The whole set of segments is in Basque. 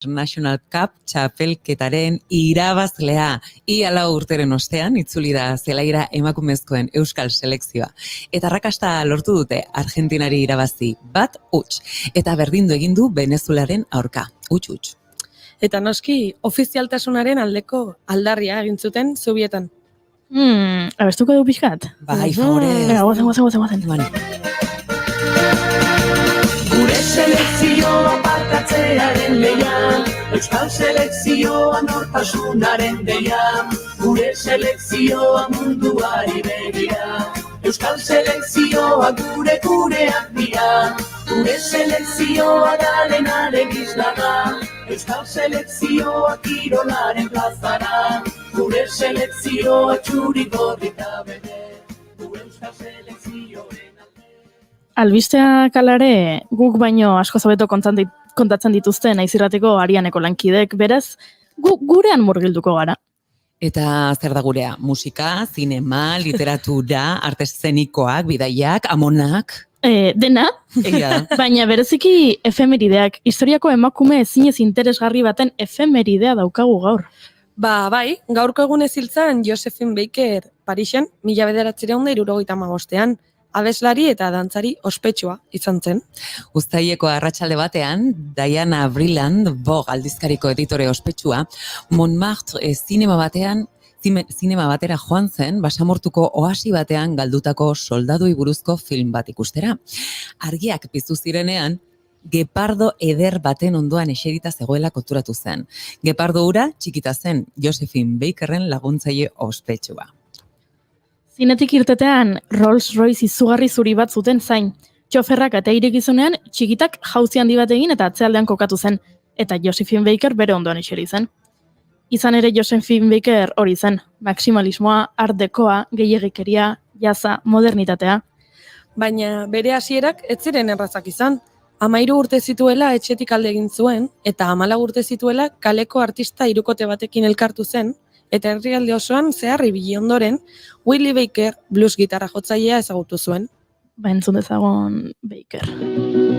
National Cup txapelketaren irabazlea. Ia 4 urteren ostean, itzuli da zelaira emakumezkoen euskal selekzioa. Eta arrakasta lortu dute Argentinari irabazi 1-0. Eta berdindu egin du Venezuelaren aurka. 1-0. Eta noski, ofizialtasunaren aldeko aldarria egin zuten zubietan. Abestuko du pixkat? Bai, favorez. Goazen. Gure selekzioa partatzearen leia, euskal selekzioa nortasunaren deia, gure selekzioa munduari begira, euskal selekzioa gureak dira, gure selekzioa galenaren isla da, euskal selekzioa kirolaren plazara, gure selekzioa txuri gorrita bere, gu euskal selekzioen. Albisteak alare guk baino asko zabeto kontatzen dituzten naiz irratiko Arianeko lankidek, beraz, gurean murgilduko gara. Eta zer da gurea? Musika, zinema, literatura, arte eszenikoak, bidaiak, amonak? Dena, baina bereziki efemerideak, historiako emakume ezinez interesgarri baten efemeridea daukagu gaur. Bai, gaurko egunez hiltzen Josephine Baker Parisen, 1975 abeslari eta dantzari ospetsua izan zen. Uztaileko arratsalde batean, Diana Vreeland, Vogue aldizkariko editore ospetsua, Montmartre zinema batera joan zen, basamortuko oasi batean galdutako soldadui buruzko film bat ikustera. Argiak piztu zirenean, gepardo eder baten ondoan eserita zegoela konturatu zen. Gepardo hura txikita zen, Josephine Bakerren laguntzaile ospetsua. Zinetik irtetean Rolls-Royce izugarri zuri bat zuten zain. Txoferrak eta irekizunean txikitak jauzi handi bat egin eta atzealdean kokatu zen, eta Josephine Baker bere ondoan eseri zen. Izan ere Josephine Baker hori zen, maximalismoa, art dekoa, gehiegikeria, jaza, modernitatea. Baina bere hasierak ez ziren errazak izan. 13 urte zituela etxetik alde egin zuen, eta 14 urte zituela kaleko artista hirukote batekin elkartu zen, eta herrialde osoan zehar ibili ondoren, Willie Baker blues gitarra jotzailea ezagutu zuen. Entzun dezagon Baker.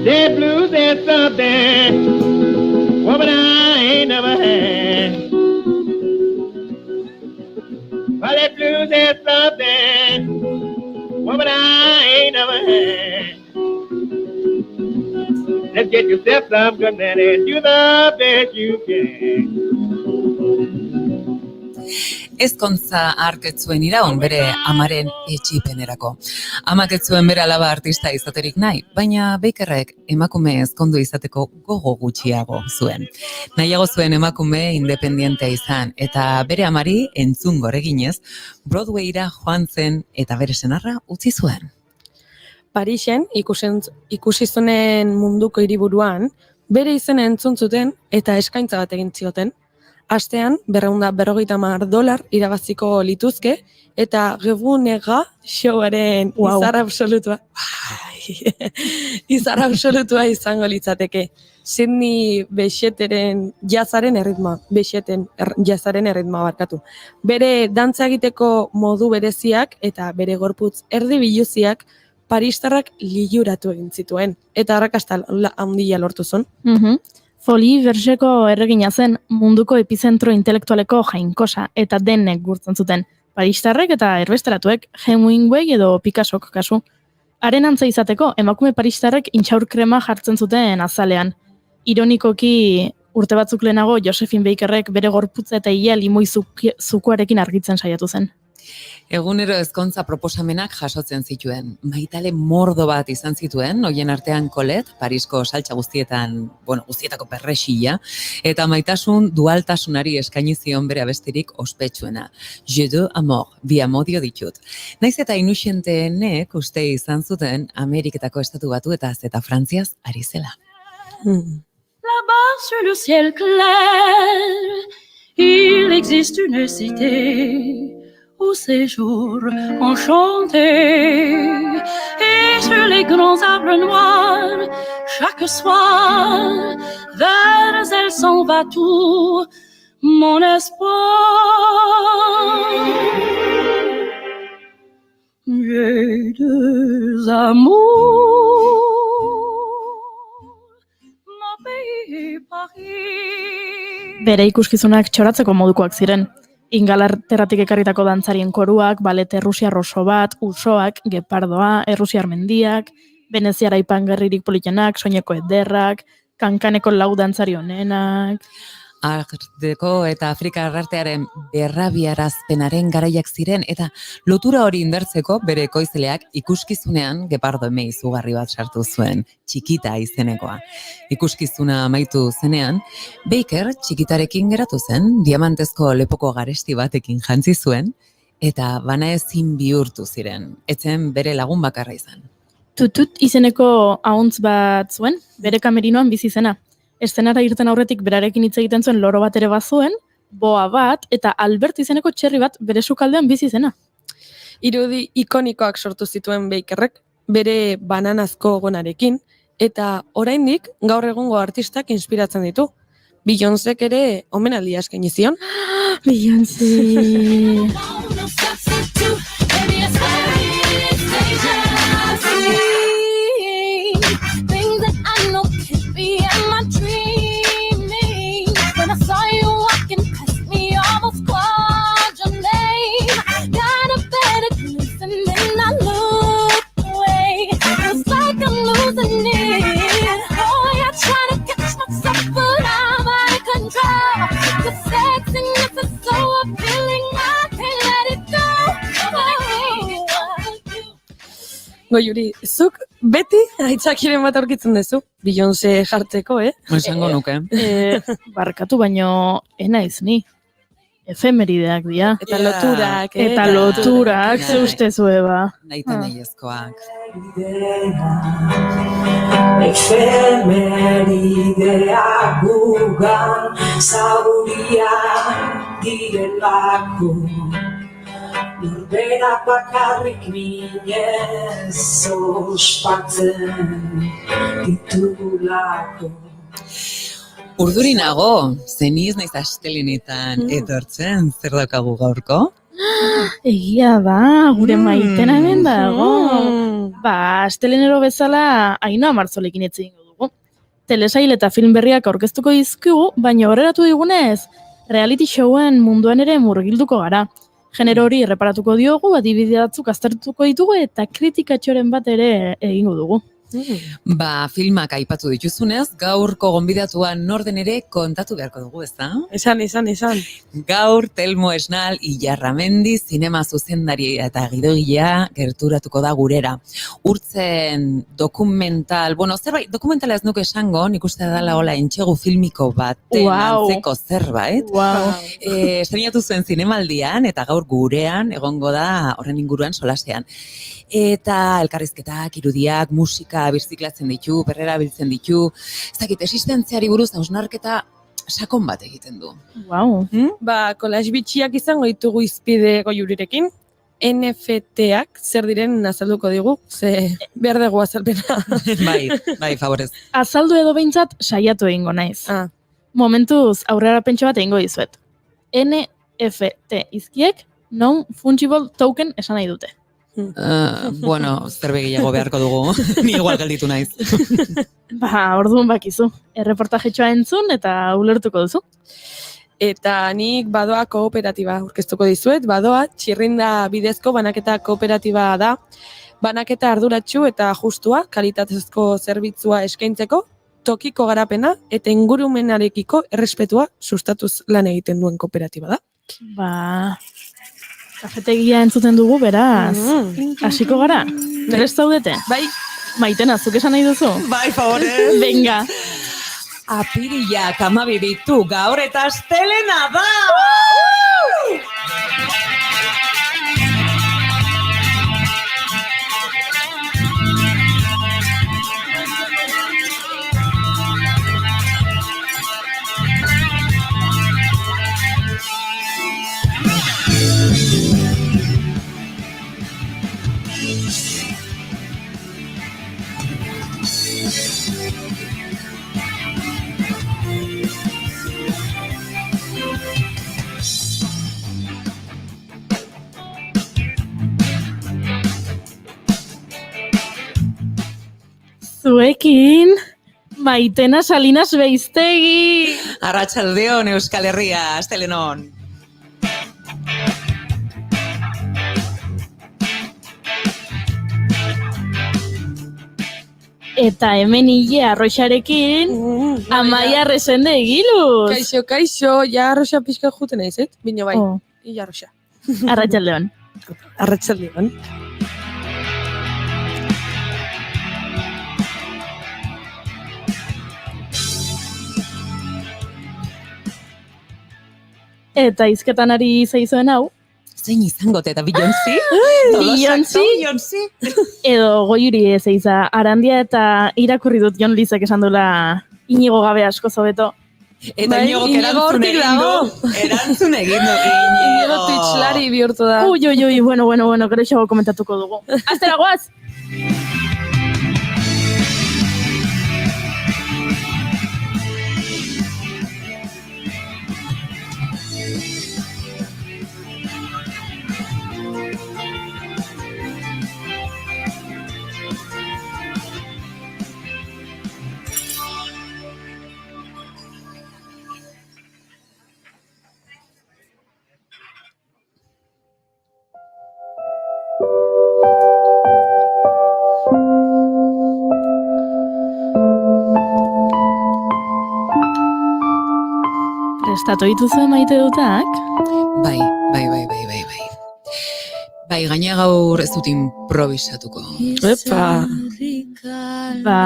The blues is something woman I ain't never had. Well, the blues is something woman I ain't never had. Let's get yourself some good man and do the best you can. Ezkontza arketzuen iraun bere amaren etxipenerako. Amak ez zuen bere alaba artista izaterik nahi, baina Bakerrek emakume ezkondu izateko gogo gutxiago zuen. Nahiago zuen emakume independientea izan, eta bere amari entzun goreginez, Broadwayra joan zen eta bere senarra utzi zuen. Parisen, ikusizunen munduko hiriburuan, bere izena entzun zuten eta eskaintza bat egin zioten. Astean, $450 irabaziko lituzke, eta Gebunega showaren izar absolutua izango litzateke. Sidney Becheteren jazaren erritmoa barkatu. Bere dantza egiteko modu bereziak eta bere gorputz erdi biluziak paristarrak liluratu egin zituen, eta arrakasta handia lortu zuen. Folie Vergeko erregina zen munduko epizentro intelektualeko jainkosa eta denek gurtzen zuten. Paristarrek eta erbesteratuek Hemingway edo Picassok kasu. Haren antza izateko, emakume paristarrek intxaur krema jartzen zuten azalean. Ironikoki urte batzuk lehenago Josephine Bakerrek bere gorputza eta ia limoi zukuarekin argitzen saiatu zen. Egunero ezkontza proposamenak jasotzen zituen. Maitale mordo bat izan zituen, hoien artean Colette, Parisko saltsa guztietako perrexila, eta maitasun dualtasunari eskaini zion bere abestirik ospetsuena. Je deux amour, bi amodio ditut. Naiz eta inuxenteenek uste izan zuten Ameriketako estatu batuetaz eta Frantziaz ari zela. Là-bas sur le ciel clair, il existe une cité où ces jours enchantés, et sur les grands arbres noirs, chaque soir, vers elle s'en va tout mon espoir. J'ai deux amours, mon pays Paris, Bere ikuskizunak txoratzeko modukoak ziren. Ingalarteratik ekarritako dantzarien koruak, balete errusiar oso bat, usoak, gepardoa, errusiar mendiak, veneziara ipangarririk politenak, soineko ederrak, kankaneko lau dantzari honenak. Arteko eta Afrika artearen berrabiarazpenaren garaiak ziren eta lotura hori indartzeko bere ekoizleak ikuskizunean gepardo eme izugarri bat sartu zuen, Txikita izenekoa. Ikuskizuna amaitu zenean, Baker txikitarekin geratu zen, diamantezko lepoko garesti batekin jantzi zuen eta banaezin bihurtu ziren, etzen bere lagun bakarra izan. Tutut izeneko ahuntz bat zuen, bere kamerinoan bizi zena. Eszenara irten aurretik berarekin hitz egiten zuen loro bat ere bazuen, boa bat eta Albert izeneko txerri bat bere sukaldean bizi zena. Irudi ikonikoak sortu zituen Bakerrek, bere bananazko gonarekin, eta oraindik gaur egungo artistak inspiratzen ditu. Beyoncék ere omenaldia eskaini zion. Beyoncé. Goiuri, zuk beti aitzakiren bat aurkitzen duzu, Beyoncé jartzeko, Esango nuke. Barkatu baino enaiz ni. Efemerideak dira. Eta loturak, Eta loturak, ze Bai. uste zueba. Naita nahiezkoak. Efemerideak gugan zauriak direlako, norberak bakarrik minez ospatzen ditugulako. Urduri nago, zeniz naiz astelenetan etortzen, zer daukagu gaurko? Egia da, gure maitena hemen dago. Ba, astelenero bezala Ainhoa Martzolekin hitz egingo dugu. Telesail eta film berriak aurkeztuko dizkigu, baina horreratu digunez, reality showen munduan ere murgilduko gara. Genero hori erreparatuko diogu, adibide batzuk aztertuko ditugu eta kritikatxoren bat ere egingo dugu. Ba, filmak aipatu dituzunez, gaurko gonbidatua norden ere kontatu beharko dugu, ezta? Esan. Gaur Telmo Esnal Ilarramendi zinema zuzendari eta gidoigilea gerturatuko da gurera. Urtzen dokumental, zerbait, dokumentala ez nuke esango, nik uste dela hola entxegu filmiko baten antzeko zerbait. Wow. Estrenatu zuen zinemaldian eta gaur gurean egongo da horren inguruan solasean. Eta elkarrizketak, irudiak, musika birziklatzen ditu, perrera biltzen ditu, ez dakit, existentziari buruz hausnarketa sakon bat egiten du. Wow. Ba, kolaz bitxiak izango ditugu izpide Goiurirekin. NFT-ak zer diren azalduko digu, ze behar dugu azalpena. Bai, favorez. Azaldu edo behintzat saiatu egingo naiz. Momentuz aurrera pentsa bat egingo dizuet. NFT izkiek non-fungible token esan nahi dute. Zerbe gehiago beharko dugu, ni igual gelditu naiz. Ba, orduan bakizu. Erreportajetxoa entzun eta ulertuko duzu. Eta nik Badoa kooperatiba aurkeztuko dizuet. Badoa txirrinda bidezko banaketa kooperatiba da. Banaketa arduratsu eta justua, kalitatezko zerbitzua eskaintzeko, tokiko garapena eta ingurumenarekiko errespetua sustatuz lan egiten duen kooperatiba da. Ba, kafetegia entzuten dugu, beraz. Hasiko gara? Prest zaudete? Bai. Maitena, zuk esan nahi duzu? Bai, favorez. Venga. Apiriak 12 ditu, gaur eta astelena da! Zuekin, Maitena Salinas Beiztegi. Arratsaldeon Euskal Herria, astelenon. Eta hemen hile arroxarekin, Amaia Resende egiluz. Kaixo, ja arroxa pixka juten naizet, bino bai, Oh. Ila arroxa. Arratsaldeon. Arratsaldeon. Eta hizketan ari zaizuen hau, Zein izangote eta Beyoncé? Beyoncé? Edo goiuri ez eiza, Arandia eta irakurri dut Jon Lizek esan dula Inigo gabe asko zobeto. Eta Bai, Inigo Inigo erantzun hortik egin dago. du. Erantzun egin du. Inigo Twitchlari bihurtu da. Ui, bueno, gero xago komentatuko dugu. Aztera guaz! Prestatu dituzue maite dutak? Bai. Bai, gaina gaur ez dut improvisatuko. Epa. Ba...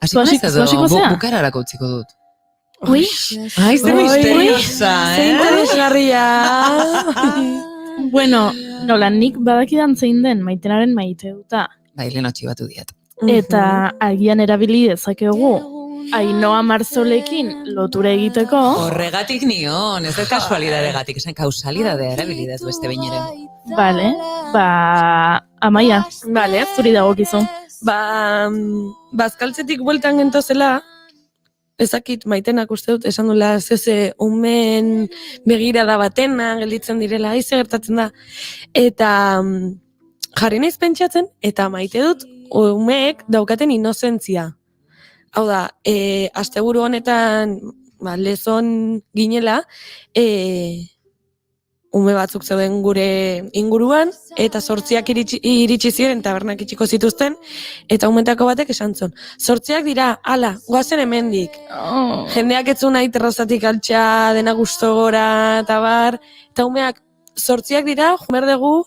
Hasiko naiz edo hasiko zea? bukararako utziko dut. Ui, Ai, ze misteriosa, Zein interesgarria. bueno, nola nik badakidan zein den maitenaren maite duta. Bai, lehen atxibatu diat. Eta agian erabili dezakegu Ainhoa Marzolekin lotura egiteko. Horregatik nion, ez da kasualidadegatik, esan kausalidadea erabilidez beste behin ere. Vale, ba... Amaia, Vale. zuri dagokizu. Bazkaltzetik bueltan gentozela, ezakit maitenak uste dut, esan dula zeze umen begirada batena gelditzen direla, aize gertatzen da. Eta jarri naiz pentsatzen, eta maite dut umeek daukaten inozentzia. Hau da, asteburu honetan, lezon ginela, ume batzuk zeuden gure inguruan, eta 8 iritsi ziren tabernak itxiko zituzten, eta umetako batek esan zuen. 8 dira, ala, goazen hemendik. Oh. Jendeak etzu nahi terrazatik altxa, dena gusto gora, eta bar, eta umeak 8 dira, jumer dugu,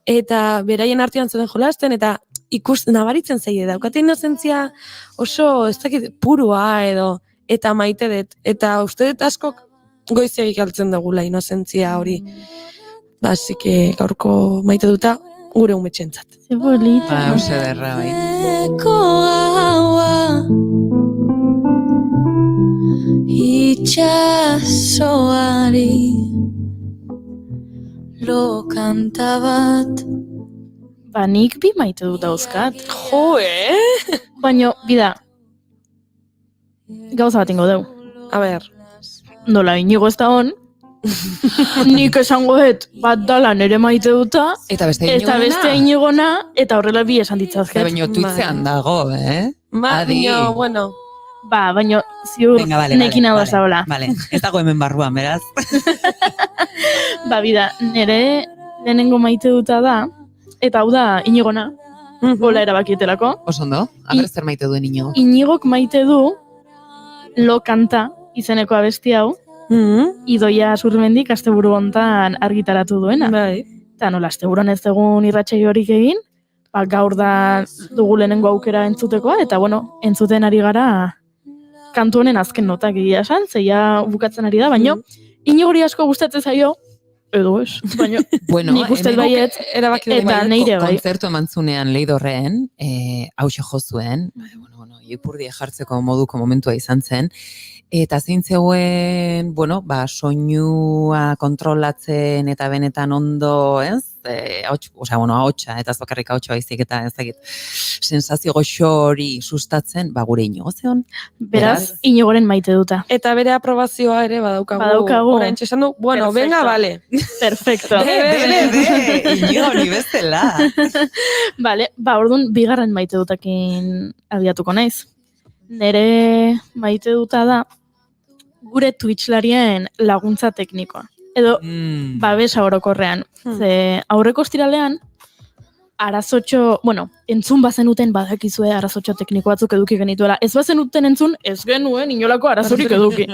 eta beraien artean zeuden jolasten, eta nabaritzen zaie, daukate inozentzia oso, ez dakit, purua edo, eta maite dut, eta uste dut askok goizegik altzen dugula inozentzia hori. Así que gaurko maite duta gure umetxentzat. Ze bolita. Ba, oso derra, bai. Itxasoari lo kantabat. Ba, nik bi maite dut dauzkat. Jo, Baina, bida, gauza bat ingo deu. A ber, Nola, Inigo ez da hon, nik esango dut bat dala nere maite duta, Eta beste eta beste Inigona, eta horrela bi esan ditzazket. Baina tuitzean dago, Adi. bueno, Ba, baina ziur Venga, vale, nekin hau da hola. Vale, ez dago hemen barruan, beraz. Ba, bida, nere lehenengo maite duta da, eta hau da Inigona, bola erabakietelako. Oso ondo, aber zer maite duen Inigo. Inigok maite du lo kanta izeneko abesti hau, Idoia Zurmendik asteburu hontan argitaratu duena. bai. Eta nola, asteburuan ez dugun irratsaio horik egin, ba, gaur da dugu lehenengo aukera entzutekoa, eta bueno, entzuten ari gara kantu honen azken notak egia esan, zeia bukatzen ari da, baina Inigori asko gustatzen zaio, edo ez, baina Bueno, nik uste hemen- baiet, Erabaki dugu. eta neire bai. Kontzertu eman zunean Leidorren, hause jo zuen, ipurdia jartzeko moduko momentua izan zen, eta zein zeuen, soinua kontrolatzen eta benetan ondo, ez? Ahotsa, eta ez bakarrik ahotsa baizik eta ez dakit, sensazio goxo hori sustatzen, gure Inigo zeon. Beraz, Inigoren maite duta. Eta bere aprobazioa ere badaukagu. Oraintxe esan du, bueno, Perfecto. venga, vale. Perfecto. Inigo hori bezala. Vale, ba, orduan, bigarren maite dutakin abiatuko naiz. nire maite duta da gure Twitchlarien laguntza teknikoa. Edo babesa orokorrean. Ze aurreko ostiralean, arazotxo, entzun bazenuten badakizue arazotxo tekniko batzuk eduki genituela. Ez bazenuten entzun, ez genuen inolako arazorik eduki.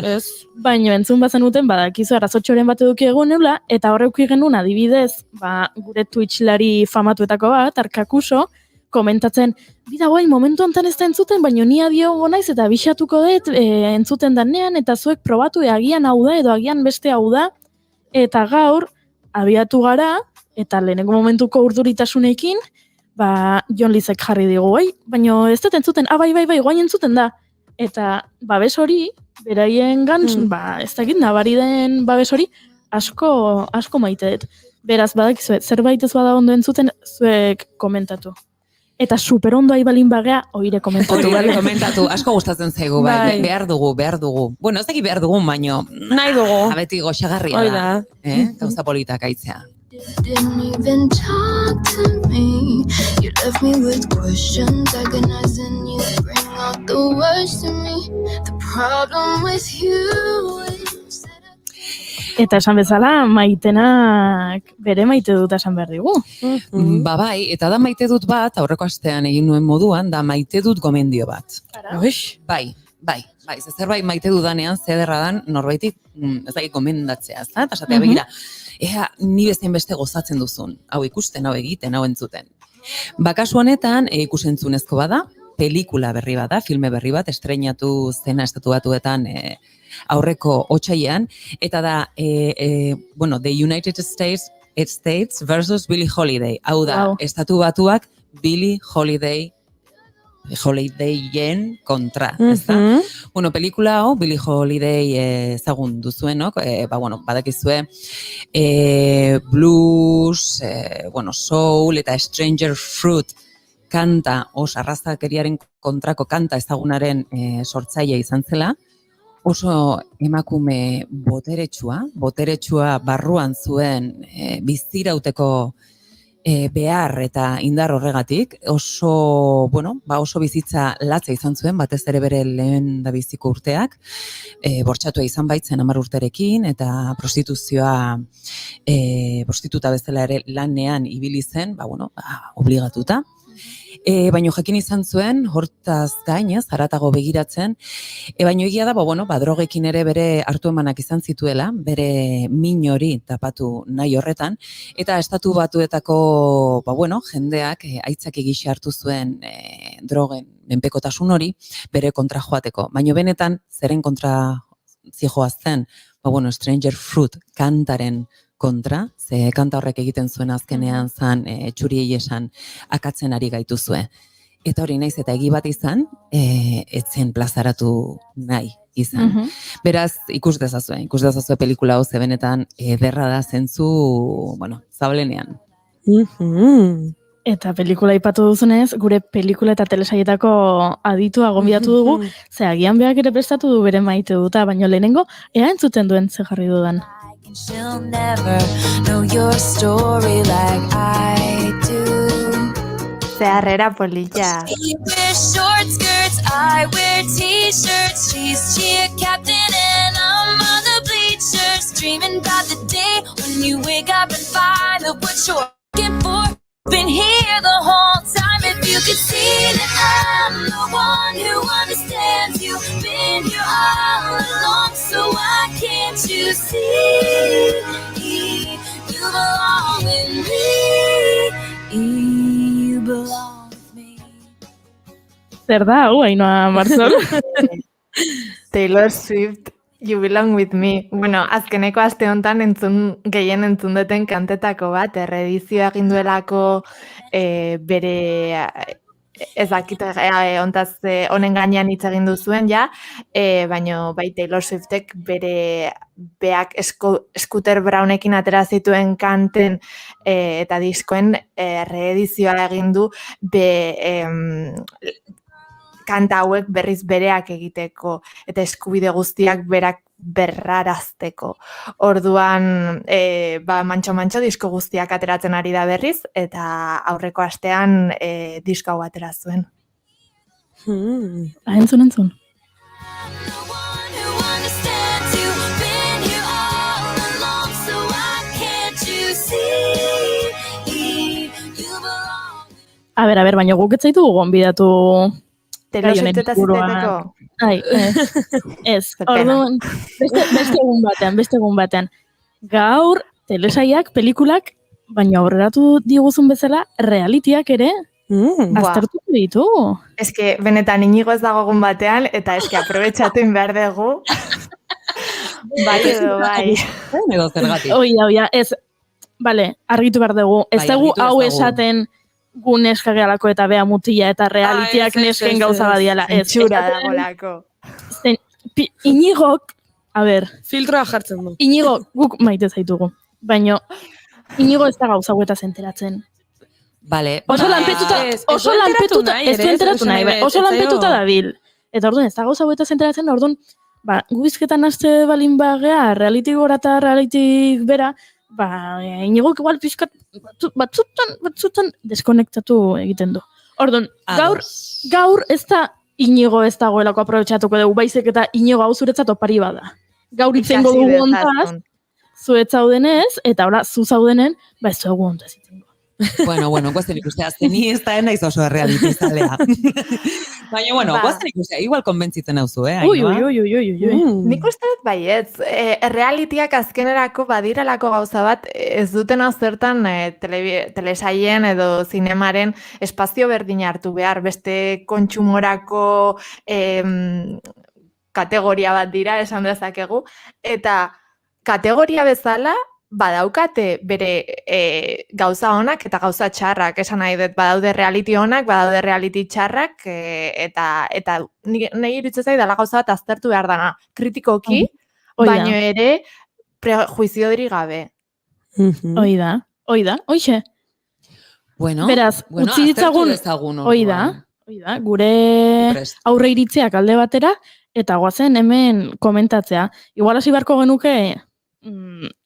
Baina entzun bazenuten badakizu arazotxoren bat eduki egunela, eta horreuki genuen adibidez, gure Twitchlari famatuetako bat, Arkakuso, komentatzen, bida guai, momentu hontan ez da entzuten, baina ni adiogo naiz eta bisatuko dut entzuten danean, eta zuek probatu agian hau da, edo agian beste hau da, eta gaur, abiatu gara, eta lehenengo momentuko urduritasunekin, Jon Lizek jarri digu, baina ez dut entzuten, bai, guain entzuten da. Eta babes hori, beraien gantz, ez dakit nabari den babes hori, asko maite dut. Beraz, badakizuet, zerbait ez bada ondo entzuten, zuek komentatu. Eta super ondo balin bagea, oire komentatu. Oire komentatu, asko gustatzen zaigu, behar dugu. Bueno, ez dakit behar dugu, baino. Nahi dugu. Abeti goxagarria da. Gauza politak aitzea. Didn't even talk to me. You left me with questions, agonizing. You bring out the worst in me. The problem with you is Eta esan bezala, maitenak bere maite dut esan behar digu. Bai, eta da maite dut bat, aurreko astean egin nuen moduan, da maite dut gomendio bat. Bai, zerbait maite dudanean, zederra dan, norbaitik, ez dakit gomendatzea, ez da? Eta esatea begira, ea, ni bezain beste gozatzen duzun, hau ikusten, hau egiten, hau entzuten. Kasu honetan, ikusentzunezko bada, pelikula berri bada, filme berri bat, estreinatu zena Estatu Batuetan aurreko otsailean, eta da, The United States versus Billie Holiday. Hau da, Estatu Batuak Billie Holidayen kontra, ez da? Pelikula hau, Billie Holiday ezagun duzuenok, badakizue, blues, soul eta Stranger Fruit kanta, arrazakeriaren kontrako kanta ezagunaren sortzaile izan zela, oso emakume boteretsua barruan zuen bizirauteko behar eta indar horregatik, oso bizitza latza izan zuen, batez ere bere lehen da biziko urteak, bortxatua izan baitzen 10 urterekin, eta prostituta bezala ere lanean ibili zen, obligatuta. Baino jakin izan zuen, hortaz gainez, haratago begiratzen, baino egia da, drogekin ere bere hartu emanak izan zituela, bere min hori tapatu nahi horretan, eta Estatu Batuetako, jendeak aitzaki gisa hartu zuen drogen menpekotasun hori, bere kontra joateko. Baino benetan, zeren kontra zijoazten, Stranger Fruit kantaren kontra, ze kanta horrek egiten zuen azkenean zan txuriei esan akatzen ari gaituzue. Eta hori naiz eta egi bat izan, etzen plazaratu nahi izan. Beraz, ikus dezazue pelikula hau zebenetan ederra da zentzu, zablenean. Eta pelikula ipatu duzunez, gure pelikula eta telesaietako aditua gonbidatu dugu, ze agian beak ere prestatu du bere maite duta, baino lehenengo, ea entzuten duen ze jarri dudan. She'll never know your story like I do. Zeharrera polilla. She wears short skirts, I wear t-shirts. She's cheer captain and I'm on the bleachers, dreaming about the day when you wake up and find that what you're looking for. Been here the whole time. If you could see that I'm the one who understands you. Been here all along, so why can't you see? You belong with me. You belong with me. Zer da, Ainhoa Marzol? Taylor Swift, You Belong With Me. Azkeneko aste honetan gehien entzun duten kantetako bat, erredizioa egin duelako bere ezakita ontaz honen gainean hitz egin duzuen baina bai Taylor Swiftek bere beak Scooter Brownekin atera zituen kanten eta diskoen reedizioa egin du kanta hauek berriz bereak egiteko eta eskubide guztiak berak berrarazteko. Orduan, mantxo disko guztiak ateratzen ari da berriz, eta aurreko astean disko hau atera zuen. Entzun. I'm the one who understands you. Been here all along, so why can't you see? You belong. A ber, baina guk ez zaitu gonbidatu Taylor gai honen Swift eta inguruan. ziteteko. Ai, ez. Ze pena. Orduan, beste egun batean. Gaur, telesaiak, pelikulak, baina aurreratu diguzun bezala, realitiak ere aztertuko ditu. Eske, benetan inigo ez dago egun batean, eta eske, aprobetxatu behar dugu. Bai edo, bai. Edo zergatik. Oia, ez, bale, argitu behar dugu. Ez Bai, dugu argitu hau dezagun. esaten gu neska gehalako eta bea mutila eta realitiak ez, nesken ez, gauza ez. badiala. Ez, Txura esaten- dagolako. Inigok, a ber, Filtroa jartzen du. Inigo, guk maite zaitugu. Baina, Inigo ez da gauza huetaz enteratzen. Vale. Oso Ba, lanpetuta, ez oso du enteratu lanpetuta, nahi ez du ere, enteratu nahi, bai, oso ez lanpetuta zaio. dabil. Eta orduan, ez da gauza huetaz enteratzen, orduan, ba, gu bizketan haste balin bagea, realitik gora eta realitik bera, ba, Inigok igual pixkat batzutan deskonektatu egiten du. Orduan, gaur ez da Inigo ez dagoelako aprobetxatuko dugu, baizik eta Inigo hau zuretzat opari bada. Gaur itzengo Ikasi dugu ontaz, dezazun. zuet zaudenez, eta ora, zu zaudenen, ba ez dugu ontaz itzengo. Bueno, guazen ikustea, azte ni ez da naiz oso realitizalea. Baina, bueno, Ba. guazen ikustea, igual konbentzitzen hauzu, Ui. Nik uste dut baietz, realitiak azkenerako badiralako gauza bat ez dutena zertan telesaien edo zinemaren espazio berdin hartu behar, beste kontsumorako kategoria bat dira, esan dezakegu, eta kategoria bezala badaukate bere gauza onak eta gauza txarrak, esan nahi dut, badaude reality onak, badaude reality txarrak, eta nahi iruditzen zait dela gauza bat aztertu behar dana, kritikoki, baino ere prejuiziorik gabe. Hoi da, hoixe. Bueno, Beraz, utzi ditzagun, hoi da, gure Prest. aurre iritziak alde batera, eta goazen hemen komentatzea. Igual hasi beharko genuke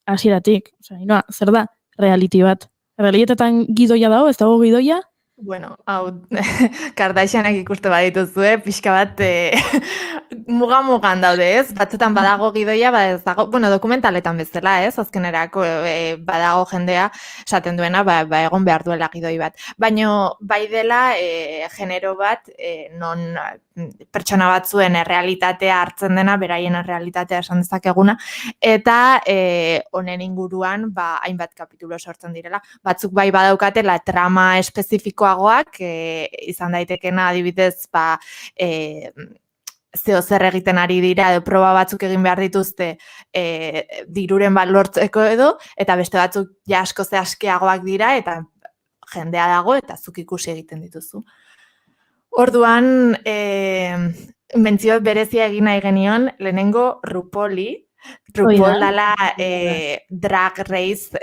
hasieratik, Inoa, zer da? Reality bat. Realitetan gidoia dago, ez dago gidoia? Bueno, hau, Kardashianak ikuste badituzue, pixka bat mugan daude, ez? Batzutan badago gidoia, ez dago, bueno, dokumentaletan bezala, ez? Azkenerako badago jendea esaten duena, ba egon behar duela gidoi bat. Baina bai dela genero bat, non pertsona batzuen errealitatea hartzen dena, beraien errealitatea esan dezakeguna, eta honen inguruan hainbat kapitulo sortzen direla. Batzuk bai badaukatela trama espezifikoagoak, izan daitekena adibidez, zeo zer egiten ari dira, edo proba batzuk egin behar dituzte diruren bat lortzeko edo, eta beste batzuk ja asko ze askeagoak dira, eta jendea dago, eta zuk ikusi egiten dituzu. Orduan, mentzio berezia egin nahi genion, lehenengo RuPauli, RuPaul dela drag race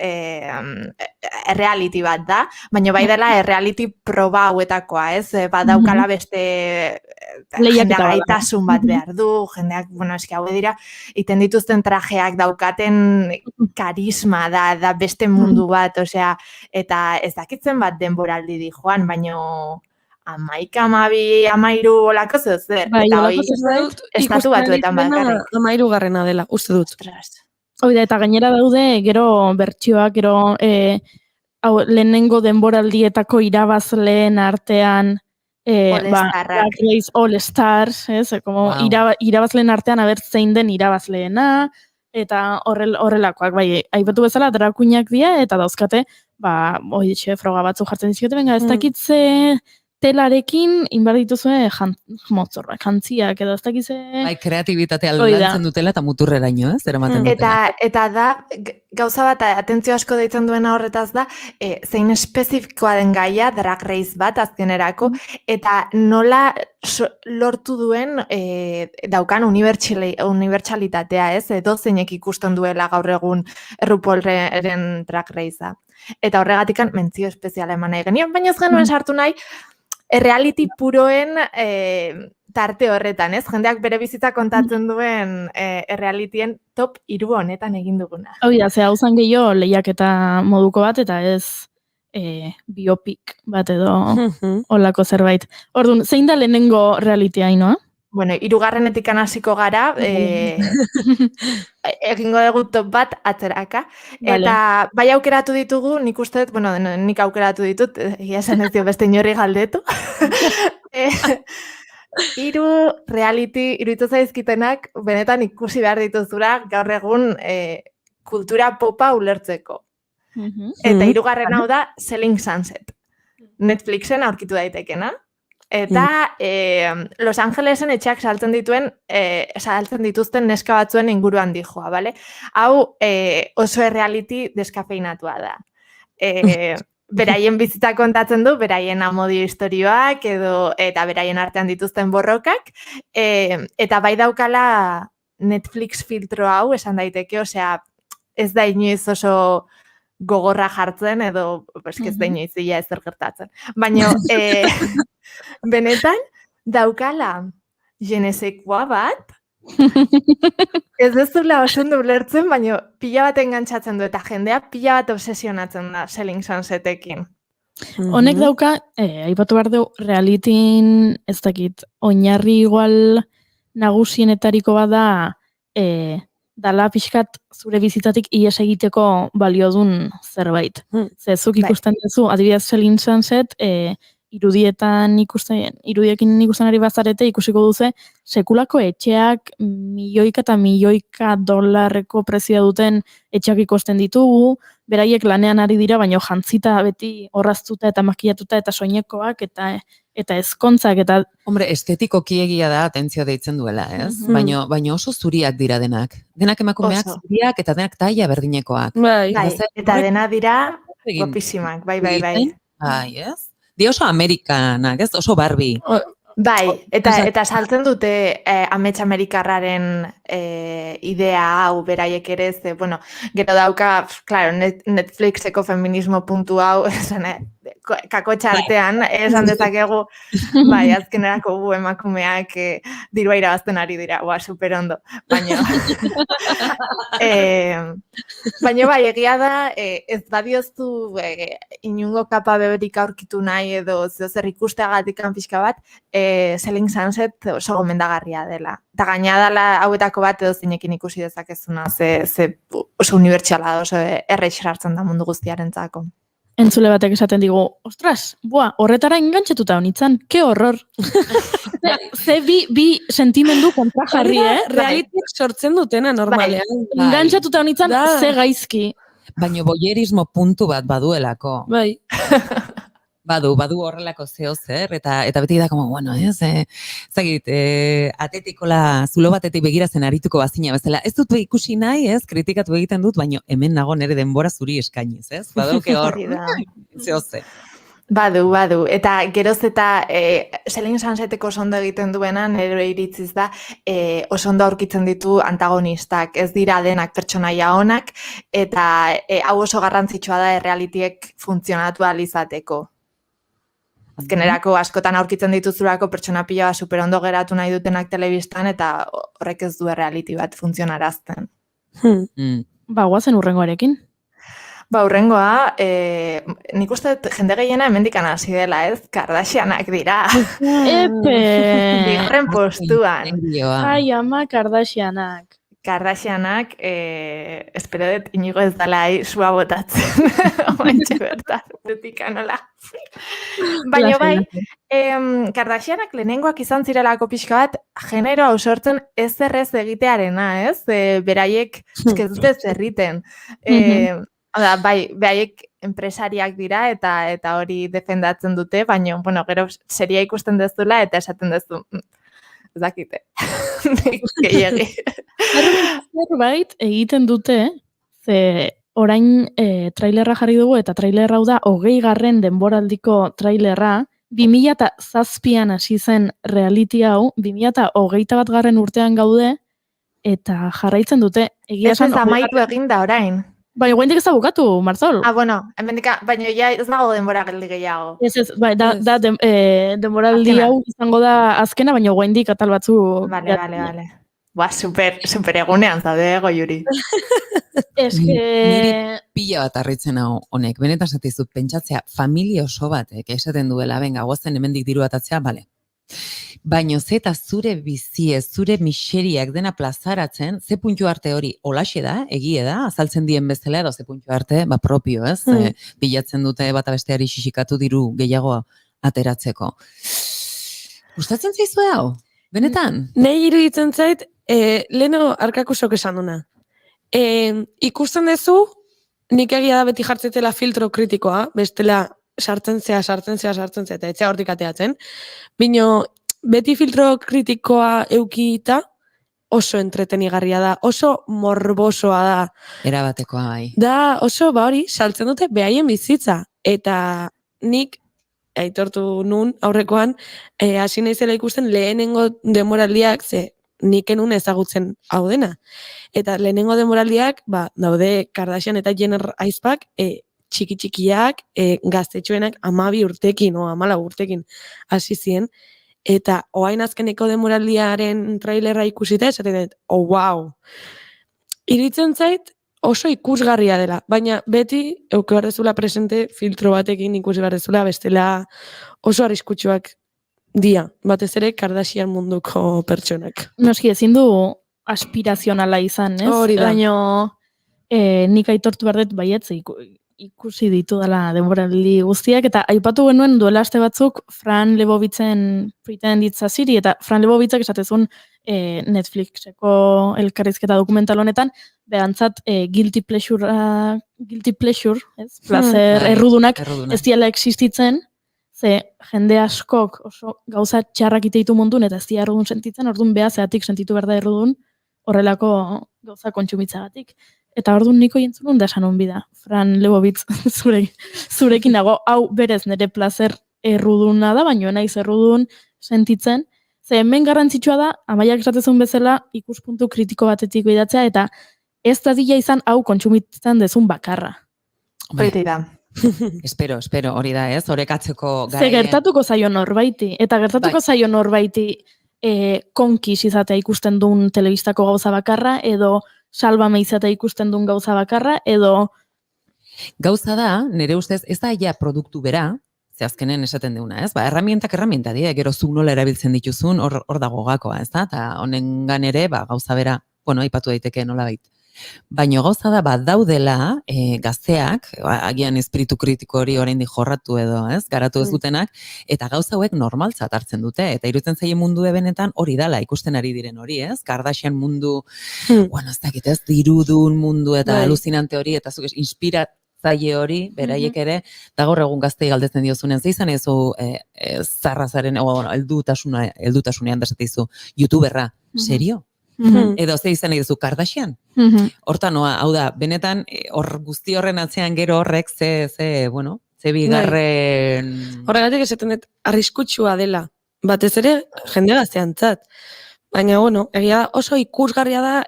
reality bat da, baina bai dela reality proba hauetakoa, ez? Badaukala beste jendea gaitasun bat behar du, jendeak, bueno, eski hau dira, iten dituzten trajeak daukaten karisma da beste mundu bat, osea, eta ez dakitzen bat denboraldi di joan, baina 11, 12, 13 olako zer, eta hoi estatu batuetan bakarrik. 13garrena dela, uste dut. Oida, eta gainera daude, gero bertsioak, gero lehenengo denboraldietako irabazleen artean, All Stars, irabazleen artean aber zein den irabazleena, eta horrelakoak, bai, aipatu bezala, drakuinak dira, eta dauzkate, froga batzu jartzen dizkiote, benga, ez dakitze telarekin inbar dituzue motzorrak, jantziak, edo ez dakitze... Bai, kreatibitatea lantzen dutela eta muturreraino, ez? Eramaten dutela. Eta da, gauza bat, atentzio asko deitzen duena horretaz da, zein espezifikoa den gaia, drag race bat azkenerako, eta nola lortu duen daukan unibertsalitatea, ez? Edo zeinek ikusten duela gaur egun RuPaulren drag racea. Eta horregatikan mentzio espeziala eman nahi genion, baina ez genuen sartu nahi, reality puroen tarte horretan, ez? Jendeak bere bizitza kontatzen duen realityen top 3 honetan egin duguna. Hau da, ze hau zan gehiago lehiaketa moduko bat, eta ez biopik bat edo olako zerbait. Orduan, zein da lehenengo realitea, Ainoa? Bueno, 3. hasiko gara, egingo dugu top bat atzeraka. Vale. Eta bai aukeratu ditugu, nik uste dut, bueno, nik aukeratu ditut, egia esan ez dio beste inorri galdetu. 3 reality iruditu zaizkitenak benetan ikusi behar dituzura gaur egun kultura popa ulertzeko. Eta 3. hau da Selling Sunset. Netflixen aurkitu daitekena. Eta Los Angelesen etxeak saltzen dituzten neska batzuen inguruan dijoa, bale? Hau oso reality deskafeinatua da. Beraien bizitza kontatzen du, beraien amodio istorioak eta beraien artean dituzten borrokak, eta bai daukala Netflix filtro hau esan daiteke, osea, ez da inoiz oso gogorra jartzen edo ez da inoiz ez zer gertatzen. Baina benetan daukala jenezekoa bat, ez dezula oso ondo ulertzen, baina pila bat engantzatzen du eta jendea pila bat obsesionatzen da Selling Sunsetekin. Honek dauka, aipatu behar du, realitin, ez dakit, oinarri igual nagusienetariko bada, dala pixkat zure bizitatik ies egiteko baliodun zerbait. Zezuk ikusten duzu, adibidez Selling Sunset, irudiekin ikusten ari bazarete ikusiko duze sekulako etxeak milioika eta milioika dolarreko prezioa duten etxeak ikusten ditugu, beraiek lanean ari dira, baina jantzita beti orraztuta eta makillatuta eta soinekoak eta ezkontzak eta... Hombre, estetikoki egia da atentzio deitzen duela, ez? Baina oso zuriak dira denak. Denak emakumeak zuriak eta denak taila berdinekoak. Bai. Eta dena dira guapisimak, bai. Bai, ez? Di oso amerikanak, ez? Oso Barbie. Bai, eta saltzen dute amets amerikarraren idea hau beraiek ere, bueno, gero dauka, claro, Netflixeko feminismo puntu hau, kako txartean, esan dezakegu, bai, azkenerako gu emakumeak dirua irabazten ari dira, super ondo, baina bai, egia da, ez badioztu inungo kapa beberik aurkitu nahi edo zer ikusteagatik pixka bat, Selling Sunset oso gomendagarria dela. Eta gaina dela hauetako bat edo zinekin ikusi dezakezuna, ze oso unibertsiala da, oso errex hartzen da mundu guztiarentzako. Entzule batek esaten digu, ostras, horretara engantxetuta honitzen, ke horror. Ze bi sentimendu kontra jarri, Realitik sortzen dutena normalean. Engantxetuta honitzen, ze gaizki. Baina boyerismo puntu bat baduelako. Bai. Badu horrelako zeo zer, eta beti da, como, bueno, zagit, atetikola zulo batetik begiratzen arituko bazina bezala. Ez dut ikusi nahi, kritikatu egiten dut, baina hemen nago nere denbora zuri eskainiz, Baduke hor, zeo zer. Badu. Eta geroz eta Selling Sunseteko oso ondo egiten duena, nire iritziz da, oso ondo aurkitzen ditu antagonistak. Ez dira denak pertsonaia onak, eta hau oso garrantzitsua da realitiek funtzionatu alizateko. Azkenerako askotan aurkitzen dituzulako pertsona pila super ondo geratu nahi dutenak telebistan eta horrek ez du reality bat funtzionarazten. Guazen urrengoarekin. Urrengoa, nik uste jende gehiena hemendikan hasi dela, ez? Kardashianak dira. Bigarren postuan. Ai, ama Kardashianak. Kardashianak, espero dut inigo ez dala sua botatzen. Oantxe bertan, dutika nola. Baina bai, Kardashianak lehenengoak izan zirelako pixka bat, genero hau sortzen ez errez egitearena, ez? Beraiek ez dute zerriten. Bai, beraiek enpresariak dira eta hori defendatzen dute, baina, bueno, gero seria ikusten dezula eta esaten dezu. Ez dakite. Gehiagi. Zerbait egiten dute, ze orain trailerra jarri dugu eta trailerra hau da 20. denboraldiko trailerra, 2007an hasi zen reality hau, 2021 urtean gaude eta jarraitzen dute. Ez amaitu egin da orain. Baina guaindik ez da bukatu, Marzol. Bueno, baina ja ez nago denbora geldi gehiago. Ez, denboraldi hau izango da azkena, baina guaindik atal batzu. Vale. Super egunean zaude, Goiuri. Niri pila bat harritzen hau honek. Benetan esatizut, pentsatzea, familia oso batek esaten duela, benga, goazen hemendik diru atatzea, bale. Baina zeta zure bizie, zure miseriak dena plazaratzen, ze puntu arte hori olaxe da, egie da, azaltzen dien bezala, edo ze puntu arte, propio, ez? Bilatzen dute bata besteari xixikatu diru gehiago ateratzeko. Gustatzen zaizue hau? Benetan? Nei iruditzen zait, leheno arkakusok esan duna. Ikusten duzu, nik egia da beti jartzetela filtro kritikoa, bestela sartzen zea, eta etxea hortik ateatzen. Bino, beti filtro kritikoa eukita oso entretenigarria da, oso morbosoa da. Erabatekoa bai. Da oso, hori, saltzen dute behaien bizitza. Eta nik, aitortu nun aurrekoan, hasi naizela ikusten lehenengo demoraldiak, ze nik enun ezagutzen hau dena. Eta lehenengo demoraldiak, daude Kardashian eta Jenner aizpak, txiki-txikiak, gaztetxoenak 12 urtekin, 14 urtekin hasi ziren, eta oain azkeneko demoraldiaren trailerra ikusita, esaten dut, wow! Iritzen zait, oso ikusgarria dela, baina beti euke barrezula presente filtro batekin ikusi barrezula, bestela oso arriskutsuak dia, batez ere Kardashian munduko pertsonak. Noski ezin du aspirazionala izan, ez? Hori da. Baina nik aitortu behar dut baietz ikusi ditu dela denboraldi guztiak, eta aipatu genuen duela aste batzuk Fran Lebovitzen Pretend It's a City, eta Fran Lebovitzak esatezun Netflixeko elkarrizketa dokumental honetan, behantzat guilty pleasure, ez? Placer errudunak ez diala existitzen, ze jende askok oso gauza txarrak iteitu mundun, eta ez dia errudun sentitzen, orduan beha zeatik sentitu behar da errudun, horrelako gauza kontsumitzagatik. Eta orduan niko jentzunun da esan bida. Fran Lebovitz zurekin dago, hau berez nire placer erruduna da, baina naiz errudun sentitzen. Ze hemen garrantzitsua da, Amaiak esatezun bezala, ikuspuntu kritiko batetik bidatzea, eta ez da dila izan hau kontsumitzen dezun bakarra. Hori da. Espero, hori da ez, orekatzeko gai. Ze gertatuko zaio norbaiti, eta gertatuko zaio norbaiti konkis izatea ikusten duen telebistako gauza bakarra, edo Salbame izatea ikusten duen gauza bakarra, edo... Gauza da, nire ustez, ez da ja produktu bera, ze azkenen esaten deuna, ez? Erramientak dira, gero zu nola erabiltzen dituzun, hor dago gakoa, ez da? Eta honengan ere, gauza bera, aipatu daiteke nola bait. Baina gauza da, daudela gazteak, agian espiritu kritiko hori oraindik jorratu edo, ez? Garatu ez dutenak, eta gauza hauek normaltzat hartzen dute, eta iruditzen zaie mundu benetan hori dala ikusten ari diren hori, ez? Kardashian mundu, ez dakit ez, dirudun mundu eta aluzinante hori, eta zuk inspiratzaile hori, beraiek ere, eta gaur egun gaztei galdetzen diozunen, ze izan ezu zarrazaren, heldutasunean desatizu, youtuberra, serio? Edo ze izan egizu Kardashian. Hortan, hau da, benetan, guzti horren atzean gero horrek ze bigarren... Horregatik esaten dut, arriskutsua dela. Batez ere, jende gazteantzat. Baina, egia oso ikusgarria da,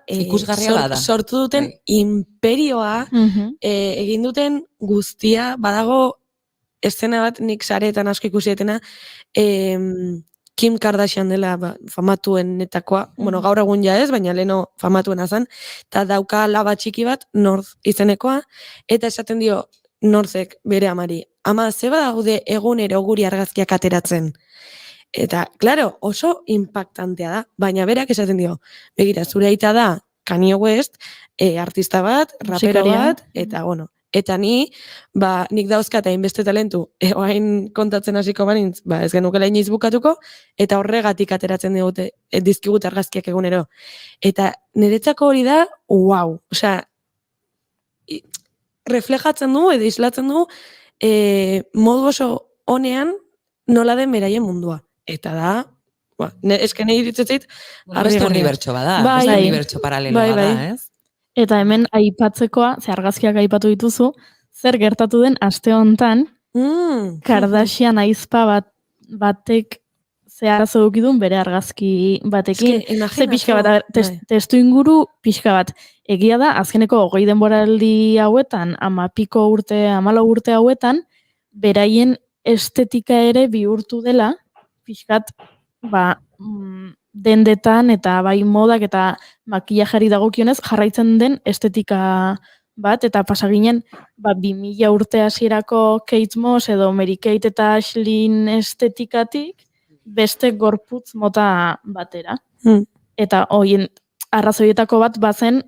sortu duten imperioa, egin duten guztia, badago eszena bat nik sareetan asko ikusietena, Kim Kardashian dela famatuenetakoa, gaur egun ja ez, baina leheno famatuena zen, eta dauka laba txiki bat, North izenekoa, eta esaten dio Northek bere amari, ama zeba daude egunero guri argazkiak ateratzen. Eta, klaro, oso impactantea da, baina berak esaten dio, begira, zure aita da Kanye West, artista bat, rapero bat, eta eta nik dauzkat hainbeste talentu, oain kontatzen hasiko banintz, ez genukela inoiz bukatuko, eta horregatik ateratzen digute, dizkigut argazkiak egunero. Eta niretzako hori da, wow, osea, reflejatzen du, edo islatzen du, modu oso honean nola den beraien mundua. Eta da, esken egin ditzetzeit, beste unibertso bada, beste unibertso paraleloa da, ez? Eta hemen aipatzekoa, ze argazkiak aipatu dituzu, zer gertatu den aste hontan, Kardashian aizpa batek zeharazo dukidun bere argazki batekin. Ze pixka bat, testu inguru pixka bat. Egia da, azkeneko 20 denboraldi hauetan, 14 urte hauetan, beraien estetika ere bihurtu dela, pixkat, dendetan eta bai modak eta makillajari dagokionez jarraitzen den estetika bat, eta pasaginen 2000 urte hasierako Kate Moss edo Mary Kate eta Ashlyn estetikatik beste gorputz mota batera. Eta hoien arrazoietako bat bazen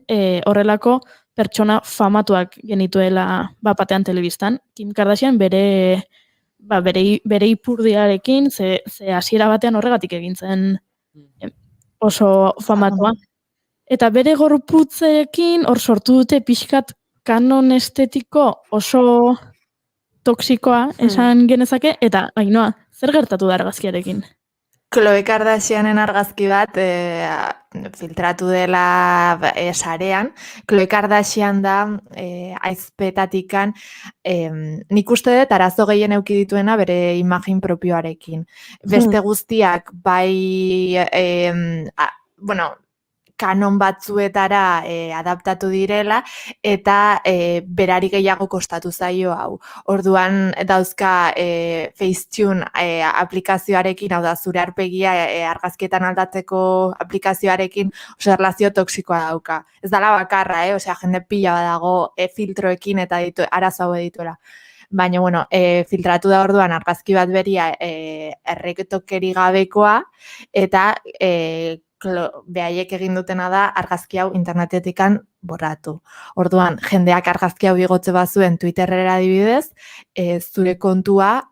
horrelako pertsona famatuak genituela batean telebistan. Kim Kardashian bere ipurdiarekin, ze hasiera batean horregatik egin zen oso famatua. Eta bere gorputzekin hor sortu dute pixkat kanon estetiko oso toksikoa esan genezake, eta Ainhoa, zer gertatu da argazkiarekin? Khloe Kardashianen argazki bat filtratu dela sarean. Khloe Kardashian da aizpetatikan nik uste dut arazo gehien eduki dituena bere imagin propioarekin. Beste guztiak bai kanon batzuetara adaptatu direla eta berari gehiago kostatu zaio hau. Orduan dauzka Facetune aplikazioarekin, hau da zure arpegia argazkietan aldatzeko aplikazioarekin oso erlazio toksikoa dauka. Ez dala bakarra, jende pila badago filtroekin eta arazo hau dituela. Baina, filtratu da orduan argazki bat beria erreketokeri gabekoa eta behaiek egin dutena da argazki hau internetetikan borratu. Orduan, jendeak argazki hau igotze bazuen Twitterrera adibidez, zure kontua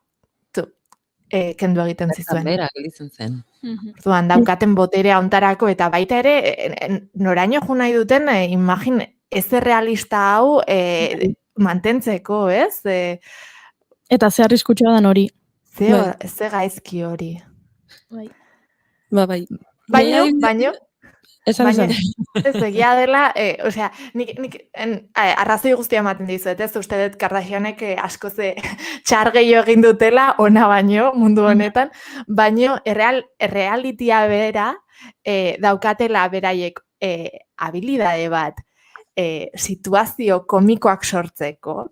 kendu egiten zizuen. Bera, gelitzen zen. Orduan, daukaten boterea ontarako eta baita ere, noraino jo nahi duten imagin ez realista hau mantentzeko, ez? Eta ze arriskutsua dan hori. Ze gaizki hori. Bai. Baino, ez egia dela, nik arrazoi guztia ematen dizuet, ez uste dut Kardashianek asko ze txar gehiago egin dutela, ona baino, mundu honetan, baino realitia bera daukatela beraiek habilidade bat, situazio komikoak sortzeko,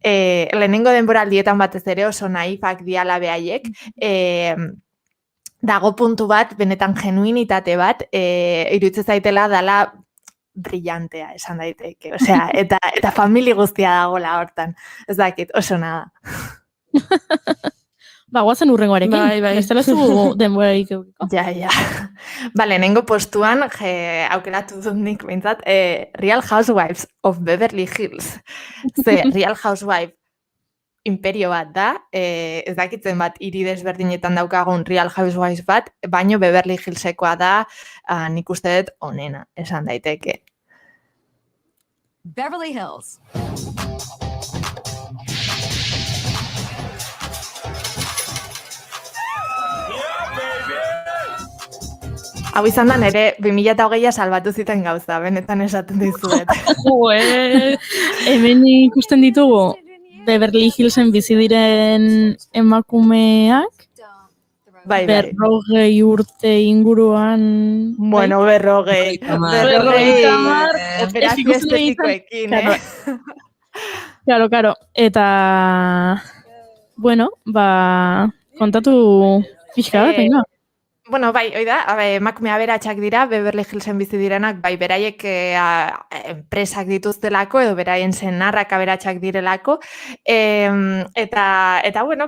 lehenengo denboraldietan batez ere oso naifak diala beraiek, dago puntu bat, benetan genuinitate bat, iruditzen zaitela dala brillantea, esan daiteke. Eta famili guztia dagoela hortan. Ez dakit, oso nada. Guazen urrengoarekin. Bai. Ez dela zu denborarik eukiko. Ja. Lehenengo postuan, aukeratu dut nik behintzat, Real Housewives of Beverly Hills. Real Housewife imperio bat da, ez dakitzen bat hiri desberdinetan daukagun Real Housewives bat, baino Beverly Hillsekoa da, nik uste dut onena, esan daiteke. Beverly Hills. Hau izan da nere 2020a salbatu ziten gauza, benetan esaten dizuet. Hemen ikusten ditugu Beverly Hillsen bizi diren emakumeak, Bai. 40 urte inguruan... Bueno, 40. 40. Operazio estetikoekin, Claro. Eta, kontatu pixka bat, no? Bueno, bai, oida, emakume aberatsak dira, Beverly Hillsen bizi direnak, bai, beraiek enpresak dituztelako, edo beraien senarrak aberatsak direlako, eta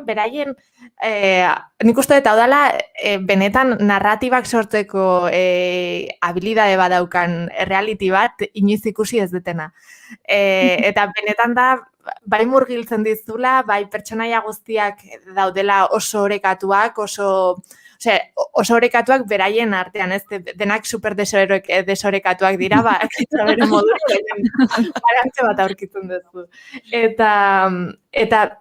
beraien, nik uste dut hau dela, benetan narratibak sortzeko habilidade badaukan reality bat, inoiz ikusi ez dutena. Eta benetan da, bai murgiltzen dizula, bai pertsonaia guztiak daudela oso orekatuak, oso orekatuak beraien artean, ez denak super desorekatuak dira, bere modu, barantze bat aurkitzen duzu. Eta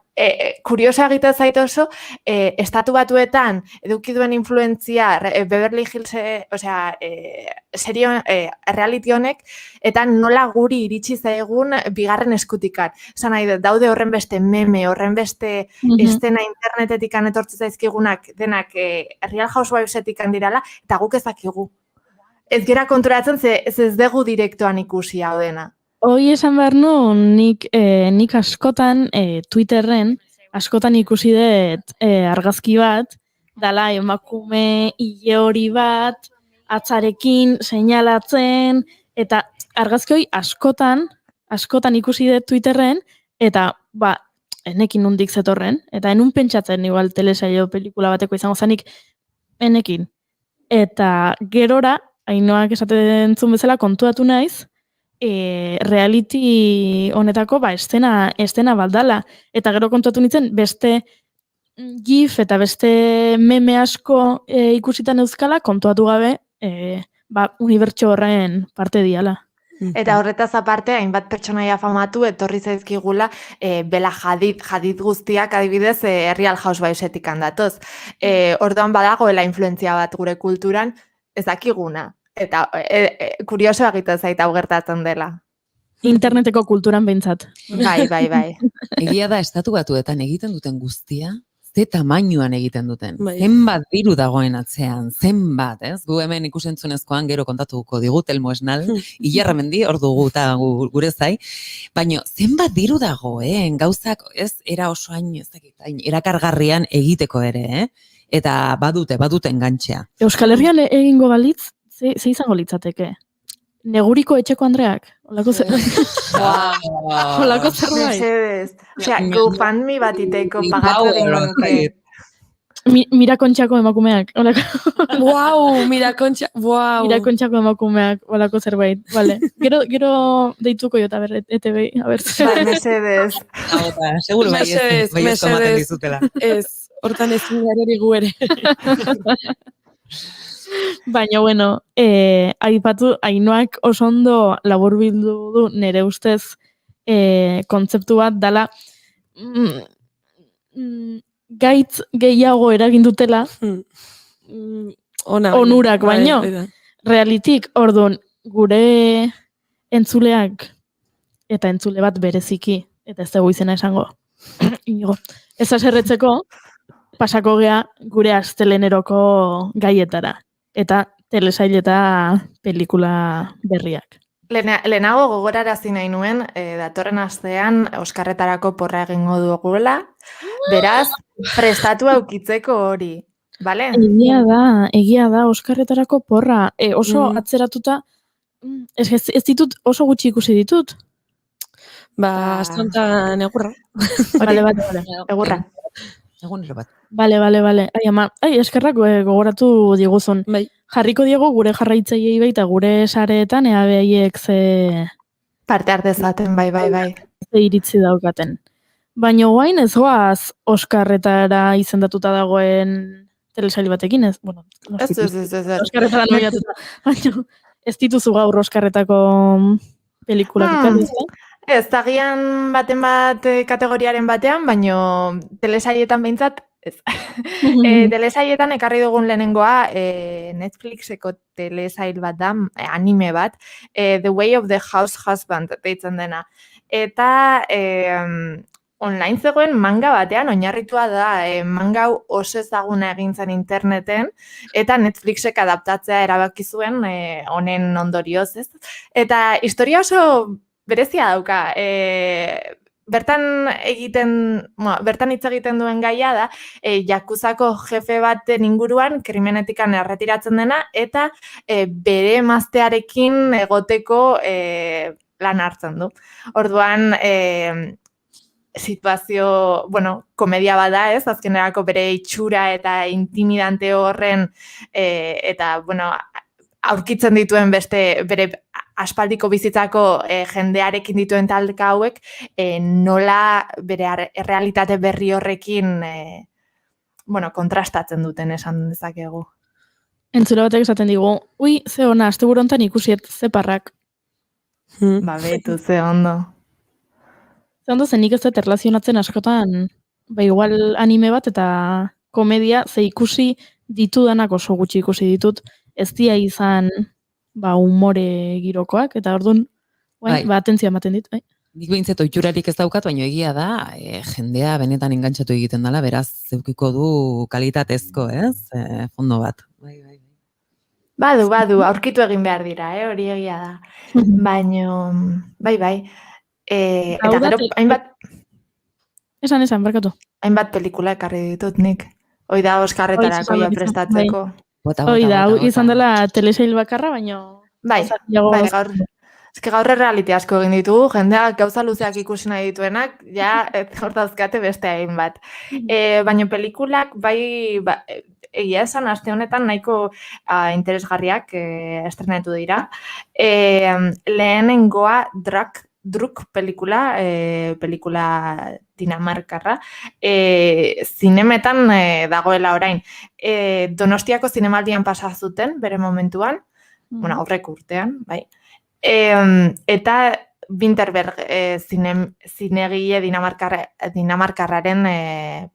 kuriosa egiten zait oso, estatu batuetan eduki duen influentzia Beverly Hills, serio reality honek, eta nola guri iritsi zaigun bigarren eskutikan. Esan nahi, daude horren beste meme, horren beste estena internetetikan etortze zaizkigunak, denak Real Housewivesetikan dirala, eta guk ez dakigu. Ez gera konturatzen, ez dugu direktoan ikusi hau dena. Hoi esan behar nu, nik askotan Twitterren, askotan ikusi dut argazki bat, dala emakume hile hori bat, atzarekin, seinalatzen, eta argazki hori askotan ikusi dut Twitterren, eta enekin nundik zetorren, eta enun pentsatzen igual telesaio pelikula bateko izango zanik, enekin. Eta gerora, Ainoak esaten zuen bezala kontuatu naiz, reality honetako estena baldala. Eta gero kontuatu nintzen, beste gif eta beste meme asko ikusitan euskala, kontuatu gabe, unibertso horren parte diala. Eta horretaz aparte, hainbat pertsonaia famatu etorri zaizkigula Bela Hadid guztiak adibidez Real Housewives'etik handatoz. Orduan badagoela influentzia bat gure kulturan, ez dakiguna. Eta kurioso egiten zait hau gertatzen dela. Interneteko kulturan behintzat. Bai. Egia da estatu batuetan egiten duten guztia, ze tamainoan egiten duten. Bai. Zenbat diru dagoen atzean, zenbat, ez? Gu hemen ikusentzunezkoan gero kontatuko digut, Elmo Esnal, Ilarramendi, hor dugu eta gure zai, baina zenbat diru dagoen, gauzak ez era oso hain, ez dakit, erakargarrian egiteko ere, eta baduten gantxea. Euskal Herrian egingo balitz, ze izango litzateke? Neguriko etxeko Andreak? Olako zerbait. Osea, GoFundMe bat iteko pagatu dingunuke. Mirakontxako emakumeak. Wow, Mirakontxako emakumeak, olako zerbait. Vale. Gero deituko jota, ETV, a ber. Mesedez. Seguro baiezko ematen dizutela. Ez, hortan ez ingareri gu ere. Baina, bueno, aipatu, Ainoak oso ondo laburbildu du nere ustez kontzeptu bat dala gaitz gehiago eragin dutela onurak baino. Realitik, orduan, gure entzuleak eta entzule bat bereziki, eta ez dugu izena esango, ez aserretzeko, pasako gea gure asteleneroko gaietara. Eta telesail eta pelikula berriak. Lehenago gogorarazi nahi nuen, datorren astean Oskarretarako porra egingo dugula, beraz, prestatu aukitzeko hori, bale? Egia da, Oskarretarako porra, oso atzeratuta, ez ditut oso gutxi ikusi ditut. Astonta negurra. Bale, egurra. Egunero bat. Bale. Eskerrak gogoratu diguzun. Bai. Jarriko diego gure jarraitzaileei baita gure sareetan behaiek ze parte hartezaten, bai. Ze iritzi daukaten. Baina guain ez goaz Oskarretara izendatuta dagoen telesail batekin, ez? Bueno, ez. Oskarretara noiatuta. Baina ez dituzu gaur Oskarretako pelikulak ikatzen? Ez, tagian baten bat kategoriaren batean, baino telesaietan behintzat, ez. Telesaietan ekarri dugun lehenengoa Netflixeko telesail bat da, anime bat, The Way of the House Husband deitzen dena. Eta online zegoen manga batean oinarritua da, manga hau oso ezaguna egin zen interneten, eta Netflixek adaptatzea erabaki zuen honen ondorioz, ez? Eta historia oso berezia dauka, bertan hitz egiten duen gaia da, jakuzako jefe baten inguruan krimenetikan erretiratzen dena, eta bere emaztearekin egoteko lan hartzen du. Orduan, situazio, komedia bada ez, azkenerako bere itxura eta intimidante horren, eta, aurkitzen dituen beste bere aspaldiko bizitzako jendearekin dituen talka hauek, nola bere errealitate berri horrekin kontrastatzen duten esan dezakegu. Entzule batek esaten digu, ze ona, asteburu hontan ikusiet ze parrak. Betu, ze ondo. Ze ondo zenik ez dut erlazionatzen askotan, igual anime bat eta komedia, ze ikusi ditudanak oso gutxi ikusi ditut, ez dia izan humore girokoak, eta orduan, atentzioa ematen dit, bai. Nik behintzat oiturarik ez daukat, baina egia da, jendea benetan engantzatu egiten dela, beraz, zeukiko du kalitatezko, ez? Fondo bat. Bai. Badu, aurkitu egin behar dira, hori egia da. Baina, bai. Eta gero, hainbat... Esan, barkatu. Hainbat pelikula ekarri ditut nik. Hoi da Oskarretarako prestatzeko. Bota, Hoi da, hau bota. izan dela telesail bakarra, baino... Bai, bai, gaur errealite asko egin ditugu, jendeak gauza luzeak ikusi nahi dituenak, ja, hor dauzkate beste hainbat. Baina pelikulak, bai, egia esan, aste honetan nahiko interesgarriak estrenatu dira. Lehenengoa Druk pelikula dinamarkarra, zinemetan dagoela orain. Donostiako zinemaldian pasa zuten, bere momentuan, bueno, aurreko urtean, bai. Eta Winterberg zinegile dinamarkarraren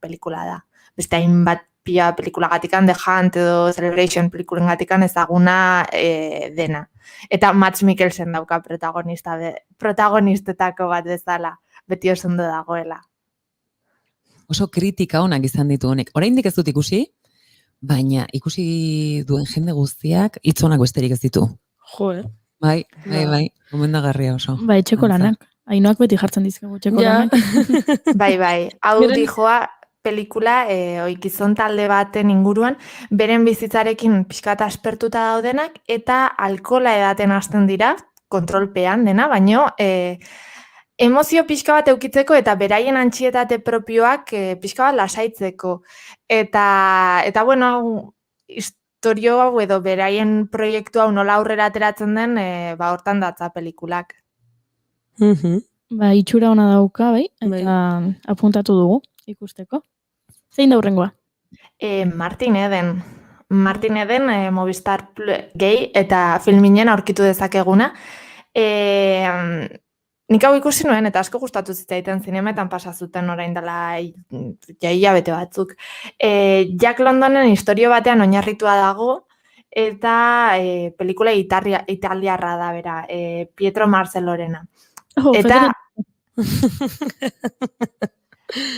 pelikula da. Beste hainbat pila pelikulagatikan, The Hunt edo Celebration pelikulengatik ezaguna dena. Eta Mads Mikkelsen dauka protagonistetako bat bezala, beti oso ondo dagoela. Oso kritika onak izan ditu honek. Oraindik ez dut ikusi, baina ikusi duen jende guztiak hitz onak besterik ez ditu. Jo, Bai, gomendagarria oso. Bai, txeko lanak. Ainoak beti jartzen dizkegu txeko lanak. Bai, hau dijoa pelikula oikizon talde baten inguruan, beren bizitzarekin pixkat aspertuta daudenak, eta alkohola edaten hasten dira, kontrolpean dena, baino emozio pixka bat eukitzeko eta beraien antsietate propioak pixka bat lasaitzeko. Eta bueno, historio hau edo beraien proiektu hau nola aurrera ateratzen den, hortan datza pelikulak. Ba, itxura ona dauka, bai, eta apuntatu dugu ikusteko. Zein da hurrengoa? Martin Eden, Movistar Gay eta Filminen aurkitu dezakeguna. Nik hau ikusi nuen eta asko gustatu zitzaiten zinemetan pasa zuten orain dela hilabete batzuk. Jack Londonen istorio batean oinarritua dago eta pelikula italiarra da bera, Pietro Marcellorena. Eta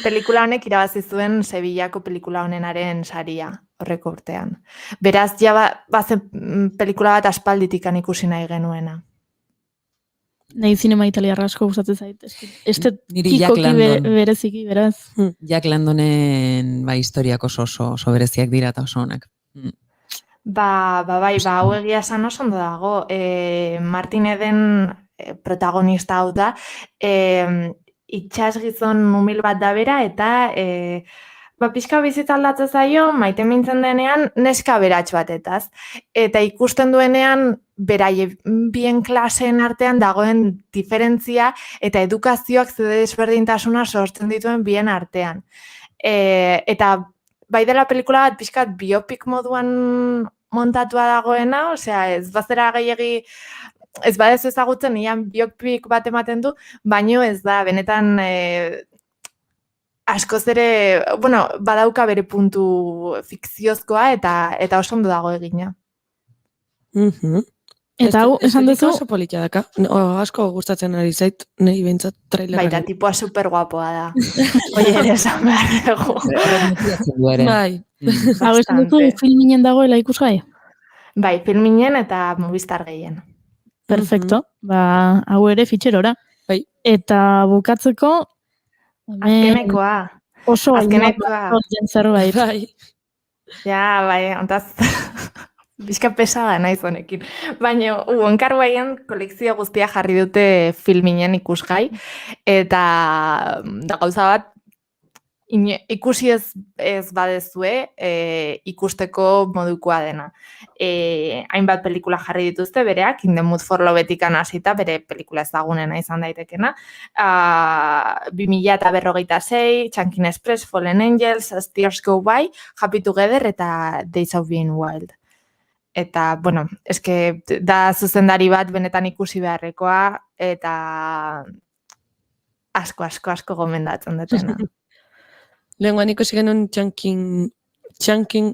pelikula honek irabazi zuen Sevillako pelikula honenaren saria horreko urtean. Beraz, ja bazen pelikula bat aspalditikan ikusi nahi genuena. Nahi zinema italiarra asko gustatzen zait. Niri Jack London. Bereziki, beraz. Jack Londonen historiak oso bereziak dira eta oso onak. Bai, hau egia esan oso ondo dago. Martin Eden protagonista hau da, itxasgizon umil bat da bera, eta pixka bizitza aldatzen zaio, maite mintzen denean, neska beratx batetaz. Eta ikusten duenean, bien klaseen artean dagoen diferentzia eta edukazioak zede desberdintasuna sortzen dituen bien artean. Eta bai dela pelikula bat pixkat biopik moduan montatua dagoena, osea ez bazera gehiagi, ez badez ezagutzen, ian biopik bat ematen du, baino ez da, benetan askoz ere, bueno, badauka bere puntu fikziozkoa eta oso ondo dago egina. Eta hau, esan duzu... Oso politia daka. Asko gustatzen ari zait, nahi behintzat trailerra. Baita, tipua super guapoa da. Oie, ere esan behar dugu. Bai. Hau, esan duzu Filminen dagoela ikusgai? Bai, Filminen eta Movistar gehien. Perfecto. Ba, hau ere fitxerora. Bai. Eta bukatzeko... Azkenekoa. Oso azkenekoa. Zerbait. Bai. Ja, bai, ontaz... Bizka pesada naiz honekin. Baina, Onkar Baien kolekzio guztia jarri dute Filminen ikusgai, eta da gauza bat, ikusi ez badezue, ikusteko modukoa dena. Hainbat pelikula jarri dituzte bereak, In the Mood for Loveetikan hasita, bere pelikula ezagunena izan daitekena. 2056, Chunkin Express, Fallen Angels, As Tears Go By, Happy Together eta Days of Being Wild. Eta, bueno, eske da zuzendari bat benetan ikusi beharrekoa, eta asko gomendatzen dutena. Lehenguan ikusi genuen Chunkin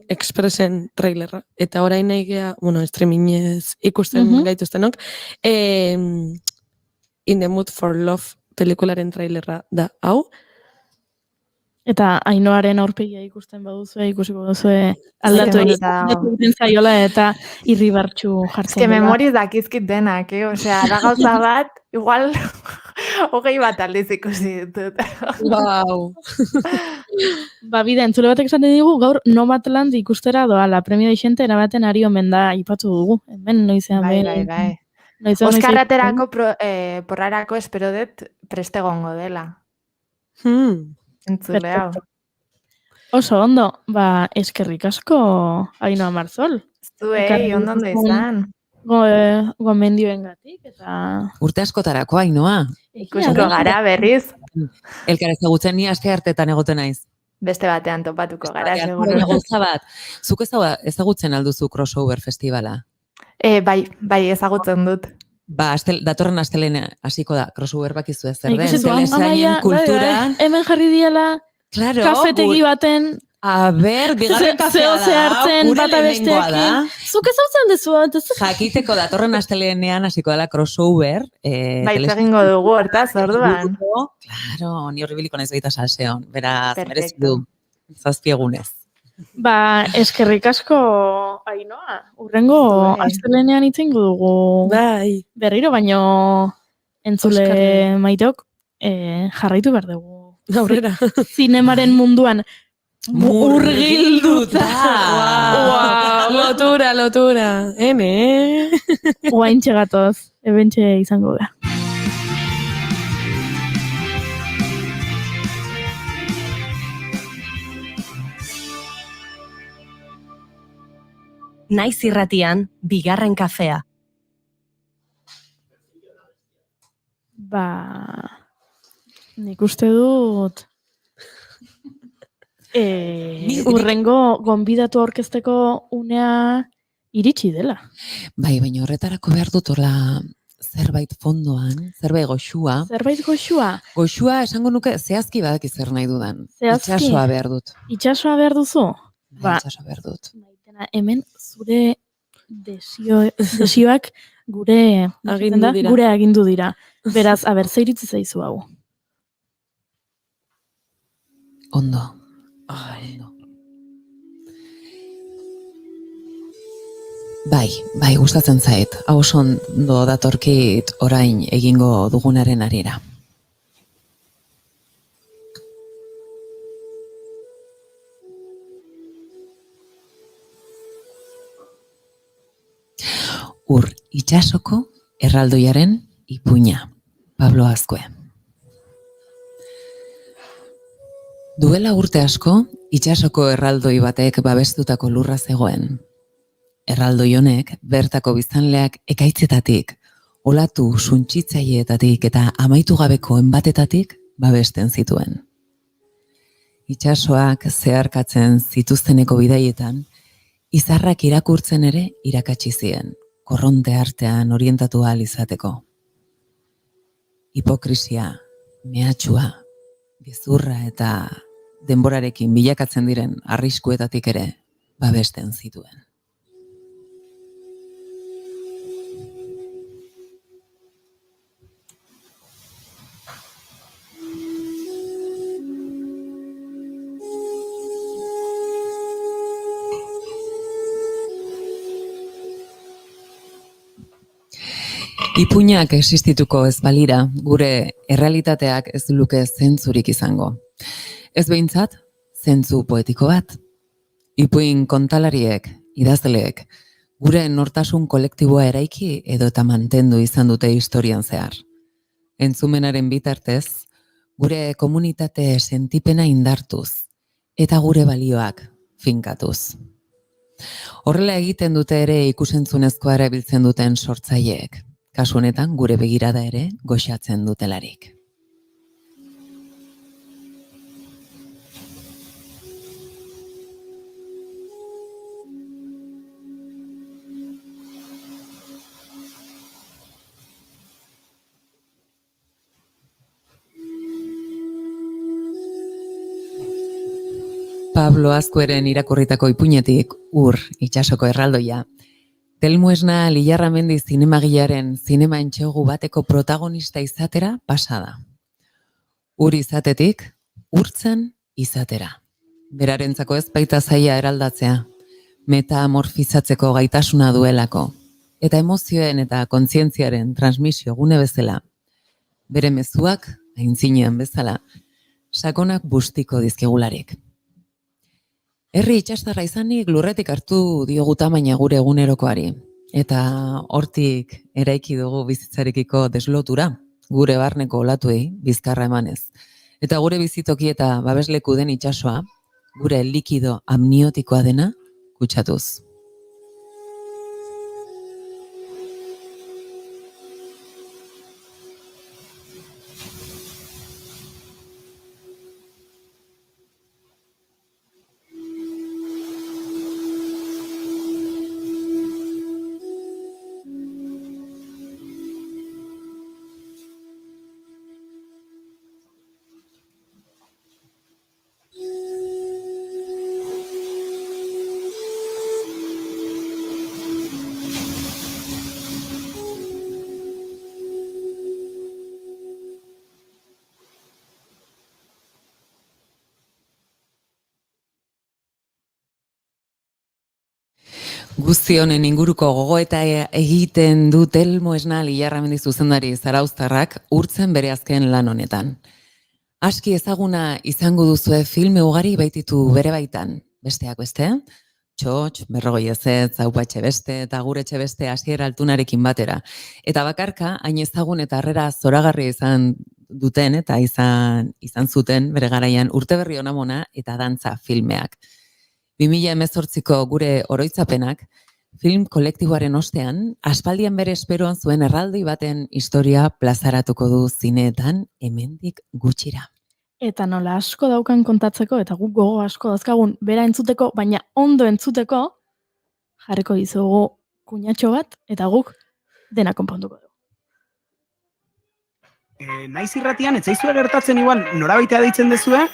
Expressen trailerra, eta orain nahi gea, streamingez ikusten gaituztenok, In the Mood for Love pelikularen trailerra da hau. Eta Ainoaren aurpegia ikusten baduzue, ikusiko duzue aldatu egiten zaiola eta irribartxu jartzen. Eske memoriz dakizkit denak, osea, da gauza bat, igual 20 bat aldiz ikusi ditut. Wow. Bida, entzule batek esaten digu, gaur Nomadland ikustera doala, premio deixente erabaten ari omen da ipatu dugu. Hemen noizean Bai. Oskarraterako porrarako espero dut preste gongo dela. Entzule hau. Oso ondo, eskerrik asko Ainhoa Marzol. Zuei, ondo izan. Gomendioengatik eta... Urte askotarako, Ainhoa. Ikusiko gara berriz. Elkar ezagutzen ni aste hartetan egoten naiz. Beste batean topatuko gara, seguro. Baina gauza bat, zuk ezagutzen alduzu crossover festivala? Bai, ezagutzen dut. Datorren astelena hasiko da, crossover bakizu ez zer den, Ikusi zuen, telesainen kulturan. Hemen jarri diela, Claro, kafetegi baten, a ber, bigarren kafea da, hartzen gure bata lehenengoa da. besteekin. Zuk ezautzen dezu, Jakiteko datorren astelenean hasiko dela crossover. Bai, egingo dugu, hortaz, orduan. Claro, ni horribiliko naiz baita salseon, beraz, Perfecto. merezi du, 7 egunez. Eskerrik asko, Ainhoa, urrengo astelenean itzengo dugu Bai. berriro, baino entzule maiteok jarraitu behar dugu. Aurrera. Zinemaren munduan Murgilduta. Wow. Lotura. Guaintxe gatoz, ebentxe izango da. Naiz irratian, bigarren kafea. Nik uste dut urrengo gonbidatu aurkezteko unea iritsi dela. Bai, baina horretarako behar dut hola zerbait fondoan, zerbait goxua. Zerbait goxua? Goxua esango nuke zehazki badaki zer nahi dudan. Zehazki? Itxasoa behar dut. Itxasoa behar duzu? Itxasoa behar dut. Hemen zure desioak gure agindu dira. Beraz, zer iritzi zaizu hau? Ondo. Bai, gustatzen zait. Hau oso ondo datorkit orain egingo dugunaren arira. Ur itsasoko erraldoiaren ipuina, Pablo Azkue. Duela urte asko, itsasoko erraldoi batek babestutako lurra zegoen. Erraldoi honek bertako biztanleak ekaitzetatik, olatu suntsitzaileetatik eta amaitu gabeko enbatetatik babesten zituen. Itsasoak zeharkatzen zituzteneko bidaietan, izarrak irakurtzen ere irakatsi zien, korronte artean orientatu ahal izateko. Hipokrisia, mehatxua, gezurra eta denborarekin bilakatzen diren arriskuetatik ere babesten zituen. Ipuinak existituko ez balira, gure errealitateak ez luke zentzurik izango. Ez behintzat, zentzu poetiko bat. Ipuin kontalariek, idazleek, gure nortasun kolektiboa eraiki edo eta mantendu izan dute historian zehar. Entzumenaren bitartez, gure komunitate sentipena indartuz eta gure balioak finkatuz. Horrela egiten dute ere ikusentzunezkoa erabiltzen duten sortzaileek. Kasu honetan gure begirada ere goxatzen dutelarik. Pablo Azkueren irakurritako ipuinetik Ur itsasoko erraldoia. Telmo Esna Lilarramendi zinemagilearen zinema entxegu bateko protagonista izatera pasada. Ur izatetik, urtzen izatera. Berarentzako ez baita zaila eraldatzea, metamorfizatzeko gaitasuna duelako, eta emozioen eta kontzientziaren transmisio gune bezala, bere mezuak, aintzinean bezala, sakonak bustiko dizkigularik. Herri itxastarra izanik lurretik hartu diogu tamaina gure egunerokoari, eta hortik eraiki dugu bizitzarekiko deslotura, gure barneko olatuei bizkarra emanez. Eta gure bizitoki eta babesleku den itsasoa, gure likido amniotikoa dena, kutsatuz. Guzti honen inguruko gogoeta egiten du Telmo Esnal Ilarramendi zuzendari zarauztarrak urtzen bere azken lan honetan. Aski ezaguna izango duzue filme ugari baititu bere baitan, besteak beste, Txotx, Berrogoi ezetz, Aupa Etxebeste eta Gure Etxebeste Asier Altunarekin batera. Eta bakarka, hain ezagun eta harrera zoragarria izan duten eta izan zuten bere garaian Urteberri Onamona eta Dantza filmeak. 2018ko gure oroitzapenak, film kolektiboaren ostean, aspaldian bere esperoan zuen erraldoi baten historia plazaratuko du zineetan hemendik gutxira. Eta nola asko daukan kontatzeko, eta guk gogo asko dauzkagun bera entzuteko, baina ondo entzuteko, jarriko dizugu kuñatxo bat, eta guk dena konponduko du. Naiz irratian, etzaizue gertatzen igual, norabaitea deitzen dezue,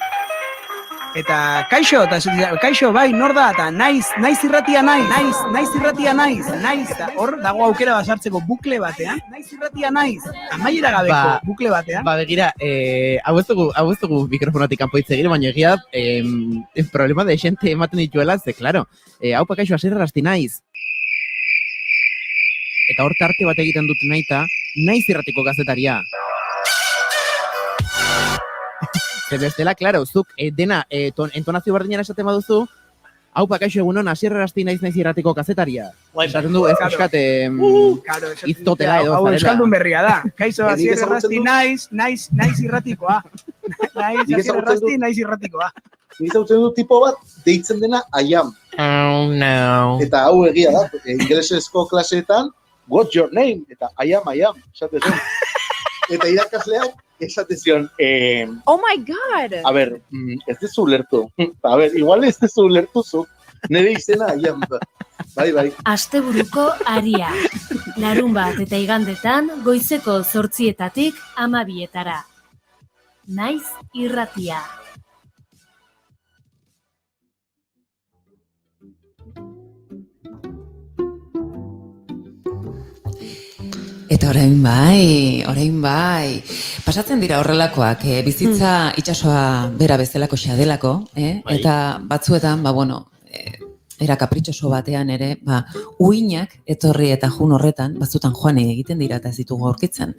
eta kaixo, bai, nor da, eta naiz irratia naiz, eta hor dago aukera basartzeko bukle batean, naiz irratia naiz, amaiera gabeko bukle batean. Ba, begira, hau ez dugu mikrofonatik kanpo hitz egin, baina egia problema de xente ematen dituela, ze, klaro, haupa kaixo asirrasti naiz. Eta hor tarte bat egiten dut naita, naiz irratiko gazetaria. Bestela, klaro, zuk dena entonazio berdinean esaten baduzu, haupa kaixo egunon, asierrerasti naiz irratiko kazetaria. Esaten du, ez pixkat iztotela edo. Hau euskaldun berria da. Kaixo asierrerasti naiz irratikoa. Naiz irratikoa. Nizautzen du tipo bat, deitzen dena I am. Oh, no. Eta hau egia da, ingelesezko klaseetan, what's your name? Eta I am, esate zen. Eta irakasleak, esate zion, oh my god! A ber, ez dezu lertu. A ber, igual ez dezu lertu zu. Nire izena, aian. Bai. Asteburuko aria. Larun bat eta igandetan, goizeko 8:00 12:00. Naiz irratia. Eta orain bai. Pasatzen dira horrelakoak, bizitza itsasoa bera bezalako xadelako, eta batzuetan, era kapritxoso batean ere, uinak etorri eta jun horretan, batzutan joan egiten dira eta ez ditugu aurkitzen.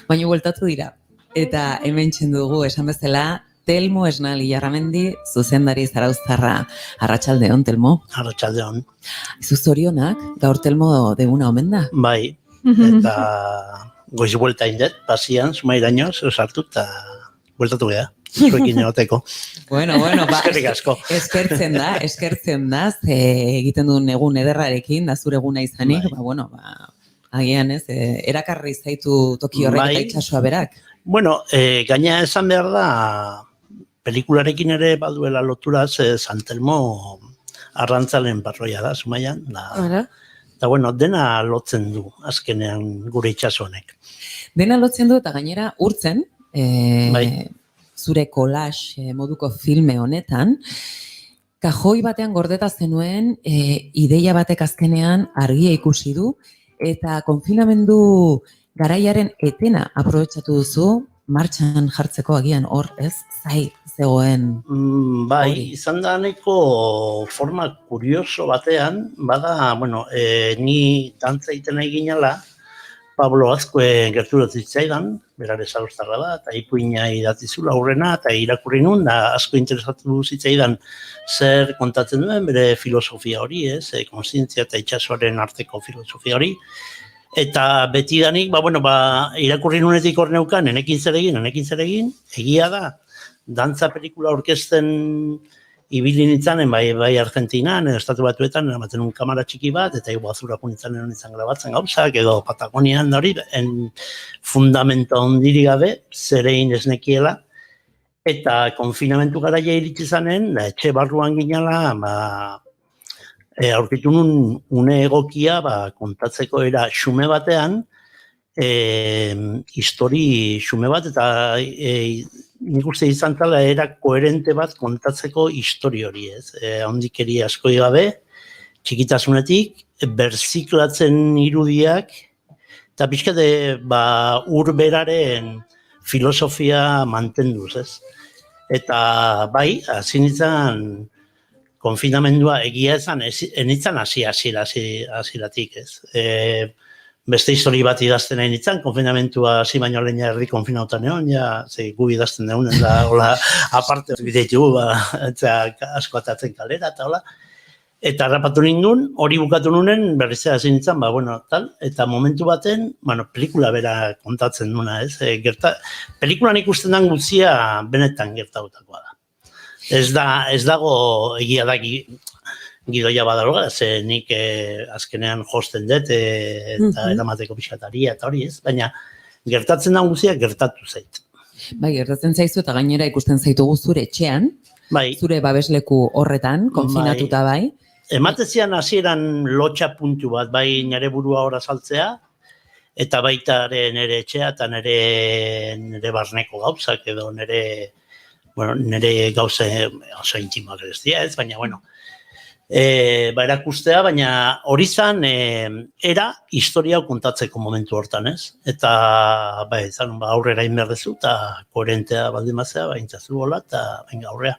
Baina bueltatu dira. Eta hemen dugu esan bezala, Telmo Esnal Ilarramendi, zuzendari zarauztarra. Arratsaldeon, Telmo. Arratsaldeon. Izu zorionak, gaur Telmo deguna omen da. Bai. Eta goiz buelta indet, pasian, sumairaino, sartu eta bueltatu geha, zuekin egoteko. Bueno, eskerrik asko. Eskertzen da, egiten duen egun ederrarekin, da zure eguna izanik, agian ez, erakarri zaitu toki horrek eta itxasoa berak. Bueno, gaina esan behar da, pelikularekin ere baduela lotura, San Telmo arrantzalen barroia da, sumaian, da. Eta dena lotzen du, azkenean gure itxaso honek. Dena lotzen du eta gainera urtzen, zure collage moduko filme honetan, kajoi batean gordeta zenuen ideia batek azkenean argia ikusi du, eta konfinamendu garaiaren etena aprobetxatu duzu, martxan jartzeko agian hor, ez? Zai zegoen. Bai, izan da nahiko forma kurioso batean, bada, ni dantza egiten nahi ginela, Pablo Azkue gerturu zitzaidan, berare Salostarra da, eta ipuina idatizula aurrena, eta irakurri nun, da asko interesatu zitzaidan zer kontatzen duen, bere filosofia hori, kontzientzia eta itxasoaren arteko filosofia hori. Eta betidanik, irakurri nunetik hor neukan, enekin zer egin, egia da, dantza pelikula orkesten ibili nintzanen, bai Argentinan, Estatu Batuetan, ematen un kamara txiki bat, eta Iguazurako nintzanen grabatzen gauzak, edo Patagonian hori, fundamento ondiri gabe, zerein esnekiela, eta konfinamentu garaia iritsi zanen, etxe barruan ginala, aurkitu nun une egokia kontatzeko era xume batean, histori xume bat, eta nik uste izan zala era koherente bat kontatzeko histori hori, handikeri askoi gabe, txikitasunetik, berziklatzen irudiak, eta pixkate urberaren filosofia mantenduz, Eta hasi nintzen konfinamendua egia enitzan hasieratik, Beste histori bat idazten nahi nintzen, konfinamentua hasi baino lehen erdi konfinautan egon, gu idazten deunen da, aparte bideitu, asko atatzen kalera, eta hola. Eta harrapatu nindun, hori bukatu nunen, berrizea hasi nintzen, eta momentu baten, pelikula bera kontatzen nuna, pelikulan ikusten den guzia benetan gertautakoa da. Ez dago egia da gidoia badaroga, ze nik azkenean josten dut eta eramateko pixkataria eta hori baina gertatzen da guzia gertatu zait. Bai, gertatzen zaizu eta gainera ikusten zaitugu zure etxean, zure babesleku horretan, konfinatuta bai. Ematezian hasieran lotxa puntu bat, bai nire burua hor azaltzea, eta baita nire etxea eta nire barneko gauzak edo nire gauze oso intimoak ez dira, baina erakustea, baina hori zan era historia kontatzeko momentu hortan, eta aurrera inberdezu eta koherentea baldimazea, intzazu gola eta aurrea.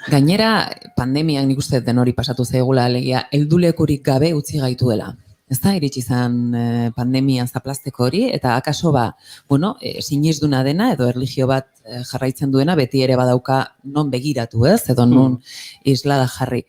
Gainera, pandemiak nik uste den hori pasatu zaigula, alegia, heldulekurik gabe utzi gaituela. Ez da, iritsi izan pandemia zaplasteko hori, eta akaso sinistuna dena, edo erlijio bat jarraitzen duena, beti ere badauka non begiratu, edo non islada jarri,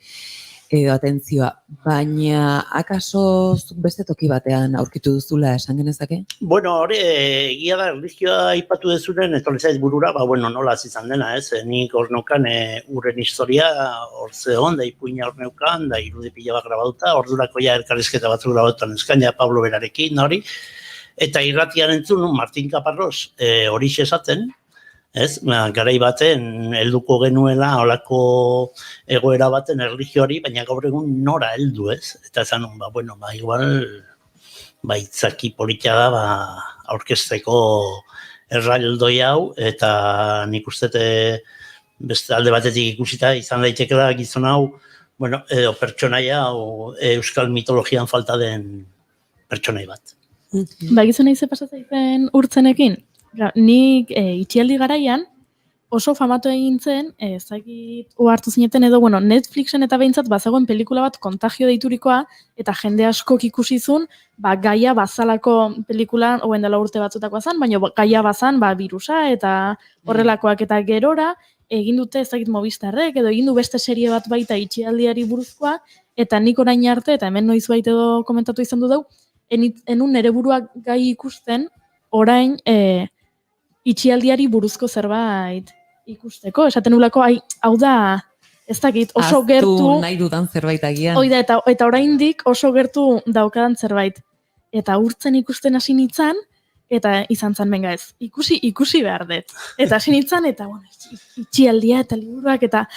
edo atentzioa. Baina, akaso beste toki batean aurkitu duzula esan genezake? Hori, egia da, erlijioa aipatu dezuren, etorri zaiz burura, nola izan dena, nik hor neukan urren historia, hor zehon, da ipuina hor neukan, da irudi pila bat grabaduta, ordurako elkarrizketa batzuk grabadutan eskaina Pablo berarekin, hori, eta irratian entzun, Martin Caparrós hori esaten, garai baten helduko genuela holako egoera baten erlijioari, baina gaur egun nora heldu, eta esan igual itzaki politia da aurkezteko erraldoi hau, eta nik uste beste alde batetik ikusita izan daitekela gizon hau, edo pertsonaia euskal mitologian falta den pertsonai bat. Gizona ize pasatzen urtzenekin? Nik itxialdi garaian oso famatu egin zen, ezagit hartu zineten edo, Netflixen eta behintzat bazegoen pelikula bat Kontagio deiturikoa, eta jende askok ikusizun, Gaia bazalako pelikulan, hoen dela urte batzutakoa zen, baina Gaia bazan, virusa eta horrelakoak eta gerora, egin dute ezagit Movistarrek, edo egin du beste serie bat baita itxialdiari buruzkoa, eta nik orain arte, eta hemen noiz baita edo komentatu izan du dau, enun nere buruak gai ikusten, orain itxialdiari buruzko zerbait ikusteko. Esaten ulako, hau da, ez dakit, oso gertu... Aztu nahi dudan zerbait agian. Oida, eta oraindik oso gertu daukadan zerbait. Eta urtzen ikusten hasi nintzen, eta izan zen benga ez. Ikusi behar dut. Eta hasi nintzen, eta itxialdia eta liburuak, eta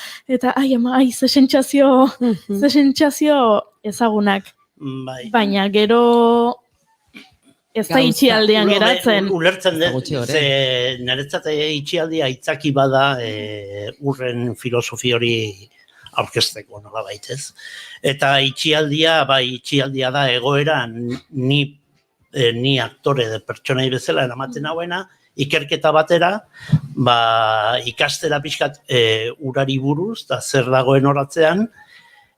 ze sentsazio ezagunak. Baina gero... Ez da itxialdean geratzen. Ulertzen dut, niretzat itxialdia aitzaki bada urren filosofi hori aurkezteko nola baitez. Eta itxialdia da egoera ni aktore de pertsonai bezala eramaten hauena, ikerketa batera, ikastera pixkat urari buruz, eta zer dagoen horatzean,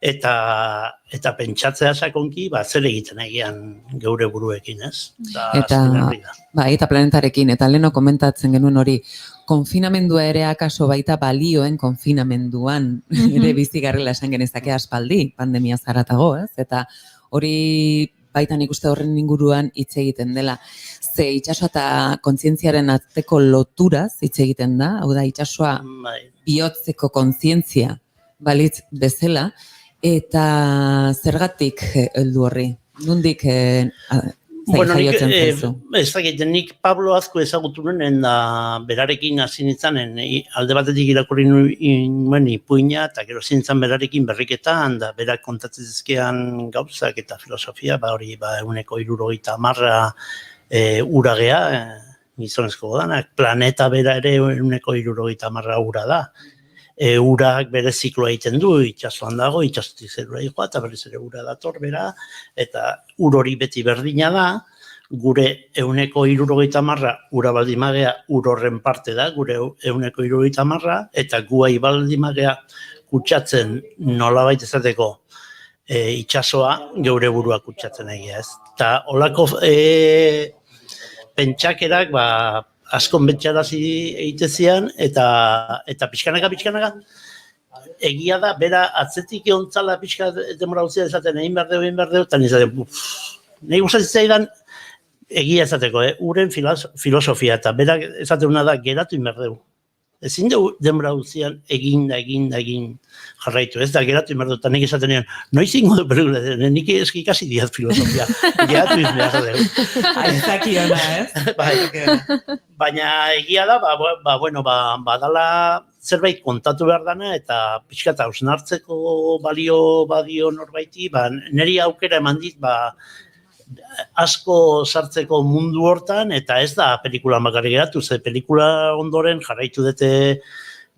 eta pentsatzea sakonki, zer egiten egian geure buruekin, ez? Eta planetarekin, eta leheno komentatzen genuen hori, konfinamendua ere akaso baita balioen konfinamenduan, ere bizigarrela esan genezake aspaldi, pandemia zaratago, ez? Eta hori baita nik uste horren inguruan hitz egiten dela. Ze itsasoa eta kontzientziaren arteko loturaz hitz egiten da, hau da, itsasoa bihotzeko kontzientzia balitz bezala, eta zergatik heldu horri? Nondik jaiotzen zaizu? Ez dakit, nik Pablo Azko ezagutu nuen, da berarekin hasi nintzanen, alde batetik irakurri nuen ipuina, eta gero zintzen berarekin berriketan, da berak kontatzen zizkean gauzak eta filosofia, hori 170 uragea, gizonezko danak, planeta bera ere 170 ura da. Urak bere zikloa egiten du, itsasoan dago, itsasotik zerura joa, eta berriz ere ura dator bera, eta ur hori beti berdina da, gure 170 ura baldimagea ur horren parte da, gure 170, eta guai baldimagea kutsatzen nolabait ezateko itsasoa geure burua kutsatzen egia, ez? Eta holako pentsakerak, askon betxarazi egitezian, eta pixkanaka, egia da, bera atzetik egontzala pixka demora guztia esaten, egin behar deu, eta nizaten, nahi gustatzen zaidan, egia esateko, uren filosofia, eta bera esatena da, geratu egin behar deu. Ezin dugu demora guztian egin jarraitu, ez da geratu egin behar deu, eta nik esaten nian, noiz ingo du pelikula, nik eski ikasi diaz filosofia, geratu egin behar deu. Aitzaki ona, ez? Baina egia da, badala zerbait kontatu behar dana, eta pixka eta hausnartzeko badio norbaiti, niri aukera eman dit, asko sartzeko mundu hortan, eta ez da pelikula bakarrik geratu, ze pelikula ondoren jarraitu dute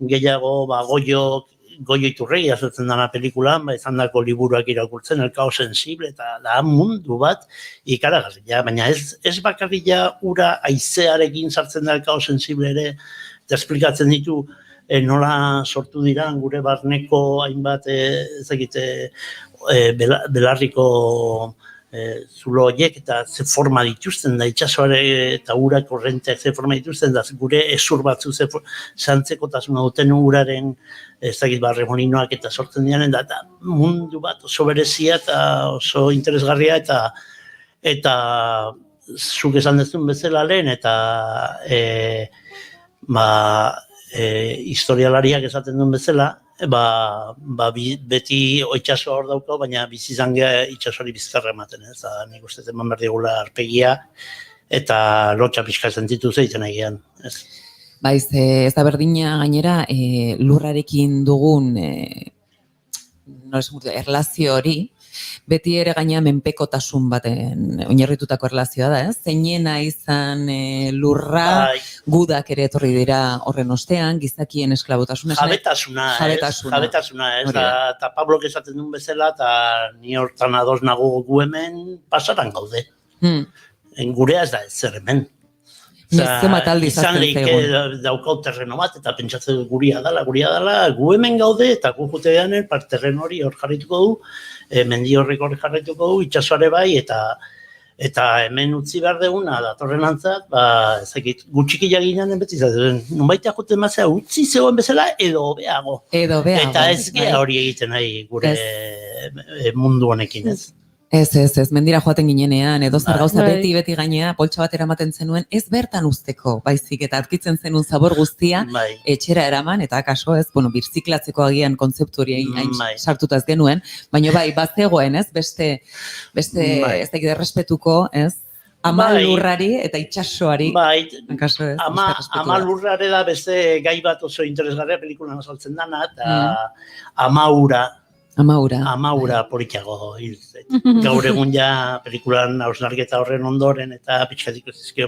gehiago Goyo Iturregi azaltzen dana pelikulan, izan dako liburuak irakurtzen, El Caos Sensible, eta da mundu bat ikaragarria, baina ez bakarria ura haizearekin sartzen da El Caos Sensible ere, eta esplikatzen ditu nola sortu dira gure barneko hainbat belarriko zulo horiek eta ze forma dituzten da itsasoare eta urak korrenteak ze forma dituzten da gure esur batzu ze santzekotasuna duten uraren remolinoak eta sortzen diren da mundu bat oso berezia eta oso interesgarria eta zuk esan dezun bezala lehen eta historialariak esaten duen bezala beti itsasoa hor dauka, baina bizi izan gea itsasoari bizkarra ematen, ez? Nik uste eman behar digula arpegia eta lotxa pixka sentitu zeiten egian, ez? Baiz, ez da berdina gainera lurrarekin dugun erlazio hori, beti ere gaina menpekotasun baten oinarritutako erlazioa da, ez? Zeinena izan lurra, gudak ere etorri dira horren ostean, gizakien esklabotasuna. Jabetasuna, ez? Eta Pablok esaten duen bezala, eta ni hortan ados nago gu hemen pasaran gaude. Gurea ez da ez zer hemen. Izan lehike daukau terreno bat, eta pentsatzen guria dala, gu hemen gaude, eta gu jutean terreno hori hor jarrituko du, mendi horrek hori jarrituko du, itsasoare bai, eta hemen utzi behar deguna, datorren antzat, gutxiki jaginan beti zaten, nunbaitea joten mazera utzi zegoen bezala edo hobeago. Eta ez gea hori egiten nahi gure mundu honekin ez. Ez, mendira joaten ginenean, edo zer gauza beti gainea, poltsa bat eramaten zenuen, ez bertan usteko, baizik, eta arkitzen zenun zabor guztia, etxera eraman, eta akaso ez, birziklatzeko agian kontzeptu hori sartuta ez genuen, baina bazegoen, ez, beste ez dakit errespetuko, ez, ama lurrari eta itsasoari. Ama lurrare da beste gai bat oso interesgarria pelikulan azaltzen dana, eta Amaura politiago hil. Gaur egun ja pelikulan hausnarketa horren ondoren eta pixkatiko zizkio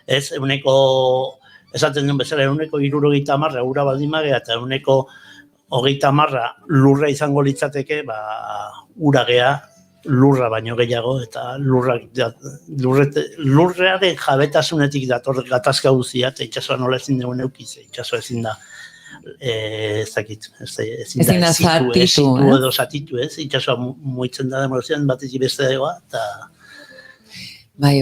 ez, esaten duen bezala, 170 ura baldimagea eta 130 lurra izango litzateke, uragea lurra baino gehiago eta lurrearen jabetasunetik dator gatazka guztia eta itsasoa nola ezin duen eukiz, itsasoa ezin da ezin da zatitu, edo zatitu, ez? Itxasoa muitzen da demorzian, batez beste dagoa, eta... Bai.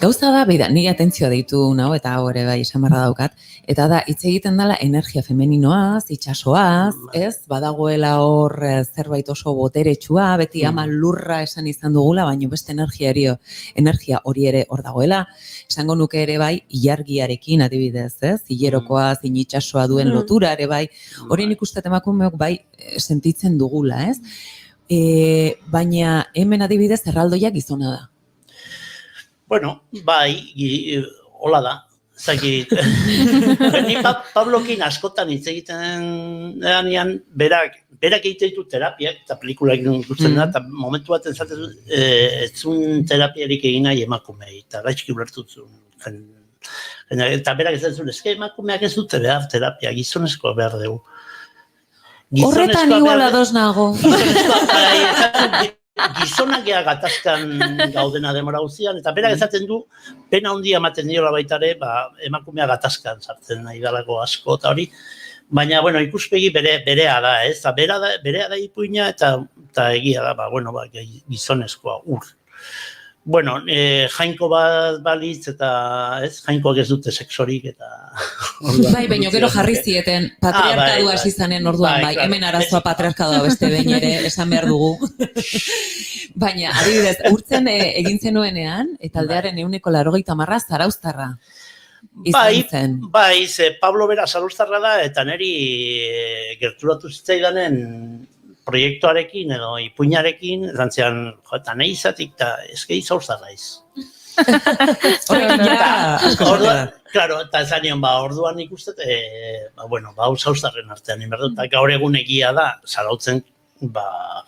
Gauza da, nire atentzioa deitu nau, eta hau ere bai, esan barra daukat, eta da, hitz egiten dela energia femeninoaz, itxasoaz, ez? Badagoela hor zerbait oso boteretsua, beti ama lurra esan izan dugula, baina beste energia hori ere hor dagoela. Esango nuke ere bai, ilargiarekin adibidez, ez? Hilerokoa, zin itxasoa duen lotura ere bai, hori nik uste emakumeok bai sentitzen dugula, ez? Baina hemen adibidez erraldoia gizona da. Bueno, bai, hola da. Zaki, ni Pablokin askotan hitz egiten danean, berak egiten ditu terapiak, eta pelikulak ikusten da, eta momentu bat ezaten etzun terapiarik egin nahi emakumei, eta gaizki ulertutzen. Eta berak ezaten zuen, ezke emakumeak ez dute behar terapia, gizonezkoa behar dugu. Horretan igual ados nago. Gizonak ea gatazkan gaudena demora guztian, eta berak ezaten du, pena handia ematen diola baita ere, emakumea gatazkan sartzen nahi dalako asko eta hori, baina, ikuspegi berea da, ez? Berea da ipuina eta egia da, gizonezkoa, jainko bat balitz eta ez, jainkoak ez dute sexorik eta... Bai, baina gero jarri zieten patriarkadua hasi zanen orduan, bai, hemen arazoa patriarkadua beste behin ere esan behar dugu. Baina, adibidez, urtzen egin zenuenean, eta aldearen 90% zarauztarra izan zen. Bai, Pablo bera zarauztarra da, eta niri gerturatu zitzaidanen proiektuarekin edo ipuinarekin, zantzean, eta nahi izatik, eta ezkei zauztarra iz. Claro, eta ezanion, orduan ikustet, hau zauztarren artean, eta gaur egun egia da, zarautzen,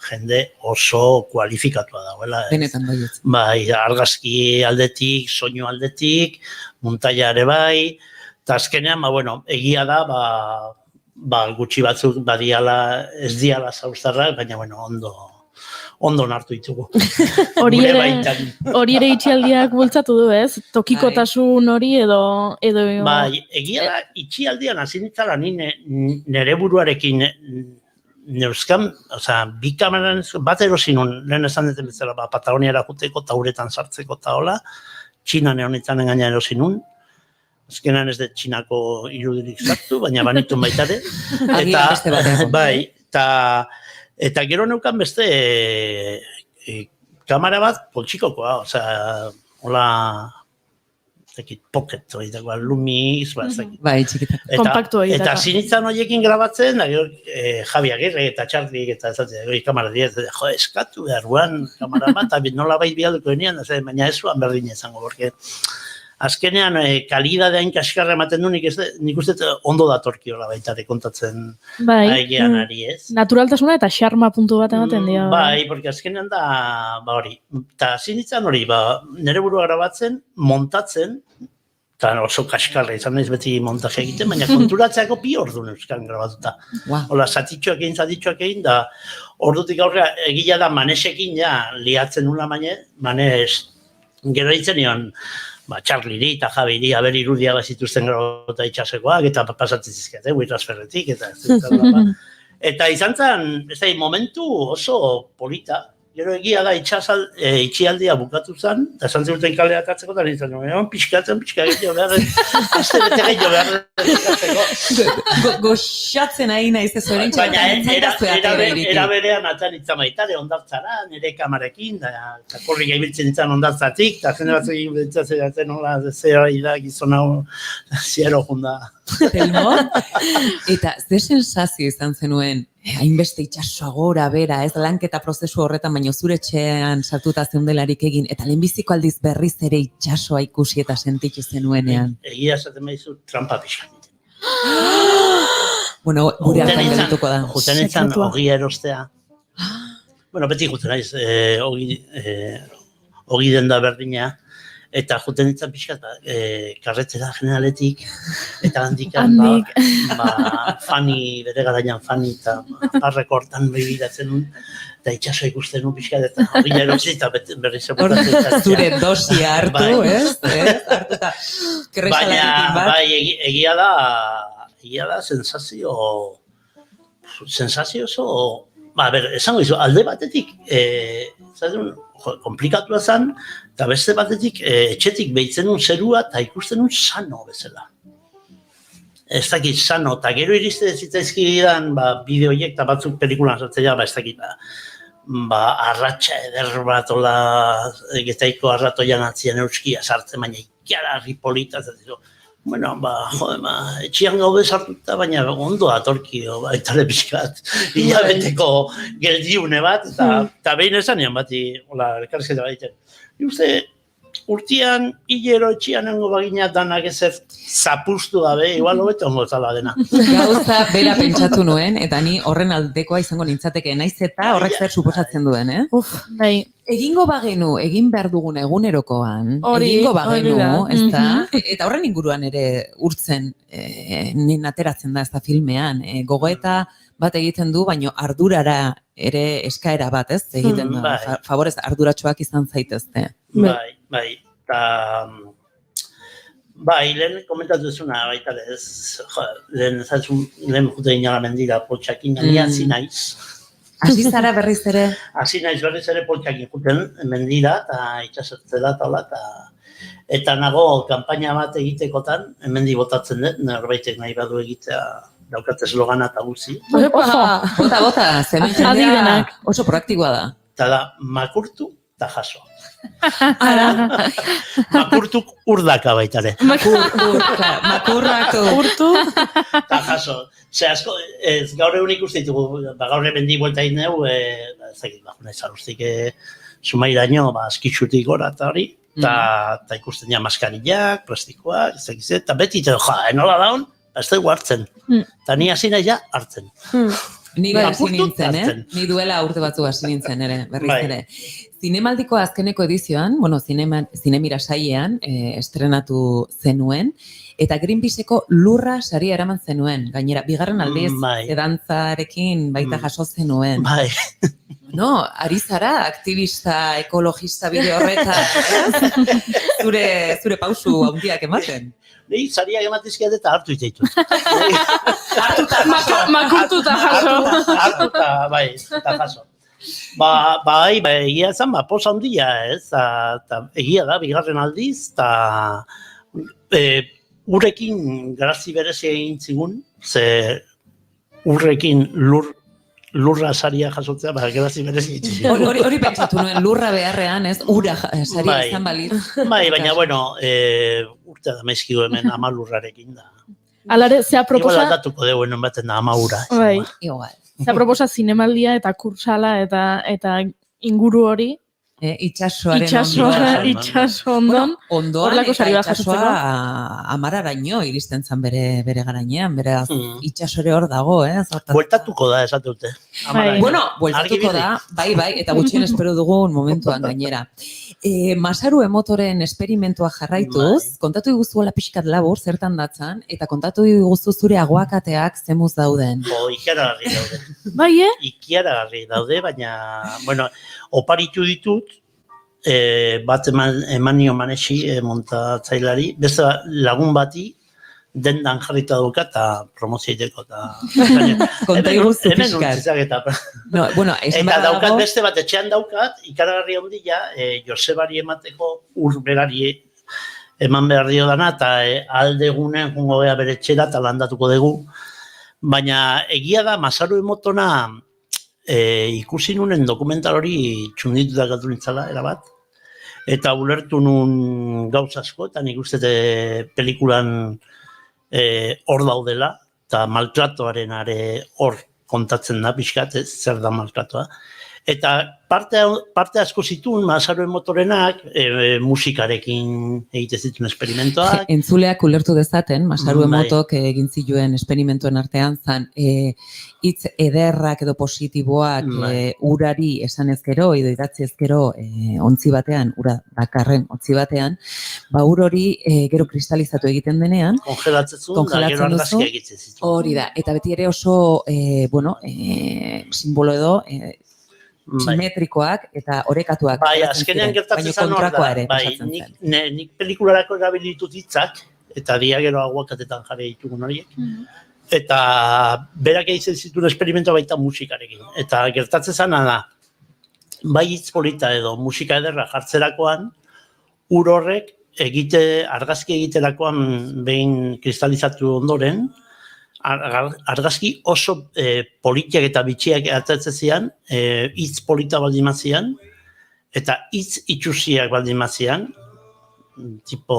jende oso kualifikatua dagoela. Benetan baiet. Bai, argazki aldetik, soinu aldetik, muntaia ere bai, eta azkenean, egia da, gutxi batzuk ez diala zauztarrak, baina ondo nartu ditugu. Hori ere itxialdiak bultzatu du, ez? Tokikotasun hori edo... Bai, egia da, itxialdian hasi nintzala nire buruarekin neuzkan, bi kameran bat erosinun, lehen esan duten bezala, Patagoniara juteko, tauretan sartzeko eta hola, Txinan egon engaina erosinun, azkenan ez dut Txinako irudirik sartu, baina banitun baitare. Eta gero neukan beste kamera bat poltsikokoa, hola, pocket, lumiz, kompaktu hori. Eta zinitzan horiekin grabatzen, Javi Agirre eta Txarlik eta kamera diez, eskatu beharruan kamera bat, nola bai bialduko denean, baina ez zuan berdin izango, porque azkenean, kalidadea inkaskarra ematen du, nik uste ondo datorkiola baitare kontatzen egean ari, ez? Naturaltasuna eta xarma puntu bat ematen dira. Bai, porque azkenean da, hori. Eta zinitzan hori, nire burua grabatzen, montatzen, eta oso kaskarra izan naiz beti montaje egiten, baina konturatzeako 2 ordu neuzkan grabatuta. Hola, zatitxoak egin, da ordutik aurrera egia da manesekin liatzen nula manes, gero ditzen nion, Txarliri eta Javiri haber irudia bazituzten grabota itxasekoak, eta pasatzen zizkete, transferretik, eta izan zen, momentu oso polita, gero egia da itxialdia bukatu zen, eta esan zuten kalea atatzeko, eta nintzen, pixkatzen gehiago behar, azte bete gehiago behar. Goxatzen ari nahiz ez horrein txatzen. Era berean atzan itzan baitare, ondartzara, nire kamarekin, eta korri gaibiltzen itzan ondartzatik, eta jende batzuk egin betzatzen nola, zera da gizona ziero junda. Eta zer sensazio izan zenuen, hainbeste itxasoa gora, bera, ez lanketa prozesu horretan, baina zure etxean sartuta zeundelarik egin, eta lehenbiziko aldiz berriz ere itxasoa ikusi eta sentitu zenuenean. Egia esaten behizu, trampa pixkan. Bueno, gure hartan geldituko da. Juten etzan, ogia erostea. Bueno, beti juten naiz, ogi den da berdina, eta juten ditzen pixkat, karretera generaletik, eta handikan, Fani, bere garaian Fani, eta parreko hortan behiratzen nun, eta itxasoa ikusten nun pixkat, eta hori erosi, eta berri zegoetatzen. Zure dosia hartu, ez? Baina, egia da, egia da, sensazio oso, esango izu, alde batetik, komplikatua zen, eta beste batetik, etxetik behitzen un zerua, eta ikusten un sano bezala. Ez dakit sano, eta gero iriste zitzaizkidan, bideoiek eta batzuk pelikulan sartzea, ez dakit, arratxa eder bat, getaiko arratoian atzien euskia sartzen, baina ikiara ripolita, bueno, etxian gaude sartuta, baina ondo atorki, baitare pixkat, hilabeteko geldiune bat, eta behin esanean bati, elkarrizketa baiten. Uste, urtean, hilero etxian nengo bagina danak ezer zapustu gabe, igual hobeto ongo zala dena. Gauza bera pentsatu nuen, eta ni horren aldekoa izango nintzateke, naiz eta horrek zer suposatzen duen, Bai. Egingo bagenu, egin behar dugun egunerokoan, egingo bagenu, ezta? Eta horren inguruan ere urtzen, nin ateratzen da ez da filmean, gogoeta bat egiten du, baino ardurara ere eskaera bat, ez? Egiten du, favorez arduratsuak izan zaitezte. Bai, eta... lehen komentatu ezuna, baita ez, lehen jute inala mendira poltsakin, ni hasi naiz. Hasi zara berriz ere? Hasi naiz berriz ere poltsakin juten mendira, eta itxasertze da, eta nago kanpaina bat egitekotan, hemendi botatzen dut, norbaitek nahi badu egitea, daukat eslogana eta gutxi. Bota, zemen jendea oso proaktiboa da. Eta da, makurtu eta jaso. Makurtuk urdaka baitare. Makurrako. Urtu. Eta jaso. Ze asko, gaur egun ikusten ditugu, gaur ebendi buelta ineu, ezagit, zaruztik sumairaino, eskitsutik gora eta hori, eta ikusten dira maskarillak, plastikoak, eta beti, enola daun, ez dugu hartzen. Eta ni hasi nahi hartzen. Ni hasi nintzen, ni duela urte batzu hasi nintzen ere, berriz ere. Zinemaldiko azkeneko edizioan, zinemira saiean, estrenatu zenuen, eta Greenpeaceko lurra saria eraman zenuen. Gainera, bigarren aldiz, edantzarekin baita jaso zenuen. No, ari zara, aktivista, ekologista bide horretan, zure pausu handiak ematen. Nei, zariak ematizkiat eta hartu itaitu. Makurtuta jaso. Hartuta, eta jaso. Egia ezan, posa handia ez, egia da, bigarren aldiz, eta urrekin garazi berezia egin zigun, ze urrekin lurra saria jasotzea, garazi berezia egin zigun. Hori pentsatu nuen, lurra beharrean ez, ura saria izan balitz. Baina, bueno, urte da mezkidu hemen ama lurrarekin da. Alare, zea proposa... Igual aldatuko dugu enen baten da ama ura. Igual. Zea proposa zinemaldia eta kursala eta inguru hori. Itxaso ondon. Ondoan eta itxasoa amararaino iristen zen bere garainean, beraz itxasore hor dago, Bueltatuko da, esate dute. Bueno, bueltatuko da, bai, eta gutxien espero dugun momentuan gainera. Masaru Emotoren esperimentua jarraituz, kontatu iguzuela pixkat labur, zertan datzan, eta kontatu iguzu zure aguakateak zemuz dauden. Ikiaragarri daude. Bai, Ikiaragarri daude, baina, bueno, oparitu ditut, bat eman nio manexi montatzailari, beste lagun bati, dendan jarrita duka eta promozioiteko. Konta iguzu pixkat. Eta daukat beste bat etxean daukat, ikaragarri ondila, Josebari emateko urberari eman behar dio dana, eta aldegunen jungo geha bere txera eta landatuko dugu. Baina egia da, Masaru Emotona ikusi nunen dokumental hori txundituta gatu nintzala, erabat. Eta ulertu nun gauz asko, eta nik uste pelikulan hor daudela, eta maltratoaren hor kontatzen da, pixkat, zer da maltratoa. Eta parte asko zituen Masaru Emotorenak musikarekin egite zituen esperimentoak. Entzuleak ulertu dezaten, Masaru Emotok egin zituen esperimentuen artean zan hitz ederrak edo positiboak urari esan ezkero, edo idatzi ezkero ontzi batean, ura dakarren ontzi batean, ur hori gero kristalizatu egiten denean. Kongelatzen da, gero argazkia egitzen zituen. Hori da, eta beti ere oso, simbolo edo, simetrikoak eta orekatuak. Azkenean gertatzen zen hor da. Nik pelikularako erabilitut hitzak, eta dia gero aguakatetan jarri ditugun horiek. eta berak egiten zituen esperimentu baita musikarekin. Eta gertatzen zana da, bai hitz polita edo musika ederra jartzerakoan, ur horrek argazki egiterakoan behin kristalizatu ondoren, argazki oso politiak eta bitxiak atatzen zian, hitz polita baldin mazian, eta hitz itxusiak baldin mazian, tipo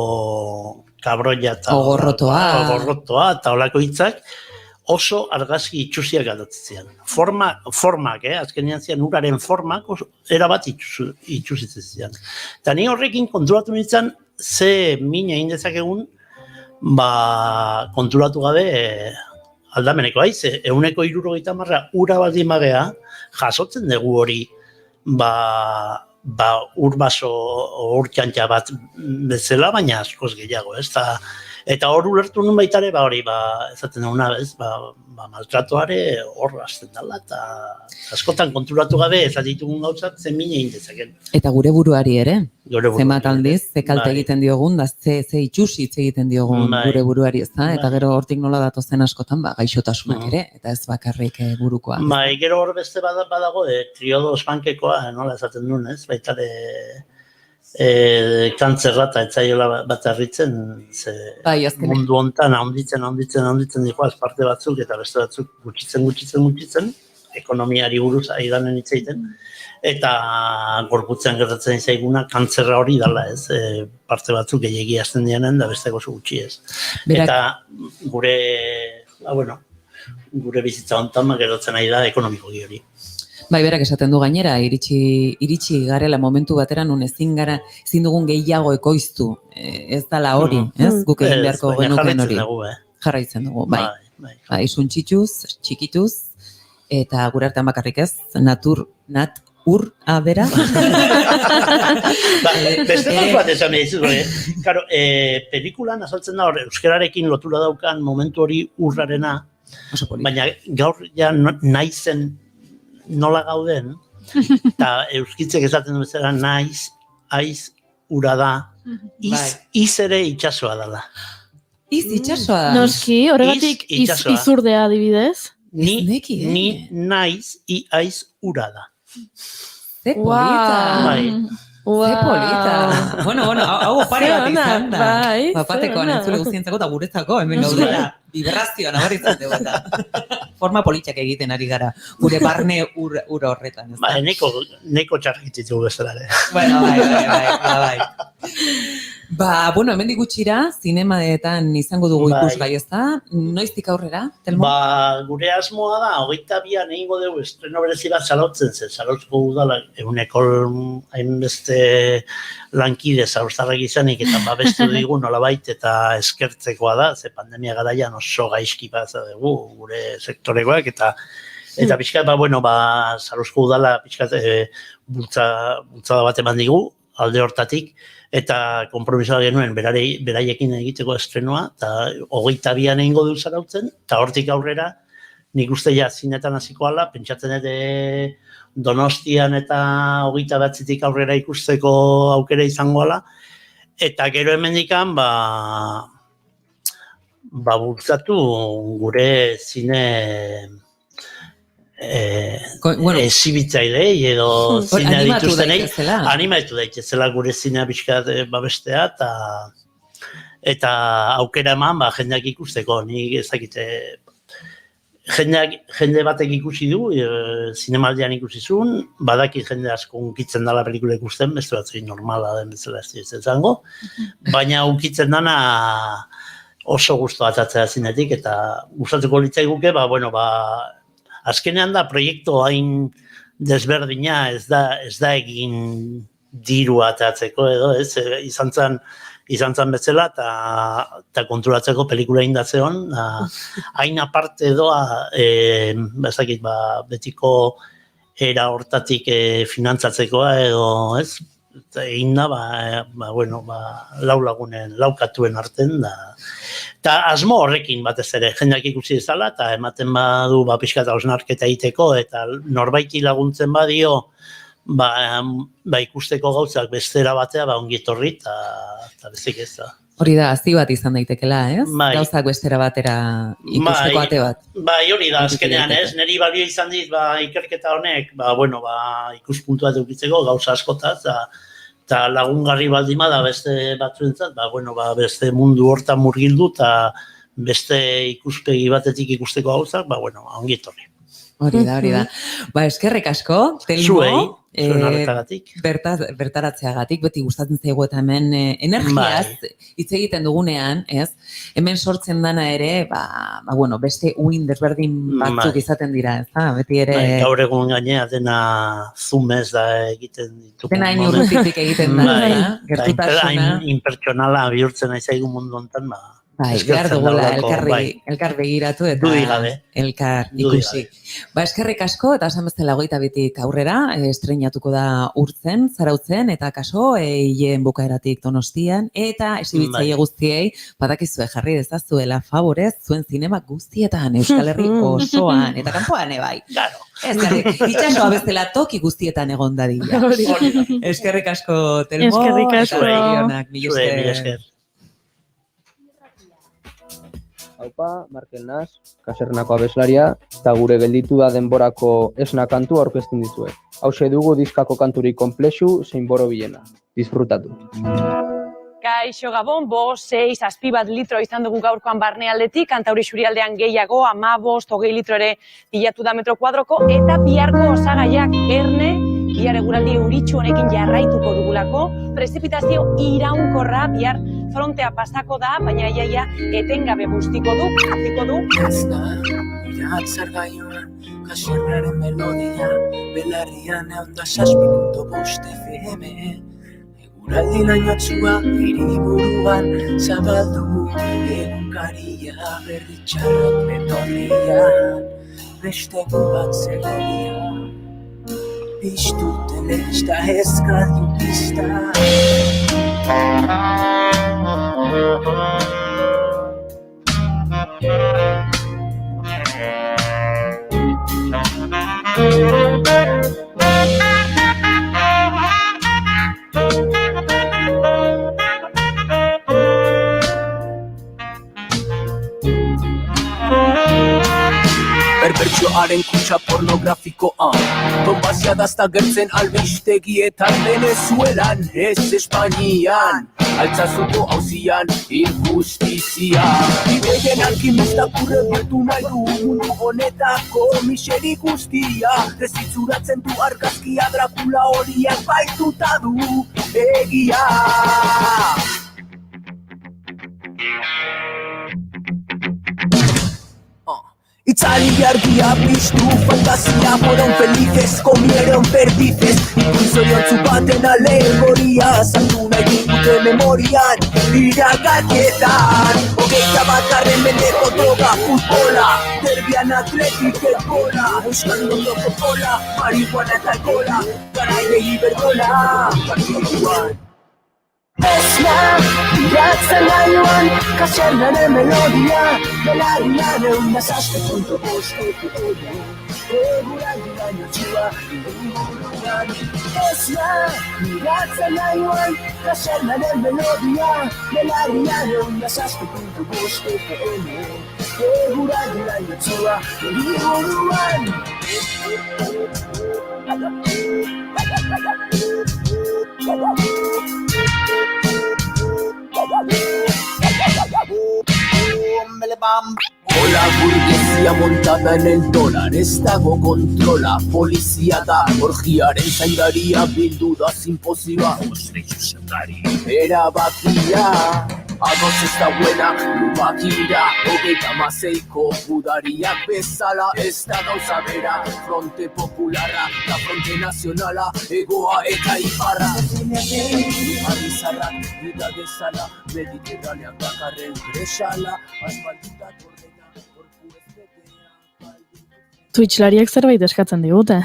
kabroia eta ogorrotoa eta olako hitzak, oso argazki itxusiak atatzen zian. Formak, azkenean zian uraren formak, erabat itxusitzen zian. Eta ni horrekin konturatu nintzen, ze mina egin dezakegun, konturatu gabe aldameneko haiz, 160 ura baldin bagea, jasotzen dugu hori, urbaso urtxantxa bat bezala, baina askoz gehiago, ez? Eta hor ulertu nun baitare, hori, ezaten duguna, ez? Maltratuare hor azten dela, eta askotan konturatu gabe ez ditugun gauzak zen mine indezaken. Eta gure buruari ere, zemat aldiz, ze kalte egiten diogun, da ze itxusi hitz egiten diogun gure buruari, ez da? Eta gero hortik nola datozen askotan, gaixotasunak ere, eta ez bakarrik burukoa. Gero hor beste badago, triodo ospankekoa, nola ezaten duen, ez? Baitare kantzerra eta etzaiola bat arritzen, mundu hontan handitzen dikoaz parte batzuk eta beste batzuk gutxitzen, ekonomiari buruz aidanen hitz egiten, eta gorputzean gertatzen zaiguna kantzerra hori dela, ez, parte batzuk gehiegi hasten dienen da beste oso gutxi ez. Eta gure bizitza hontan gerotzen ari da ekonomikoki hori. Bai, berak esaten du gainera, iritsi garela momentu bateran, ezin dugun gehiago ekoiztu, ez dala hori, ez? Guk egin beharko genuken hori. Jarraitzen dugu, bai. Suntxituz, txikituz, eta gure artean bakarrik ez, bera. Beste bat esan behitzu, pelikulan azaltzen da, euskararekin lotura daukan momentu hori urrarena, baina gaur ja naizen nola gauden, eta euskitzek esaten du bezala naiz, aiz, ura da, iz ere itxasoa dela. Iz itxasoa da? Noski, horregatik izurdea adibidez? Ni naiz, aiz, ura da. Ze polita! Ze polita! Bueno, hau opari bat izan da. Bapatekoan entzule guztientzako eta guretzako, hemen gaudela. Vibrazioa nabaritzen dugu eta forma politxak egiten ari gara, gure barne ura horretan. Neko txarrikitzitu bezalare. Bai. Hemendik gutxira, zinemaetan izango dugu ikusgai, ez da? Noiztik aurrera, Telmo? Gure asmoa da, 22an egingo dugu estreno berezi bat salautzen zen, salautzko udala, eguneko hainbeste lankide zauztarrak izanik eta babestu digu nolabait eta eskertzekoa da, ze pandemia garaian oso gaizki pasa dugu gure sektorekoak eta pixkat, salautzko udala pixkat bultzada bat eman digu, alde hortatik, eta konpromisoa genuen beraiekin egiteko estrenoa, eta 22an egingo du zarautzen, eta hortik aurrera, nik uste ja zinetan hasiko ala, pentsatzen ere Donostian eta 29tik aurrera ikusteko aukera izango ala, eta gero hemendikan, bultzatu gure zine exhibitzailei edo zinea dituztenei animatu daitezela gure zinea pixkat babestea eta aukera eman jendeak ikusteko, nik ezakite jende batek ikusi du, zinemaldian ikusi zuen, badaki jende asko unkitzen dela pelikula ikusten, beste batzuei normala den bezala ez izango, baina unkitzen dana oso gustu atatzea zinetik eta gustatuko litzaiguke, azkenean da proiektu hain desberdina ez da egin diru atatzeko edo, ez, izan zen bezala eta konturatzeko pelikula indatzeon, hain aparte doa, betiko era hortatik finantzatzekoa edo, ez, egin da, lau lagunen, laukatuen arten da. Eta asmo horrekin batez ere, jendeak ikusi ezala, eta ematen badu pixkat hausnarketa egiteko, eta norbaiti laguntzen badio, ikusteko gauzak bestera batea, ongi etorri, eta bezik ez da. Hori da, azti bat izan daitekela, ez? Bai. Gauzak bestera batera ikusteko ate bat. Bai, hori da, azkenean, ez? Neri balio izan dit, ikerketa honek, ikuspuntua edukitzeko gauza askotaz, eta lagungarri baldima da beste batzuentzat, beste mundu hortan murgildu, eta beste ikuspegi batetik ikusteko gauzak, ongi etorri. Hori da. Eskerrik asko, Telmo. Zuei, zuen arretagatik. Bertaratzeagatik, beti gustatzen zaigu eta hemen energiaz hitz egiten dugunean, ez? Hemen sortzen dana ere, beste uin desberdin batzuk izaten dira, ez da? Beti ere... Gaur egun gainea dena zoomez da egiten ditugu. Dena hain urrutitik egiten da, gertutasuna. Hain impertsonala bihurtzen aitzaigu mundu hontan, behar dugula elkar begiratu eta elkar ikusi. Eskerrik asko eta esan bezala 22 aurrera estreinatuko da Urtzen, Zarautzen eta kaso hilen bukaeratik Donostian eta exhibitzaile guztiei badakizue jarri dezazuela favorez zuen zinema guztietan Euskal Herri osoan eta kanpoan bai. Claro. Itxasoa bezala toki guztietan egon dadila. Eskerrik asko, Telmo. Eskerrik asko. Mil esker. Haupa, Markel Nas, Kasernako abeslaria, eta gure gelditu da denborako esna kantu aurkezten dizuet. Hauxe dugu diskako kanturi konplexu zein boro bilena. Disfrutatu. Kaixo Gabon, 6, 7 litro izan dugu gaurkoan barnealdetik, Kantauri Xurialdean gehiago, 15, 20 litro ere pilatu da metro kuadroko, eta biharko osagaiak erne, bihar eguraldi euritsu honekin jarraituko dugulako, prezipitazio iraunkorra bihar frontea pasako da, baina iaia etengabe bustiko du, haziko du. Iratzar gaioan, kasierraren melodia, belarrian eunda 6.5 FM. Eguraldi lainotzua, hiriburuan zabaldu, egunkaria berritxarrak metorrian, beste bat zegoia. Piztuten ez da ezkaldu pizta. Perbertsioaren kutsa pornografikoa Bombazia dazta gertzen albistegietan Venezuelan, ez Espainian Altzazuko hauzian injustizia Ideien alkimista kurre bertu nahi du Mundu honetako miseri guztia Dezitzuratzen du argazkia Dracula horiek baituta du egia Itzali argia piztu, fantasia fueron felices, comieron perdices Zorion baten alegoria, saltu nahi digute memorian Iragaketan, 21. mendeko droga, futbola Derbian atletik egola, euskal ondoko pola Marihuana eta alkola, garaile ibergola Partituan Esna, iratzen gaioan, kasernaren melodia Belarrian eunda 6.5 FM Eguraldi lainotzua, inguruan Esna, iratzen gaioan, kasernaren melodia Belarrian eunda 6.5 FM Eguraldi lainotzua, inguruan Hola burguesia montada en el dólar, ez dago kontrola, polizia da, orgiaren zaindaria, bildu da simpoziba, osteizu zendari, erabakia, ados ez da buena, lubakira, 36ko gudariak bezala, ez da gauza bera, fronte popularra, la fronte nazionala, egoa eta iparra. Abizarrak, vida dezala, mediterranean dakarren gresala, asfaltuta kordena, Twitchlariak zerbait eskatzen digute.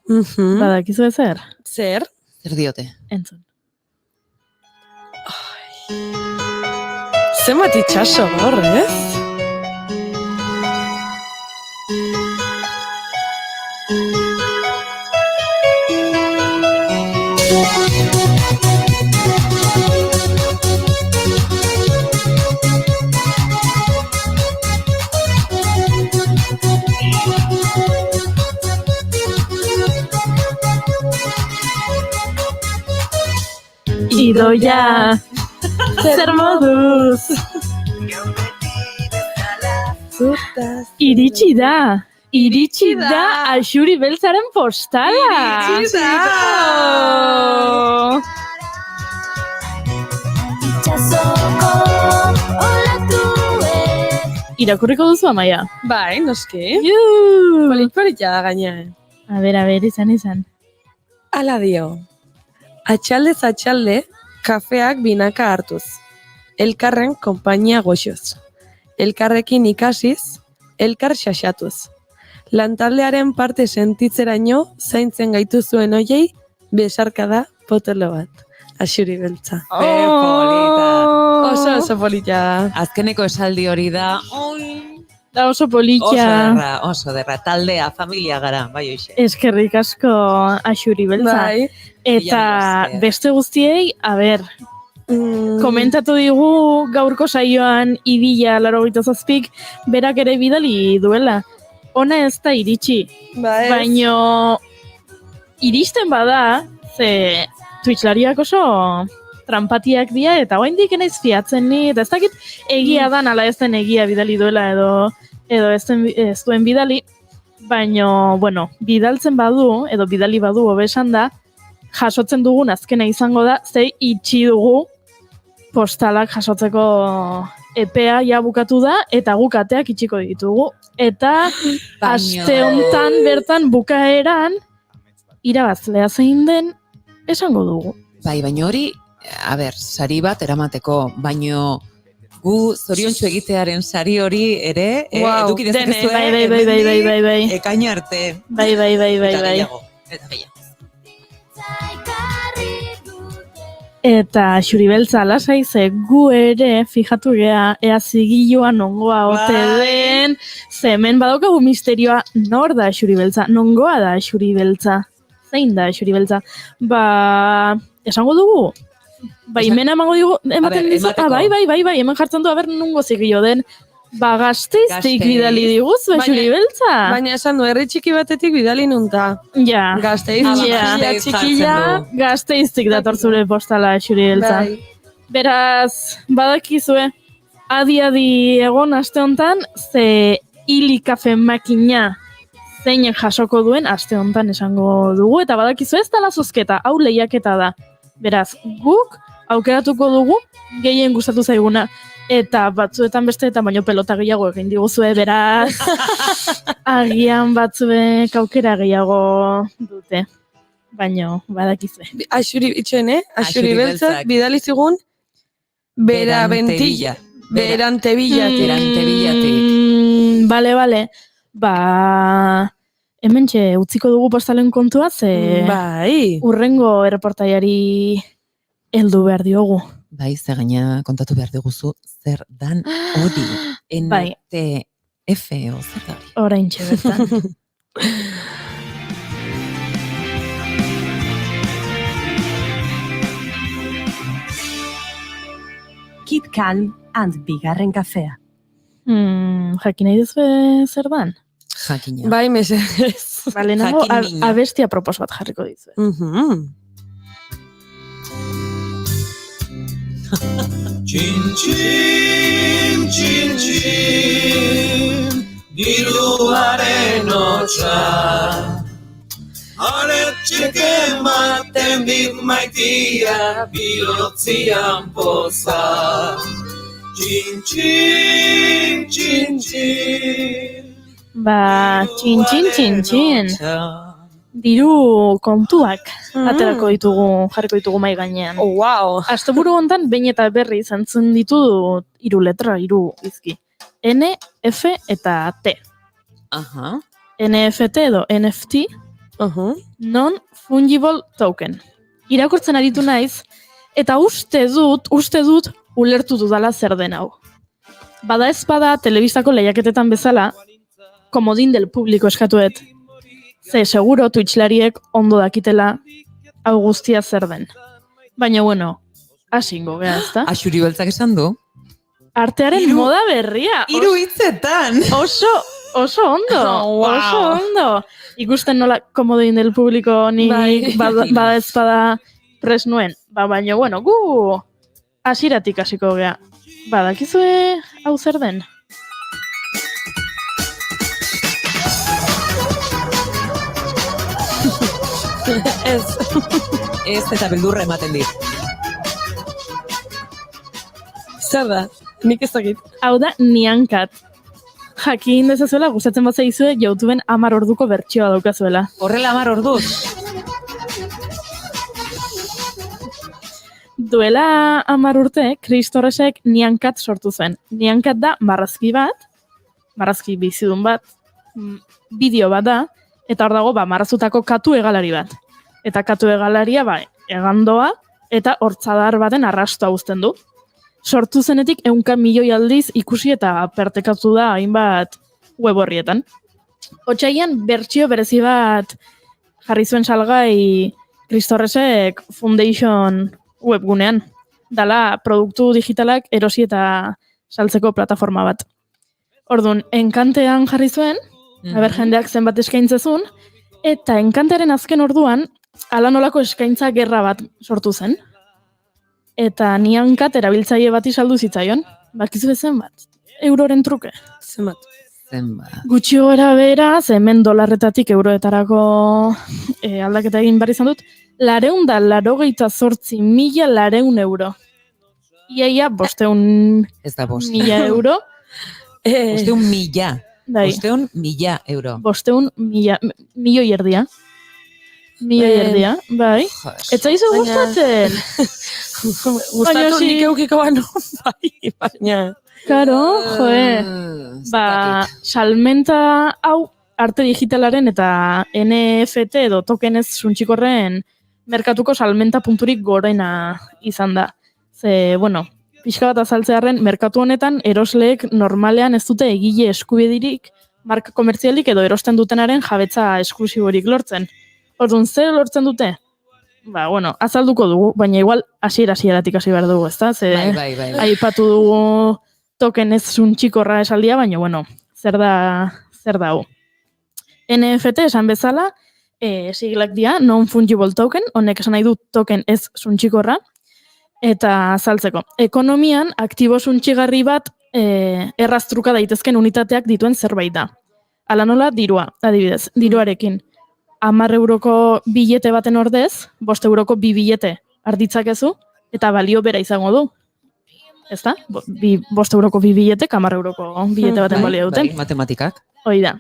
Badakizu ezer? Zer? Zer diote? Entzun. Zenbat itxaso gaur, ez? idoia, zer moduz. Iritsi da Axuri Beltzaren postala. Iritsi da! Irakurriko duzu, Amaia? Bai, noski. Polit-polita da gaina. A ber, izan. Ala dio. Atxaldez atxalde, kafeak binaka hartuz. Elkarren konpainia goxoz. Elkarrekin ikasiz, elkar xaxatuz. Lantaldearen parte sentitzeraino zaintzen gaituzuen hoiei besarkada potolo bat. Axuri Beltza. Polita. Oso polita. Azkeneko esaldi hori da, Da oso politia. Oso derra, taldea, familia gara, bai hoxe. Eskerrik asko Axuri Beltza. Bai. Eta beste guztiei, a ber, komentatu digu gaurko saioan Idilla 87 berak ere bidali duela. Ona ez da iritsi. Baino iristen bada, ze Twitchlariak oso trampatiak dira, eta oraindik naiz fiatzen ni, eta ez dakit egia dan ala ez den egia bidali duela edo ez duen bidali, baino, bueno, bidaltzen badu, edo bidali badu hobesan da, jasotzen dugun azkena izango da, ze itxi dugu postalak jasotzeko epea ja bukatu da, eta guk ateak itxiko ditugu. Eta aste hontan bertan bukaeran irabazlea zein den esango dugu. Bai, baina hori, a ber, sari bat eramateko, baino gu zoriontsu egitearen sari hori ere, eduki dezakezue, bai. Ekaina arte. Bai. Eta Axuri Beltza lasai ze gu ere fijatu gea ea zigilloa nongoa ote den, ze hemen badaukagu misterioa nor da Axuri Beltza, nongoa da Axuri Beltza, zein da Axuri Beltza. Ba, esango dugu? Ba, imena emango dugu, ematen dizu, bai, hemen jartzen du, aber nongo zigillo den. Ba, Gasteiztik bidali diguz, Axuri Beltza. Baina esan du, herri txiki batetik bidali nunta. Ja. Gasteiz txikila. Gasteiztik dator zure postala, Axuri Beltza. Beraz, badakizue, adi egon aste hontan, ze hili kafe makina zeinen jasoko duen aste hontan esango dugu, eta badakizu ez dela zozketa, hau lehiaketa da. Beraz, guk aukeratuko dugu gehien gustatu zaiguna. Eta batzuetan besteetan baino pelota gehiago egin diguzue, beraz, agian batzuek aukera gehiago dute. Baino, badakizue. Axuri Beltza bidali zigun Berantevillatik. Bale. Ba, hementxe utziko dugu postalen kontua, ze urrengo erreportaiari heldu behar diogu. Bai, ze gaina kontatu behar diguzu zer dan hori. NTF o zer da hori. Oraintxe bertan. Kit Calm and bigarren kafea. Jakin nahi duzu zer dan? Jakina. Bai, mesedez. Bale, nago abestia propos bat jarriko dizu. Txin, txin, txin, txin, diruaren hotza. Aretxek ematen dit maitia, bihotzian poza. Txin, txin, txin, txin. Ba, txin. Diru kontuak aterako ditugu, jarriko ditugu mai gainean. Wow! Asteburu hontan behin eta berri zantzen ditu 3 letra, 3 izki. N, F eta T. NFT edo NFT, Non-Fungible Token. Irakurtzen aritu naiz, eta uste dut ulertu dudala zer den hau. Bada ez bada telebistako lehiaketetan bezala, komodin del publiko eskatuet. Ze seguro Twitchlariek ondo dakitela hau guztia zer den. Baina bueno, asingo geha, ezta? Axuri Beltzak esan du. Artearen moda berria. 3 hitzetan. Oso ondo. Ikusten nola komodin del publiko ni bada ez bada Pres nuen, baina, bueno, gu hasieratik hasiko gea. Badakizue hau zer den? Ez eta beldurra ematen dit. Zer da? Nik ez dakit. Hau da, Nyancat. Jakin dezazuela, gustatzen bat zaizue, YouTubeen 10 orduko bertsioa daukazuela. Horrela 10 orduz? Duela 10 urte, Chris Torresek Nyancat sortu zen. Nyancat da marrazki bat, marrazki bizidun bat, bideo bat da, eta hor dago, marrazutako katu egalari bat. Eta katu egalaria, egandoa, eta hortzadar baten arrastoa uzten du. Sortu zenetik 100 milioi aldiz ikusi eta pertekatu da hainbat web horrietan. Otsailean bertsio berezi bat jarri zuen salgai Chris Torresek Foundation webgunean. Dala produktu digitalak erosi eta saltzeko plataforma bat. Orduan, Enkantean jarri zuen, jendeak zenbat eskaintzezun, eta Enkantearen azken orduan, hala nolako eskaintza gerra bat sortu zen. Eta Nyancat erabiltzaile bati saldu zitzaion. Bakizu zenbat? Euroren truke. Zenbat? Gutxi gora beraz, hemen dolarretatik euroetarako aldaketa egin behar izan dut, 488.200 euro. Iaia, 500.000 euro. 500.000. Bai. 500.000 euro. 500.000, milioi erdia. Milioi erdia, bai. Ez zaizu gustatzen? Gustatu nik eukiko bano, baina... Karo, salmenta hau arte digitalaren eta NFT edo tokenez suntxikorren merkatuko salmenta punturik gorena izan da. Ze, pixka bat azaltzearen, merkatu honetan erosleek normalean ez dute egile eskubedirik, marka komertzialik edo erosten dutenaren jabetza esklusiborik lortzen. Orduan, zer lortzen dute? Azalduko dugu, baina igual hasieratik hasi behar dugu, ezta? Bai. Aipatu dugu token ez suntxikorra esaldia, baina, zer da hau. NFT esan bezala, siglak dira, non-fungible token, honek esan nahi du token ez suntxikorra, eta azaltzeko. Ekonomian, aktibo suntxigarri bat erraztruka daitezken unitateak dituen zerbait da. Hala nola, dirua, adibidez, diruarekin. 10 euroko bilete baten ordez, 5 euroko 2 bilete arditzakezu, eta balio bera izango du. Ezta? 5 euroko 2 biletek 10 euroko bilete baten balio duten. Matematikak. Hoi da.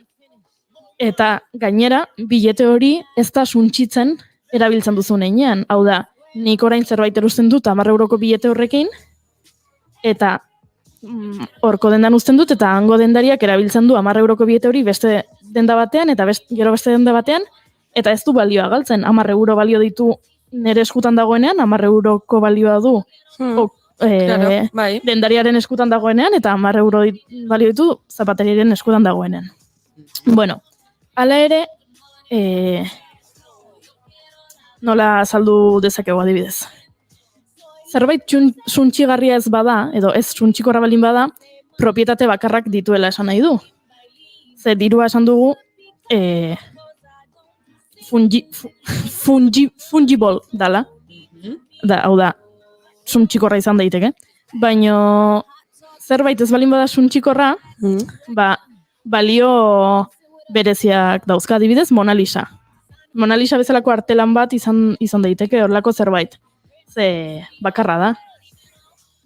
Eta gainera, bilete hori ez da suntxitzen erabiltzen duzun einean. Hau da, nik orain zerbait erusten dut 10 euroko bilete horrekin, eta horko dendan uzten dut, eta hango dendariak erabiltzen du 10 euroko bilete hori beste denda batean, eta gero beste denda batean, eta ez du balioa galtzen. 10 euro balio ditu nire eskutan dagoenean, 10 euroko balioa du dendariaren eskutan dagoenean, eta 10 euro balio ditu zapateriaren eskutan dagoenean. Hala ere, nola azaldu dezakegu adibidez. Zerbait suntxigarria ez bada, edo ez suntxikorra balin bada, propietate bakarrak dituela esan nahi du. Ze dirua esan dugu, fungible dala. Hau da, suntxikorra izan daiteke. Baina zerbait ez balin bada suntxikorra, balio bereziak dauzka, adibidez, Mona Lisa. Mona Lisa bezalako artelan bat izan daiteke horlako zerbait. Ze bakarra da.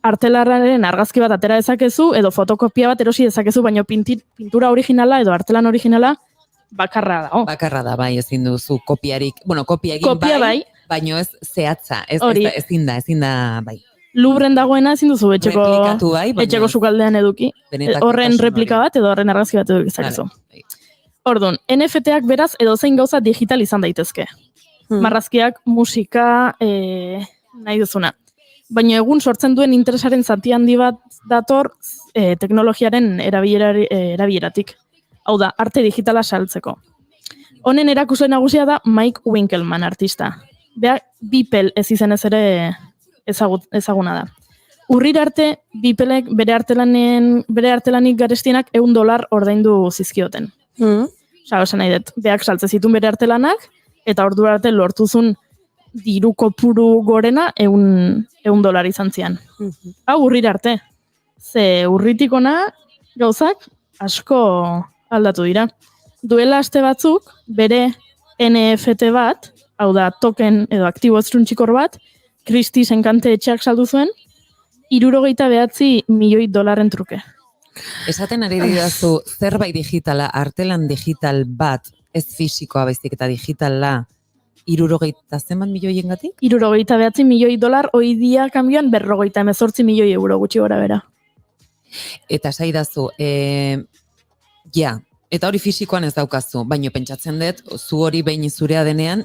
Artelarraren argazki bat atera dezakezu, edo fotokopia bat erosi dezakezu, baina pintura originala edo artelan originala bakarra da. Bakarra da, bai, ezin duzu kopiarik, kopia egin bai, baina ez zehatza, ezin da, bai. Lubren dagoena ezin duzu etxeko sukaldean eduki. Horren replika bat edo horren argazki bat eduki dezakezu. Orduan, NFT-ak beraz edozein gauza digital izan daitezke. Marrazkiak, musika, nahi duzuna. Baina egun sortzen duen interesaren zati handi bat dator teknologiaren erabileratik. Hau da, arte digitala saltzeko. Honen erakusle nagusia da Mike Winkelmann artista. Beeple ez izenez ere ezaguna da. Urrira arte, Beeplek bere artelanik garestienak $100 ordaindu zizkioten. Osa, nahi dut, beak saltze zituen bere artelanak, eta ordura arte lortuzun diru kopuru gorena $100 izan zian. Hau urrira arte. Ze urritik ona gauzak asko aldatu dira. Duela aste batzuk, bere NFT bat, hau da token edo aktibo estruntxikor bat, Christie's enkante etxeak saldu zuen, $69 milioi truke. Esaten ari didazu, zerbait digitala, artelan digital bat, ez fisikoa baizik eta digitala, 70 milioien gatik? $69 milioi, hoi dia kanbioan 58 milioi euro gutxi gora bera. Eta saidazu, eta hori fisikoan ez daukazu, baino pentsatzen dut, zu hori behin zurea denean,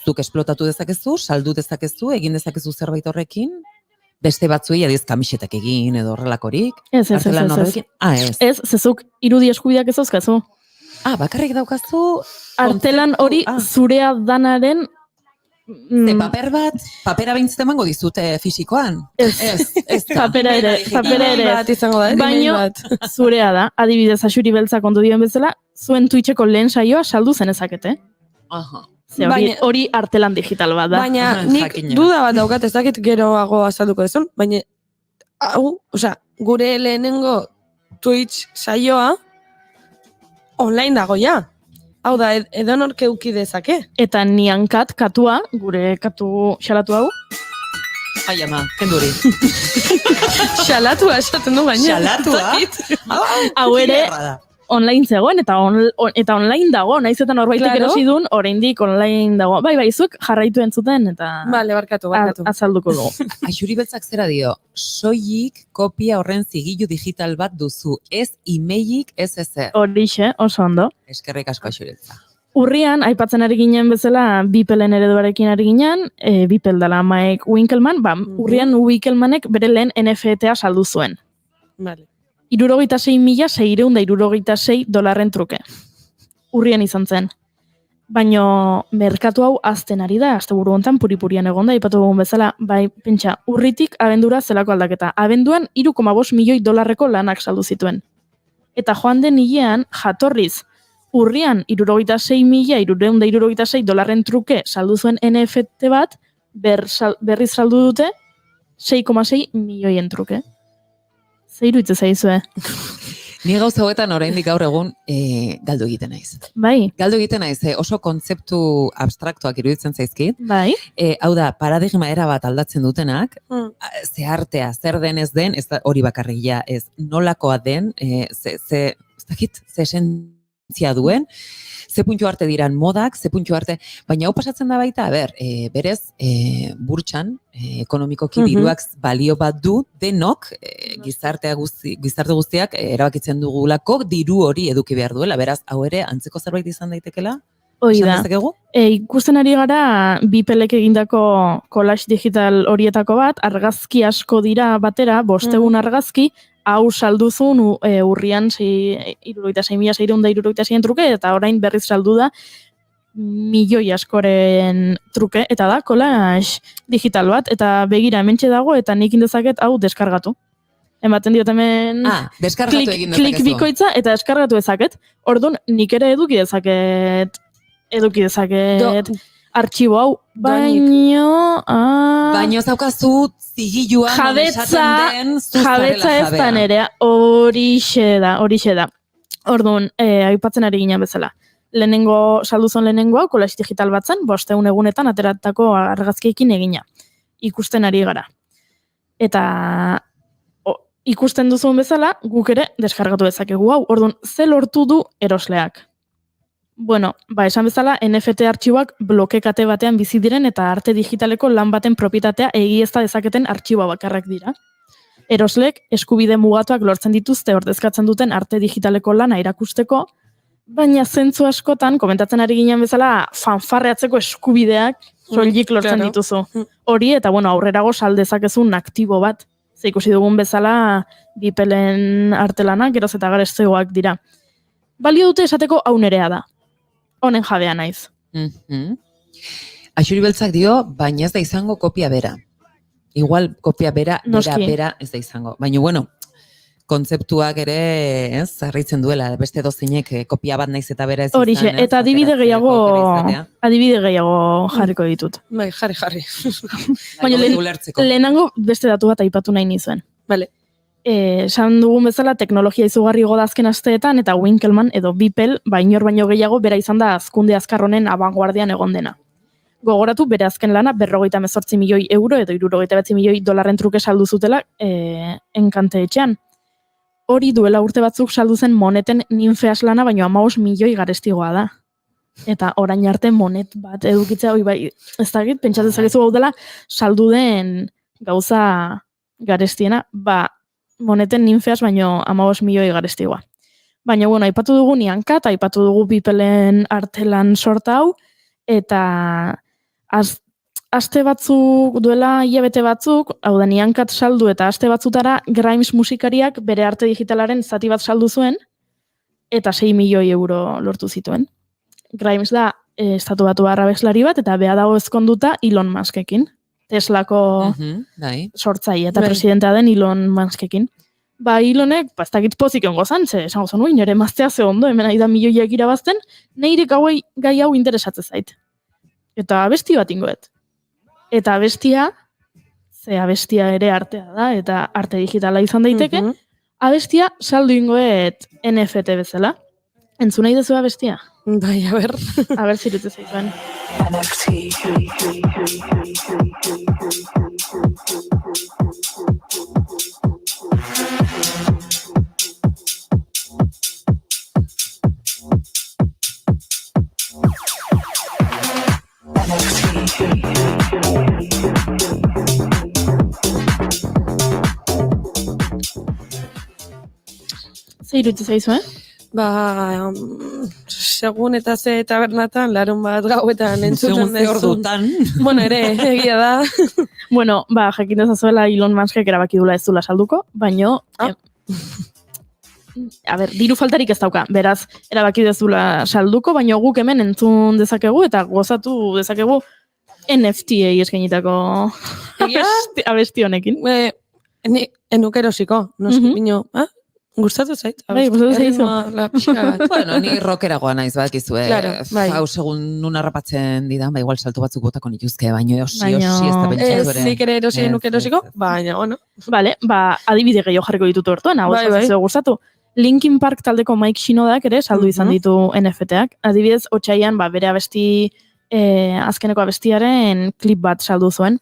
zuk esplotatu dezakezu, saldu dezakezu, egin dezakezu zerbait horrekin, beste batzuei adiz kamisetak egin edo horrelakorik. Ez. Ez, zezuk irudi eskubideak ez auzkazu. Bakarrik daukazu... Artelan hori zurea danaren... papera behintzat emango dizute fisikoan? Ez. Papera ere. Baino, zurea da, adibidez Axuri Beltzak ondo dioen bezala, zuen Twitcheko lehen saioa saldu zenezakete. Hori artelan digital bat da. Baina nik duda bat daukat, ez dakit geroago azalduko dezun, baina gure lehenengo Twitch saioa online dago ja. Hau da, edonork euki dezake. Eta niankat katua, gure katu xalatu hau. Ai ama, kenduri. Xalatua esaten du baina. Xalatua? Hau ere online zegoen eta online dago, naiz eta norbaitek erosi duen, oraindik online dago. Bai, zuek jarraitu entzuten eta Vale, barkatu. Azalduko dugu. Axuri Beltzak zera dio, soilik kopia horren zigilu digital bat duzu, ez emailik ez ezer. Horixe, oso ondo. Eskerrik asko Axuri Beltzak. Urrian, aipatzen ari ginen bezala, Beeple-en ereduarekin ari ginen, Beeple dela Mike Winkelmann, urrian Winkelmannek bere lehen NFT-a saldu zuen. Vale. $66,666 truke. Urrian izan zen. Baino merkatu hau azten ari da, asteburu hontan puripurian egonda, aipatu dugun bezala, bai, pentsa, urritik abendura zelako aldaketa. Abenduan $3,5 milioi lanak saldu zituen. Eta joan den hilean, jatorriz, urrian $66,666 truke saldu zuen NFT bat, berriz saldu dute 6,6 milioien truke. Zeiru itse zaizue. Ni gauza hauetan oraindik gaur egun galdu egiten naiz. Bai. Galdu egiten naiz, oso kontzeptu abstraktuak iruditzen zaizkit. Bai. Hau da, paradigma era bat aldatzen dutenak, ze artea, zer den ez den, ez da hori bakarrik ja, ez nolakoa den, ze esentzia duen, ze puntu arte diran modak, ze puntu arte, baina hau pasatzen da baita, berez, burtsan, ekonomikoki diruak balio bat du, denok, gizarte guztiak erabakitzen dugulako diru hori eduki behar duela, beraz, hau ere, antzeko zerbait izan daitekela? Hoi da. Ikusten ari gara, Beeplek egindako collage digital horietako bat, argazki asko dira batera, 500 argazki, hau salduzun urrian 66,666 truke, eta orain berriz saldu da milioi askoren truke, eta da collage digital bat, eta begira hementxe dago, eta nik indezaket hau deskargatu. Ematen diot hemen deskargatu egin dezakezu. Klik bikoitza eta deskargatu dezaket. Orduan, nik ere eduki dezaket artxibo hau, baino zaukazu zigilua jabetza ez da nerea, horixe da. Orduan, aipatzen ari ginen bezala. Salduzon lehenengo hau, collage digital bat zen, 500 egunetan ateratako argazkiekin egina. Ikusten ari gara. Eta ikusten duzuen bezala, guk ere deskargatu dezakegu hau. Orduan, ze lortu du erosleak? Bueno, esan bezala, NFT artxiboak blokekate batean bizi diren eta arte digitaleko lan baten propietatea egiezta dezaketen artxiboa bakarrak dira. Eroslek eskubide mugatuak lortzen dituzte ordezkatzen duten arte digitaleko lana erakusteko, baina zentzu askotan, komentatzen ari ginen bezala, fanfarreatzeko eskubideak soilik lortzen dituzu. Hori, eta aurrerago saldezakezun aktibo bat. Ze ikusi dugun bezala, Beeplen artelanak geroz eta garestegoak dira. Balio dute esateko hau nerea da. Honen jabea naiz. Axuri Beltzak dio, baina ez da izango kopia bera. Igual kopia bera ez da izango. Baina, kontzeptuak ere, ez, harritzen duela, beste dozeinek kopia bat naiz eta bera ez izan. Horixe, eta adibide gehiago jarriko ditut. Bai, jarri. Baina lehenango beste datu bat aipatu nahi nizuen. Vale. Esan dugun bezala, teknologia izugarri igo da azken asteetan, eta Winkelmann edo Beeple, inor baino gehiago, bera izan da azkunde azkar honen abanguardian egon dena. Gogoratu, bere azken lana, 58 milioi euro edo 69 milioi dolarren truke saldu zutela enkante etxean. Hori duela urte batzuk saldu zen moneten ninfeas lana, baino 15 milioi garestigoa da. Eta orain arte monet bat edukitzea, ez dakit, pentsatzen zarezu hau dela, saldu den gauza garestiena, moneten ninfeas baino 15 milioi garestigoa. Baina, aipatu dugu Niankat, aipatu dugu Beepleen artelan sorta hau, eta aste batzuk, duela hilabete batzuk, hau da Niankat saldu eta aste batzutara Grimes musikariak bere arte digitalaren zati bat saldu zuen, eta 6 milioi euro lortu zituen. Grimes da estatu batu abeslari bat, eta beha dago ezkonduta Elon Muskekin. Teslako sortzaile eta presidentea den Elon Muskekin. Elonek, ez dakit pozik ongo zan, esango zen, nire maztea ze ondo, hemen aida milioiak irabazten, nire gai hau interesatzen zait. Eta abesti bat ingoet. Eta abestia ere artea da, eta arte digitala izan daiteke, abestia saldu ingoet NFT bezala. Entzun nahi dezu abestia? Bai, a ber zirute zaizuen. Zer irutu zaizuen? Segun eta ze tabernatan, larun bat gauetan entzuten dezu. Ordutan. Ere, egia da. Jakin dezazuela Elon Muskek erabaki dula ez dula salduko, baino... diru faltarik ez dauka, beraz, erabaki dezula salduko, baino guk hemen entzun dezakegu eta gozatu dezakegu NFT-ei eskainitako abesti honekin. Enukerosiko, noski bino, gustatu zait. Gustatu zaizu. Ni rockeragoa naiz badakizue. Hau segun nun harrapatzen didan, igual saltu batzuk botako nituzke, baino osi ez da pentsatu ere. Nik ere erosi enukerosiko, baina, Vale, adibide gehiago jarriko ditut hortuan, hau ez gustatu. Linkin Park taldeko Mike Shinodak ere saldu izan ditu NFT-ak. Adibidez, otsaian bere abesti, azkeneko abestiaren klip bat saldu zuen.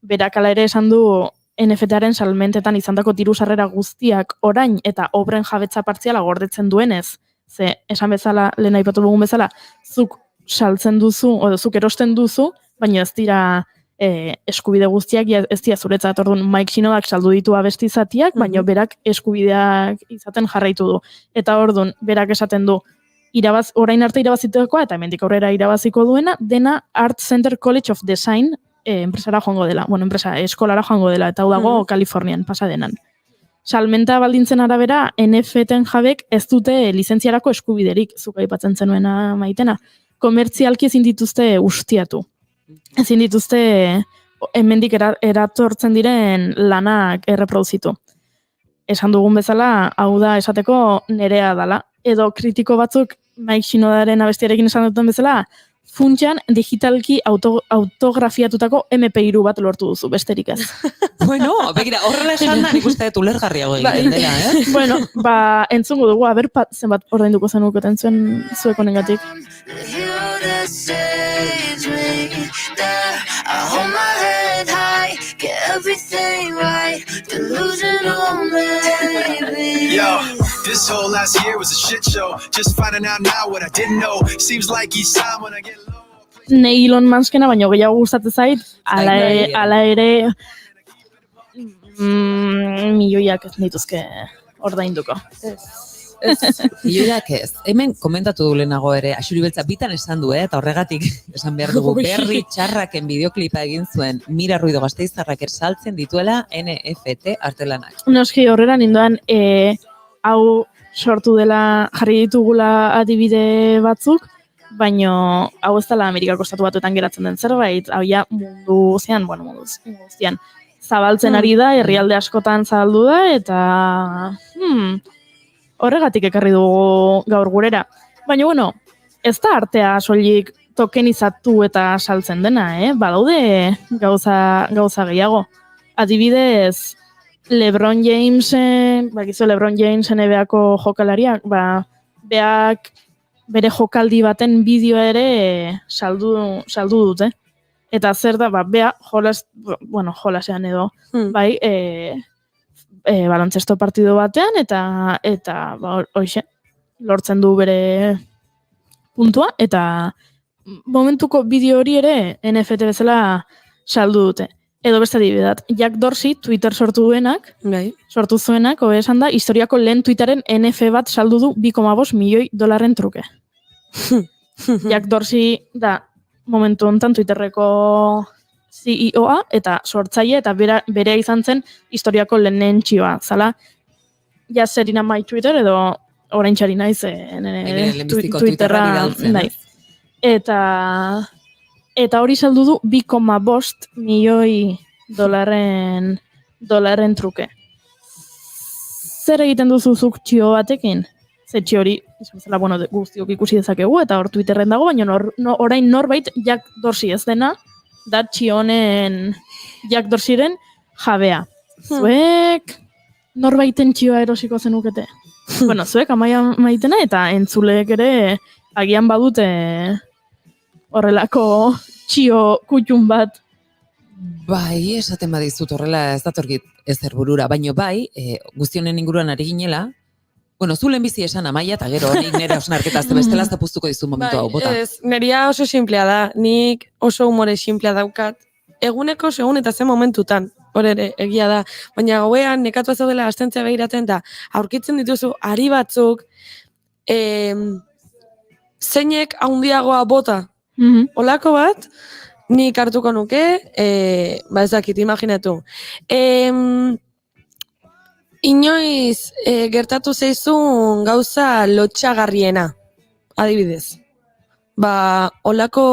Berak ala ere esan du NFT-aren salmentetan izandako diru sarrera guztiak orain eta obren jabetza partziala gordetzen duenez. Ze, esan bezala, lehen aipatu dugun bezala, zuk saltzen duzu, edo zuk erosten duzu, baina ez dira eskubide guztiak, ez dira zuretzat, orduan Mike Shinodak saldu ditu abesti zatiak, baina berak eskubideak izaten jarraitu du. Eta orduan, berak esaten du, orain arte irabazituakoa, eta hemendik aurrera irabaziko duena, dena Art Center College of Design enpresara joango dela, eskolara joango dela, eta hau dago Kalifornian, pasadenan. Salmenta baldintzen arabera, NFT-en jabek ez dute lizentziarako eskubiderik, zuk aipatzen zenuena Maitena. Komertzialki ezin dituzte ustiatu. Ezin dituzte hemendik eratortzen diren lanak erreproduzitu. Esan dugun bezala, hau da esateko nerea dala. Edo kritiko batzuk, Mike Shinodaren abestiarekin esan duten bezala, funtsan digitalki autografiatutako MP3 bat lortu duzu, besterik ez. Begira, horrela esan da, nik uste dut ulergarriago egiten dela, Entzungo dugu, zenbat ordainduko zenuketen zuen zueko nengatik. Yo, this whole last year was a shit show. Just finding out now what I didn't know. Seems like each time when I get low. Nei Elon Muskena baino gehiago gustatzen zait, ala ere milioiak ez nituzke ordainduko. Milioiak ez. Hemen komentatu du lehenago ere, Axuri Beltza bitan esan du, eta horregatik esan behar dugu, Berri Txarraken bideoklipa egin zuen, Mira Ruido Gasteiztarrak saltzen dituela NFT artelanak. Noski horrela nindoan, hau sortu dela jarri ditugula adibide batzuk, baino hau ez dela Amerikako estatu batuetan geratzen den zerbait, hau ja mundu guztian, zabaltzen ari da, herrialde askotan zabaldu da, eta horregatik ekarri dugu gaur gurera. Baina, bueno, ez da artea soilik tokenizatu eta saltzen dena, badaude gauza gehiago. Adibidez, LeBron James NBA-ko jokalariak, beak bere jokaldi baten bideoa ere saldu dute. Eta zer da, bea jolasean edo, balantzesto partido batean, eta hoxe, lortzen du bere puntua, eta momentuko bideo hori ere NFT bezala saldu dute. Edo beste adibidat, Jack Dorsey, Twitter sortu zuenak, esan da, historiako lehen Twitteren NFT bat saldu du $2,5 milioi truke. Jack Dorsey da, momentu honetan Twitterreko CEO-a, eta sortzaile, eta berea izan zen historiako lehen txioa. Zala, jaserina my Twitter, edo orain txari naiz, Twitterra naiz. Eta hori saldu du $2,5 milioi truke. Zer egiten duzuzuk txio batekin? Ze txio hori, guztiok ikusi dezakegu, eta hor Twitterren dago, baina orain norbait Jack Dorsey ez dena, da txio honen Jack Dorseyren jabea. Zuek norbaiten txioa erosiko zenukete? Bueno, zuek amaia maitena, eta entzuleek ere agian badute horrelako txio kutxun bat. Bai, esaten badizut horrela ez datorkit ezer burura, baino guztionen inguruan ari ginela, zulen bizi esan Amaia, eta gero nik nire osnarketa bestela zapuztuko dizu momentu hau, bota. Neria oso simplea da, nik oso humore simplea daukat, eguneko segun eta zen momentutan, hor ere, egia da, baina gauean nekatu ez daudela astentzia behiratzen da, aurkitzen dituzu ari batzuk, zeinek handiagoa bota, olako bat, nik hartuko nuke, ez dakit, imaginatu. Inoiz gertatu zeizun gauza lotxagarriena, adibidez. Olako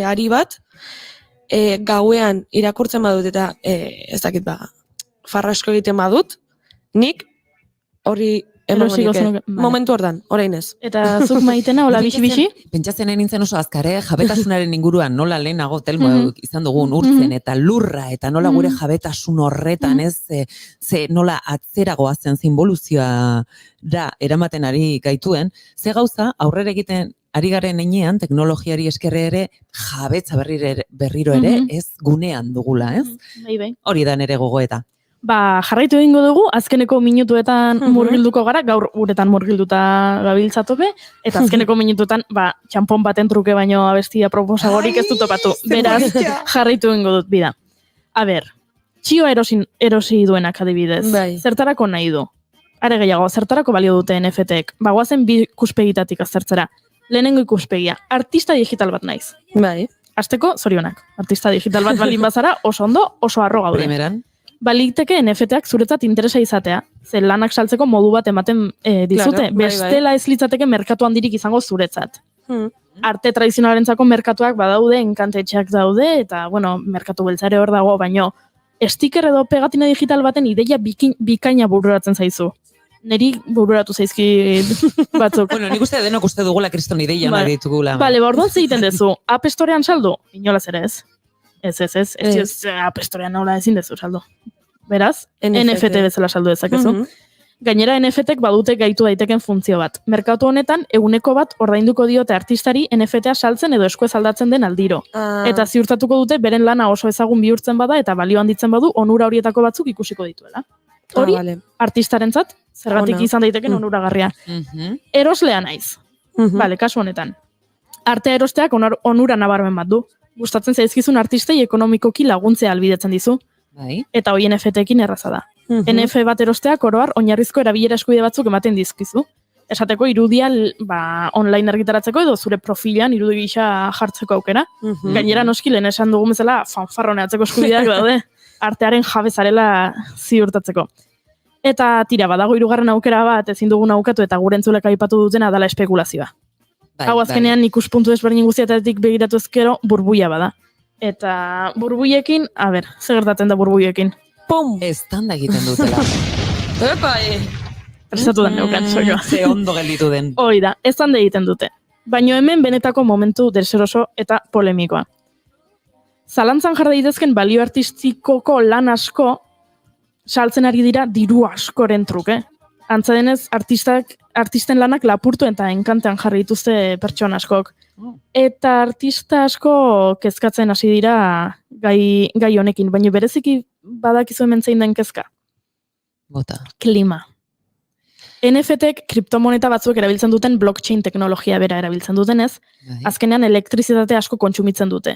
ari bat, gauean irakurtzen badut eta ez dakit farrasko egiten badut, nik hori emango nike. Momentu hortan, orain ez. Eta zuk maitena, hola bixi-bixi? Pentsatzen nintzen oso azkare, jabetasunaren inguruan nola lehenago telmo izan dugun urtzen eta lurra, eta nola gure jabetasun horretan ez, nola atzeragoa zen involuzioa da eramaten ari gaituen, ze gauza aurrera egiten ari garen heinean, teknologiari eskerre ere, jabetza berriro ere, ez gunean dugula, ez? Hori da nere gogoeta. Jarraitu egingo dugu, azkeneko minutuetan murgilduko gara, gaur uretan murgilduta gabiltzatope, eta azkeneko minutuetan, txampon baten truke baino abestia proposagorik ez dut topatu. Beraz, jarraitu egingo dut, bida. A ber, txio erosi duenak adibidez, zertarako nahi du? Are gehiago, zertarako balio dute NFT-ek? Guazen bi ikuspegitatik aztertzera. Lehenengo ikuspegia, artista digital bat naiz. Azteko, zorionak. Artista digital bat balin bazara, oso ondo, oso arro gaude. Primeran. Baliteke NFT-ak zuretzat interesa izatea, ze lanak saltzeko modu bat ematen dizute. Bestela ez litzateke merkatu handirik izango zuretzat. Arte tradizionalarentzako merkatuak badaude, enkantetxeak daude, eta, merkatu beltzare hor dago, baino, sticker edo pegatina digital baten ideia bikaina bururatzen zaizu. Neri bururatu zaizki batzuk. Nik uste denok uste dugula kriston ideia nahi ditugula. Orduan zeiten dezu, App Storean saldu? Inolaz ere ez. Ez, App Storean nola ezin dezu saldu. Beraz, NFT bezala saldu dezakezu. Gainera NFT-ek badute gaitu daiteken funtzio bat. Merkatu honetan, eguneko bat ordainduko diote artistari NFT-a saltzen edo eskuez aldatzen den aldiro. Eta ziurtatuko dute beren lana oso ezagun bihurtzen bada eta balio handitzen badu onura horietako batzuk ikusiko dituela. Hori, artistarentzat, zergatik izan daiteken onuragarria. Eroslea naiz. Kasu honetan. Artea erosteak onura nabarmen bat du. Gustatzen zaizkizun artistei ekonomikoki laguntzea albidetzen dizu. Eta hoi NFT-ekin erraza da. NFT bat erosteak oroar oinarrizko erabilera eskubide batzuk ematen dizkizu. Esateko irudia online argitaratzeko edo zure profilan irudi gisa jartzeko aukera. Gainera noski lehen esan dugun bezala fanfarroneatzeko eskubideak daude. Artearen jabezarela ziurtatzeko. Eta tira, badago hirugarren aukera bat ezin dugun aukatu eta gure entzulek aipatu dutena dala espekulazioa. Hau azkenean ikuspuntu desberdin guztietatik begiratu ezkero burbuia bada. Eta burbuiekin, a ber, zer gertatzen da burbuiekin? Pum! Eztanda egiten dutela. Epa, Prestatu den neukan, soio. Ze ondo gelditu den. Hoi da, eztanda egiten dute. Baina hemen benetako momentu deseroso eta polemikoa. Zalantzan jar daitezken balio artistikoko lan asko saltzen ari dira diru askoren truke. Antza denez, artisten lanak lapurtu eta enkantean jarri dituzte pertsona askok. Eta artista asko kezkatzen hasi dira gai honekin, baina bereziki badakizu hemen zein den kezka. Bota. Klima. NFT-ek kriptomoneta batzuek erabiltzen duten blockchain teknologia bera erabiltzen dutenez, azkenean elektrizitate asko kontsumitzen dute.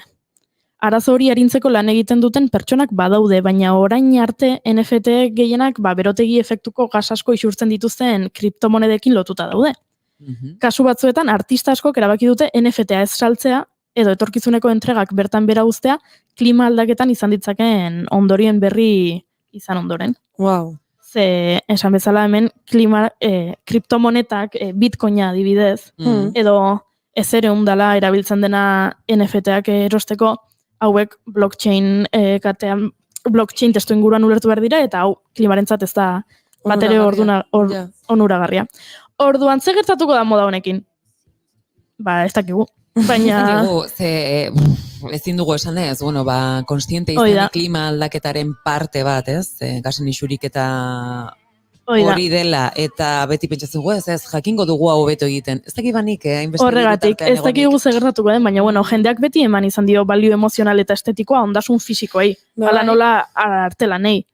Arazo hori arintzeko lan egiten duten pertsonak badaude, baina orain arte NFT gehienak berotegi efektuko gas asko isurtzen dituzten kriptomonedekin lotuta daude. Kasu batzuetan artista askok erabaki dute NFT-a ez saltzea edo etorkizuneko entregak bertan bera uztea klima aldaketan izan ditzakeen ondorien berri izan ondoren. Wow. Ze esan bezala hemen kriptomonetak bitcoina adibidez edo Ethereum dela erabiltzen dena NFT-ak erosteko hauek blockchain katean blockchain testu inguruan ulertu behar dira eta hau klimarentzat ez da batere onuragarria. Orduan, ze gertatuko da moda honekin? Ez dakigu. Baina... Ezin dugu esan ez, konstiente izan klima aldaketaren parte bat, ez? Gasen isurik eta hori dela, eta beti pentsatzen ez jakingo dugu hau beto egiten. Ez dakik banik, hainbeste... Horregatik, ez dakigu ze gertatuko den, baina jendeak beti eman izan dio balio emozional eta estetikoa ondasun fisikoei. Hala nola artelanei.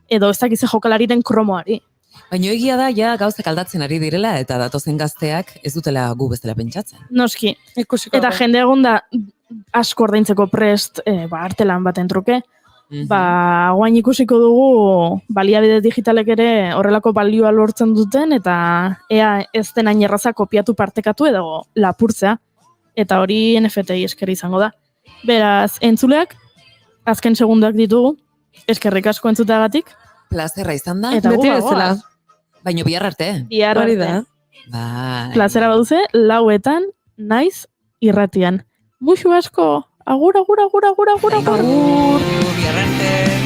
Edo ez dakize jokalariren kromoari. Baina egia da, gauzak aldatzen ari direla, eta datozen gazteak ez dutela gu bezala pentsatzen. Noski. Eta jende egon da asko ordaintzeko prest artelan baten truke. Guain ikusiko dugu baliabide digitalek ere horrelako balioa lortzen duten, eta ea ez den hain erraza kopiatu partekatu edo lapurtzea. Eta hori NFT-i eskeri izango da. Beraz, entzuleak, azken segundoak ditugu, eskerrik asko entzuteagatik. Plazerra izan da. Eta beti bezala. Baina bihar arte. Bihar arte. Plazera baduze, 4:00 naiz irratian. Muxu asko, agur. Bihar arte.